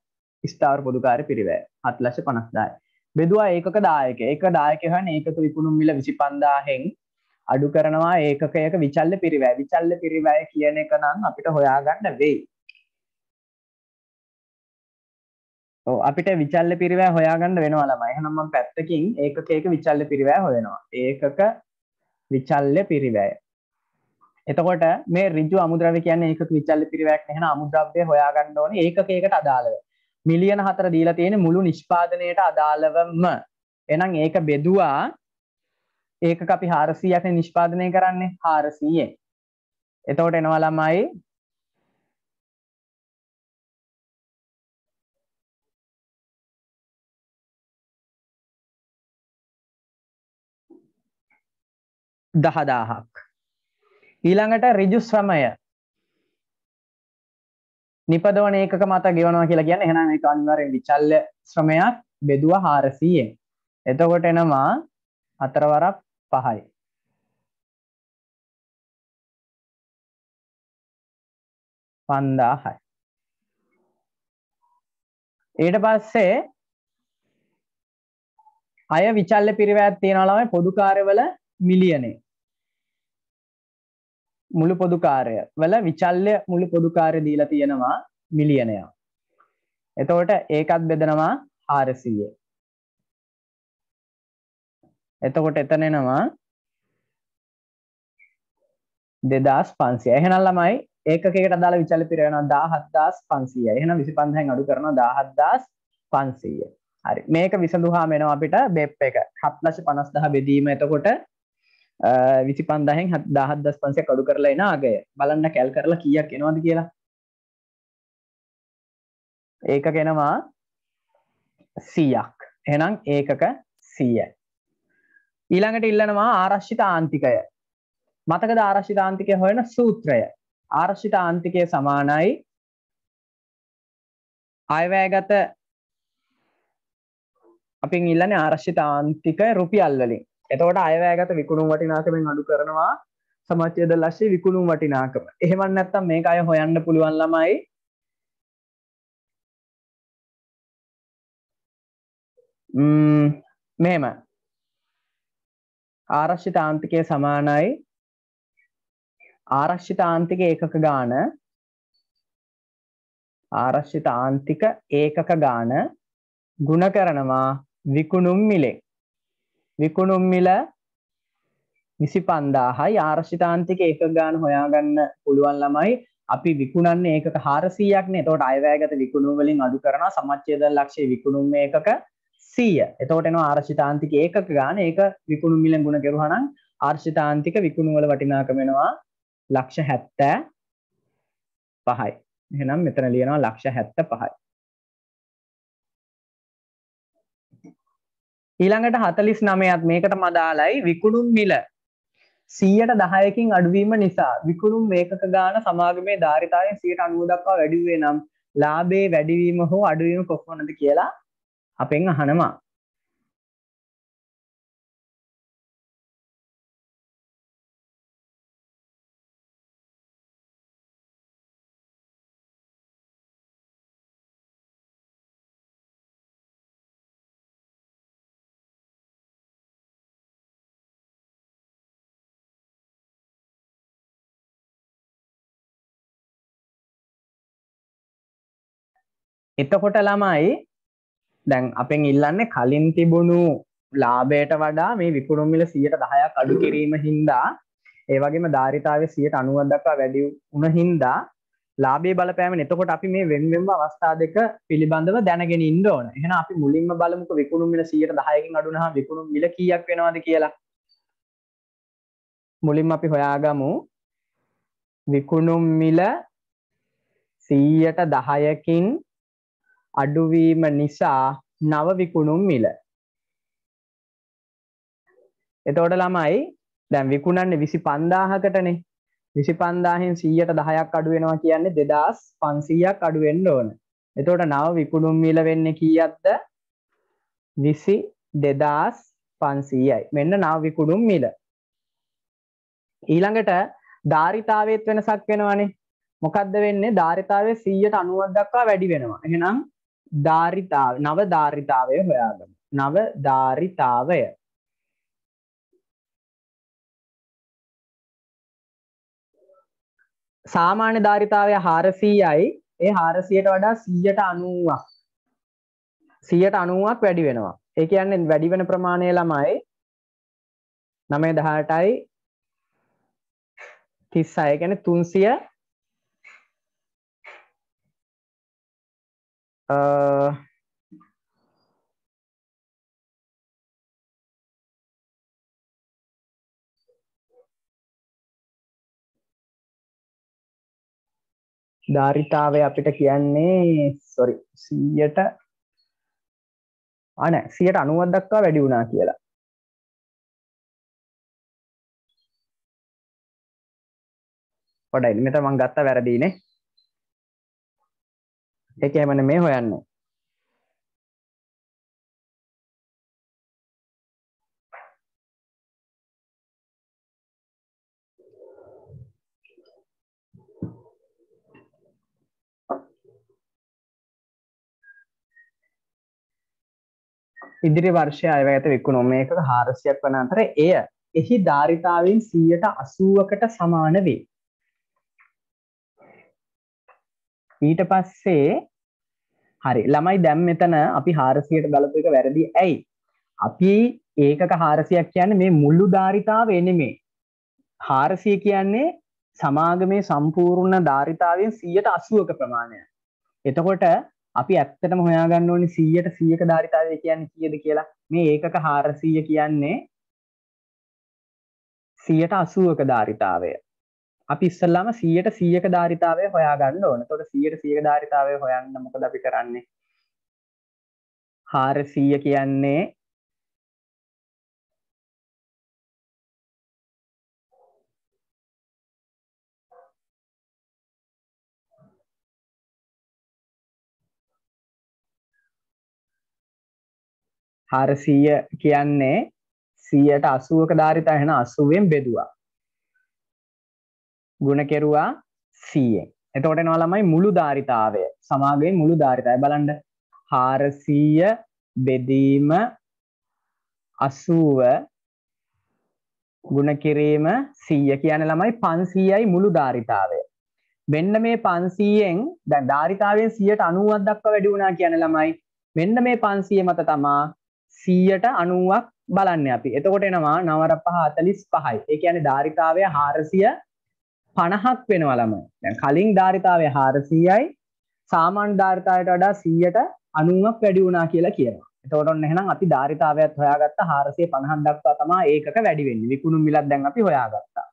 ස්ථාවර පොදුකාර්ය පිරිවැය 7,50,000යි. බෙදුවා ඒකක දායකය. ඒක දායකය හොයන්නේ ඒකක විකුණුම් මිල 25,000න් අඩු කරනවා ඒකකයක විචල්්‍ය පිරිවැය. විචල්්‍ය පිරිවැය කියන එක නම් අපිට හොයාගන්න වෙයි. ඔව් අපිට විචල්්‍ය පිරිවැය හොයාගන්න වෙනවා ළමයි. එහෙනම් මම පැත්තකින් ඒකකයක විචල්්‍ය පිරිවැය හොයනවා. ඒකක විචල්්‍ය පිරිවැය. එතකොට මේ ඍජු අමුද්‍රව්‍ය කියන්නේ ඒකක විචල්්‍ය පිරිවැයක් නේ. එහෙනම් අමුද්‍රව්‍ය හොයාගන්න ඕනේ ඒකකයකට අදාළව. මිලියන 4 දීලා තියෙන මුළු නිෂ්පාදනයට අදාළවම. එහෙනම් ඒක බෙදුවා ඒකක අපි 400ක් නිෂ්පාදනය කරන්නේ 400ෙන්. එතකොට එනවා ළමයි 10,000ක්. ඊළඟට ඍජු ශ්‍රමය නිපදවන ඒකක මත ගෙවනවා කියලා කියන්නේ එහෙනම් ඒක අනිවාර්යෙන් විචල්්‍ය ශ්‍රමයක් බෙදුවා 400ෙන්. එතකොට එනවා 4 වරක් 5යි. පන්දාහයි. ඊට පස්සේ අය විචල්්‍ය පිරිවැයක් තියෙනවා ළමයි පොදු කාර්යවල මිලියනේ. මුළු පොදු කාර්ය වල විචල්්‍ය මුළු පොදු කාර්ය දීලා තියෙනවා මිලියනයක්. එතකොට ඒකත් බෙදනවා 400. එතකොට එතන එනවා 2500. එහෙනම් ළමයි ඒකකයකට අදාළ විචල්්‍ය පිරිවැය වෙනවා 17500යි. එහෙනම් 25000න් අඩු කරනවා 17500. හරි. මේක විසඳුවාම එනවා අපිට බෙප් එක 7,50,000 බෙදීම. එතකොට 25,000න් 17,500ක් අඩු කරලා එන අගය. බලන්න කැල් කරලා කීයක් එනවද කියලා. ඒකක එනවා 100ක්. එහෙනම් ඒකක 100යි. ඊළඟට ඉල්ලනවා ආරක්ෂිත ආන්තිකය. මතකද ආරක්ෂිත ආන්තිකය හොයන සූත්‍රය? ආරක්ෂිත ආන්තිකය සමානයි අයවැයගත අපින් ඉල්ලන්නේ ආරක්ෂිත ආන්තිකය රුපියල් වලින්. එතකොට අයවැයගත විකුණුම් වටිනාකමෙන් අඩු කරනවා සමච්ඡේද ලක්ෂ්‍ය විකුණුම් වටිනාකම. එහෙම නැත්නම් මේක අය හොයන්න පුළුවන් ළමයි මෙහෙම ආරක්ෂිත ආන්තිකයේ සමානයි ආරක්ෂිත ආන්තික ඒකක ගාන ආරක්ෂිත ආන්තික ඒකක ගාන ගුණ කරනවා විකුණුම් මිලෙන්. විකුණුම් මිල 25000යි ආරක්ෂිත ආන්තික ඒකක ගාන හොයාගන්න පුළුවන් ළමයි අපි විකුණන්නේ ඒකක 400ක් නේ. එතකොට අයවැයගත විකුණුම් වලින් අඩු කරනවා සමච්ඡේදන ලක්ෂයේ විකුණුම් ඒකක 100. එතකොට එනවා ආරක්ෂිතාන්තික ඒකක ගාන. ඒක විකුණුම් මිලෙන් ගුණ කරුවා නම් ආරක්ෂිතාන්තික විකුණුම් වල වටිනාකම වෙනවා ලක්ෂ 75යි. එහෙනම් මෙතන ලියනවා ලක්ෂ 75යි. ඊළඟට 49ත් මේකටම අදාළයි විකුණුම් මිල 110කින් අඩුවීම නිසා විකුණුම් මේකක ගාන සමාගමේ ධාරිතාවයෙන් 90 දක්වා වැඩි වූයේ නම් ලාභයේ වැඩිවීම හෝ අඩුවීම කොහොමද කියලා අපෙන් අහනවා. එතකොට ළමයි දැන් අපෙන් ඉල්ලන්නේ කලින් තිබුණු ලාභයට වඩා මේ විකුණුම් මිල 10%ක් අඩු කිරීම හින්දා ඒ වගේම ධාරිතාවයේ 90ක් දක්වා වැඩි වුණ හින්දා ලාභයේ බලපෑමෙන් එතකොට අපි මේ වෙන අවස්ථා දෙක පිළිබඳව දැනගෙන ඉන්න ඕන. එහෙනම් අපි මුලින්ම බලමුකෝ විකුණුම් මිල 10%කින් අඩු වුණාම විකුණුම් මිල කීයක් වෙනවද කියලා. මුලින්ම අපි හොයාගමු විකුණුම් මිල 10%කින් අඩුවීම නිසා නව විකුණුම් මිල. එතකොට ළමයි දැන් විකුණන්නේ 25000කටනේ. 25000න් 100ට 10ක් අඩු වෙනවා කියන්නේ 2500ක් අඩු වෙන්න ඕන. එතකොට නව විකුණුම් මිල වෙන්නේ කීයක්ද? 22500යි. මෙන්න නව විකුණුම් මිල. ඊළඟට ධාරිතාවයේත් වෙනසක් වෙනවනේ. මොකද්ද වෙන්නේ? ධාරිතාවයේ 190ක් දක්වා වැඩි වෙනවා. එහෙනම් නව ධාරිතාවය හොයාගමු. නව ධාරිතාවය සාමාන්‍ය ධාරිතාවය 400යි. ඒ 400ට වඩා 190ක් වැඩි වෙනවා. ඒ කියන්නේ වැඩි වෙන ප්‍රමාණය ළමයි 9 18යි 36. කියන්නේ 300 ධාරිතාවය අපිට කියන්නේ 100ට 90ක් දක්වා වැඩි වුණා කියලා. පොඩ්ඩයි මෙතන මම ගත්ත වැරදිනේ. ඒක එහෙම නෙමෙයි හොයන්නේ. ඉදිරි වර්ෂයේ අයවැයට විකුණුම් මේකක 400ක් වන අතර එහි ධාරිතාවයෙන් 180කට සමාන වේ. ඊට පස්සේ හරි ළමයි දැන් මෙතන අපි 400ට ගලපු එක වැරදි. ඇයි? අපි ඒකක 400ක් කියන්නේ මේ මුළු ධාරිතාවය නෙමෙයි. 400 කියන්නේ සමාගමේ සම්පූර්ණ ධාරිතාවයෙන් 180ක ප්‍රමාණය. එතකොට අපි ඇත්තටම හොයාගන්න ඕනේ 100ට 100ක ධාරිතාවය කියන්නේ කීයද කියලා. මේ ඒකක 400 කියන්නේ 180ක ධාරිතාවය. අපි ඉස්සල්ලාම 100ට 100ක ධාරිතාවය හොයාගන්න ඕන. එතකොට 100ට 100ක ධාරිතාවය හොයන්න මොකද අපි කරන්නේ? 400 කියන්නේ කියන්නේ 100ට 80ක ධාරිතාවය. එහෙනම් 80ෙන් බෙදුවා. ගුණ කෙරුවා 100ෙන්. එතකොට එනවා ළමයි මුළු ධාරිතාවය. සමාගමේ මුළු ධාරිතාවය බලන්න 400 බෙදීම 80 ගුණ කිරීම 100 කියන්නේ ළමයි 500යි මුළු ධාරිතාවය. මෙන්න මේ 500න් දැන් ධාරිතාවයෙන් 190ක් දක්වා වැඩි වුණා කියන්නේ ළමයි. මෙන්න මේ 500 මත තමා 190ක් බලන්නේ අපි. එතකොට එනවා 9 5 45යි. ඒ කියන්නේ ධාරිතාවය 450ක් වෙනවා ළමයි. දැන් කලින් ධාරිතාවය 400යි සාමාන්‍ය ධාරිතාවයට වඩා 190ක් වැඩි වුණා කියලා කියනවා. එතකොට ඔන්න එහෙනම් අපි ධාරිතාවයත් හොයාගත්ත 450ක් දක්වා තමයි ඒකක වැඩි වෙන්නේ. විකුණුම් මිලක් දැන් අපි හොයාගත්තා.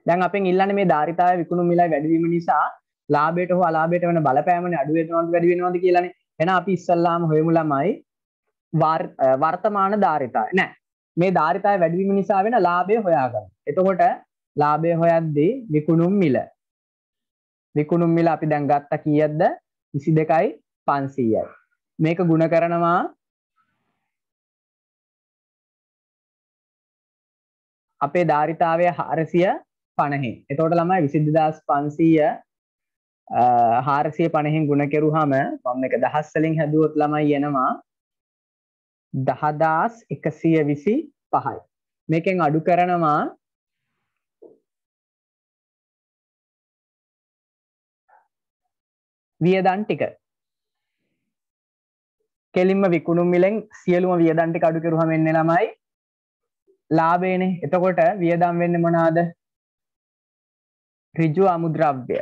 දැන් අපෙන් ඉල්ලන්නේ මේ ධාරිතාවය විකුණුම් මිලයි වැඩි වීම නිසා ලාභයට හෝ අලාභයට වෙන බලපෑමනේ අඩු වෙනවද වැඩි වෙනවද කියලානේ. එහෙනම් අපි ඉස්සල්ලාම හොයමු ළමයි වර්තමාන ධාරිතාවය. නෑ. මේ ධාරිතාවය වැඩි වීම නිසා වෙන ලාභය හොයාගන්න. එතකොට ලාභය හොයද්දී විකුණුම් මිල. විකුණුම් මිල අපි දැන් ගත්ත කීයක්ද? 22යි 500යි. මේක ගුණ කරනවා අපේ ධාරිතාවය 450. එතකොට ළමයි 22500 450න් ගුණ කරුවාම මම මේක දහස් වලින් හැදුවොත් ළමයි එනවා 10125යි. මේකෙන් අඩු කරනවා වියදම් ටික. කෙලින්ම විකුණුම් මිලෙන් සියලුම වියදම් ටික අඩු කරුවාම එන්නේ ළමයි ලාභයනේ. එතකොට වියදම් වෙන්නේ මොනවාද? ඍජු අමුද්‍රව්‍ය.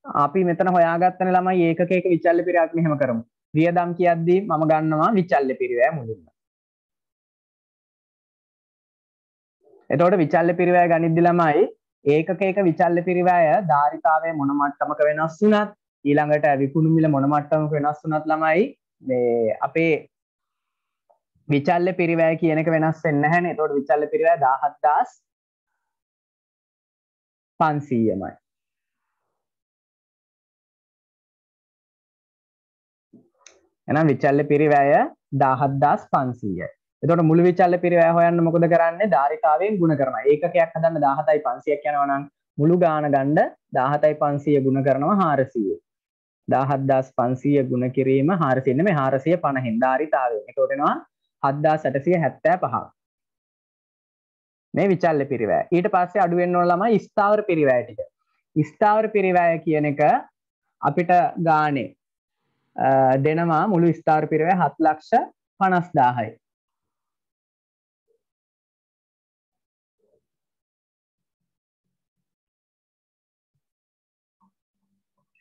අපි මෙතන හොයාගත්තනේ ළමයි ඒකකයක විචල්්‍ය පරිවර්තන මෙහෙම කරමු. වියදම් කියද්දී මම ගන්නවා විචල්්‍ය පරිවර්තය මුලින්ම. එතකොට විචල්්‍ය පරිවර්තය ගනිද්දි ළමයි ඒකකයක විචල්්‍ය පරිවර්තය ධාරිතාවයේ මොන මට්ටමක වෙනස් වුණත් ඊළඟට විකුණුම් මිල මොන මට්ටමක වෙනස් වුණත් ළමයි මේ අපේ විචල්්‍ය පරිවර්තය කියන එක වෙනස් වෙන්නේ නැහැනේ. එතකොට විචල්්‍ය පරිවර්තය 17500මයි. එහෙනම් විචල්්‍ය පරිවර්තය 17500යි. එතකොට මුළු විචල්්‍ය පරිවර්තය හොයන්න මොකද කරන්නේ? ධාරිතාවයෙන් ගුණ කරනවා. ඒකකයක් හදන්න 17500ක් යනවා නම් මුළු ගාන ගන්න 17500 ගුණ කරනවා 400. 17500 ගුණ කිරීම 400 නෙමෙයි 450න් ධාරිතාවයෙන්. එතකොට එනවා 7875. මේ විචල්්‍ය පරිවර්තය. ඊට පස්සේ අඩු වෙන්න ඕන ළමයි ස්ථාවර පරිවර්තය ටික. ස්ථාවර පරිවර්තය කියන එක අපිට ගානේ දෙනවා මුළු ස්ථාවර පරිවර්තය 7,50,000යි.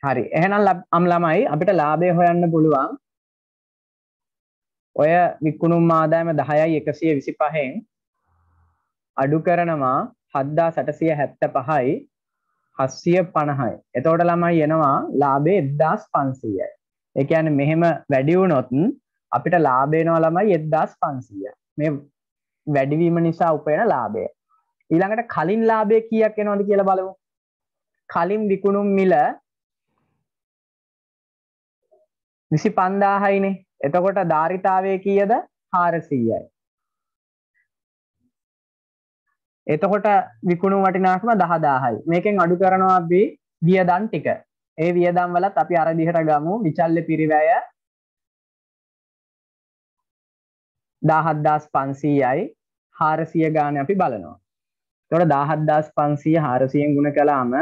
හරි. එහෙනම් ළමයි අපිට ලාභය හොයන්න පුළුවන්. ඔය විකුණුම් ආදායම 10යි 125න් අඩු කරනවා 7875යි 750යි. එතකොට ළමයි එනවා ලාභය 1500යි. ඒ කියන්නේ මෙහෙම වැඩි වුණොත් අපිට ලාභ වෙනවා ළමයි 1500. මේ වැඩිවීම නිසා උපයන ලාභය. ඊළඟට කලින් ලාභය කීයක් එනවද කියලා බලමු. කලින් විකුණුම් මිල 25000යිනේ. එතකොට ධාරිතාවය කීයද? 400යි. එතකොට විකුණුම් වටිනාකම 10000යි. මේකෙන් අඩු කරනවා අපි වියදම් ටික. ඒ වියදම් වලත් අපි අර දිහට ගමු. විචල්්‍ය පරිවර්තය 17500යි 400 ගානේ අපි බලනවා. එතකොට 17500 400න් ගුණ කළාම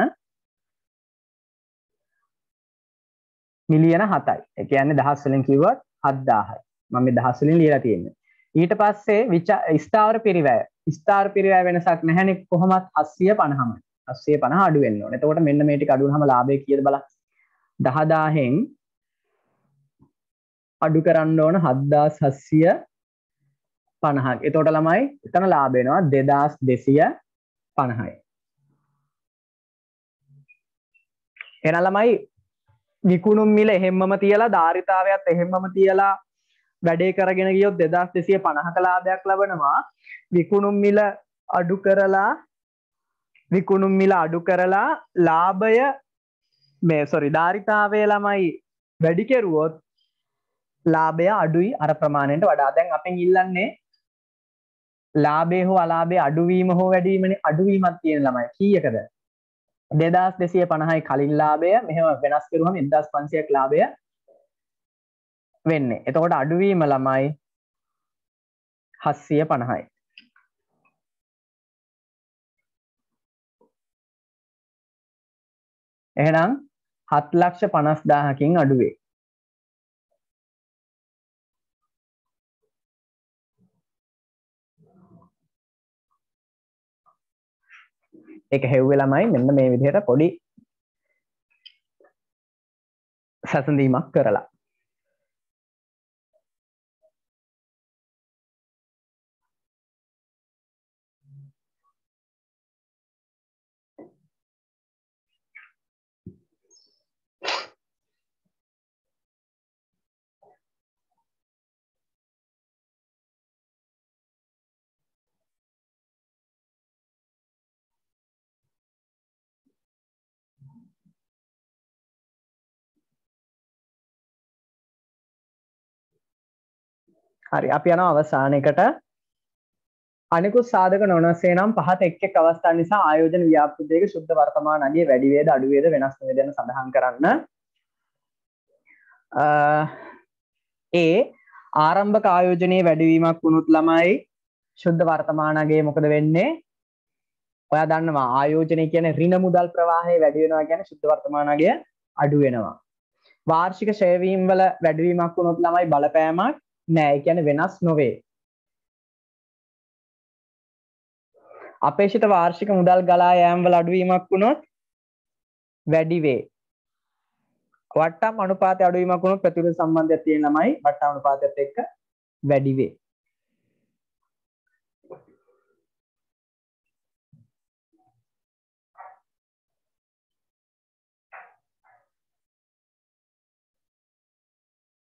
මිලියන 7යි. ඒ කියන්නේ දහස් වලින් කිව්වොත් 7000යි. මම මේ දහස් වලින් ලියලා තියෙන්නේ. ඊට පස්සේ ස්ථාවර පරිවර්තය. ස්ථාවර පරිවර්තය වෙනසක් නැහැනේ කොහොමත් 750යි. 750 අඩු වෙන්න ඕනේ. එතකොට මෙන්න මේ ටික අඩු වුනහම ලාභය කීයද බලන්න. 10000න් අඩු කරන්න ඕන 7750ක්. එතකොට ළමයි එතන ලාභ වෙනවා 2250යි. එහෙනම් ළමයි විකුණුම් මිල එහෙම්මම තියලා ධාරිතාවයත් එහෙම්මම තියලා වැඩේ කරගෙන ගියොත් 2250ක ලාභයක් ලබනවා. විකුණුම් මිල අඩු කරලා ලාභය ධාරිතාවය ළමයි වැඩි කෙරුවොත් ලාභය අඩුයි අර ප්‍රමාණයට වඩා. දැන් අපෙන් ඉල්ලන්නේ ලාභය හෝ අලාභය අඩුවීම හෝ වැඩිවීමනේ. අඩුවීමක් තියෙන ළමයි කීයකද? 2250යි කලින් ලාභය. මෙහෙම වෙනස් කරුවම 1500ක් ලාභය වෙන්නේ. එතකොට අඩුවීම ළමයි 750යි. එහෙනම් 7,50,000කින් අඩු වේ. ඒක හෙව්වේ ළමයි මෙන්න මේ විදිහට පොඩි සැසඳීමක් කරලා. හරි අපි යනවා අවසානයකට. අනිකුත් සාධක නොනැසේ නම් පහත එක් එක් අවස්ථා නිසා ආයෝජන ව්‍යාපෘතියක ශුද්ධ වර්තමාන අගය වැඩි වේද අඩු වේද වෙනස් වේද යන සඳහන් කරන්න. ඒ ආරම්භක ආයෝජනයේ වැඩිවීමක් වුණොත් ළමයි ශුද්ධ වර්තමාන අගය මොකද වෙන්නේ? ඔයා දන්නවා ආයෝජනය කියන්නේ ඍණ මුදල් ප්‍රවාහය වැඩි වෙනවා කියන්නේ ශුද්ධ වර්තමාන අගය අඩු වෙනවා. වාර්ෂික ෂෙයා වීම වල වැඩිවීමක් වුණොත් ළමයි බලපෑමක් නෑ. ඒ කියන්නේ වෙනස් නොවේ. අපේක්ෂිත වාර්ෂික මුදල් ගලා යාම වල අඩුවීමක් වුණොත් වැඩි වේ. වට්ටම් අනුපාතය අඩුවීමක් වුණොත් ප්‍රතිවිරුද්ධ සම්බන්ධයක් තියෙන ළමයි වට්ටම් අනුපාතයත් එක්ක වැඩි වේ.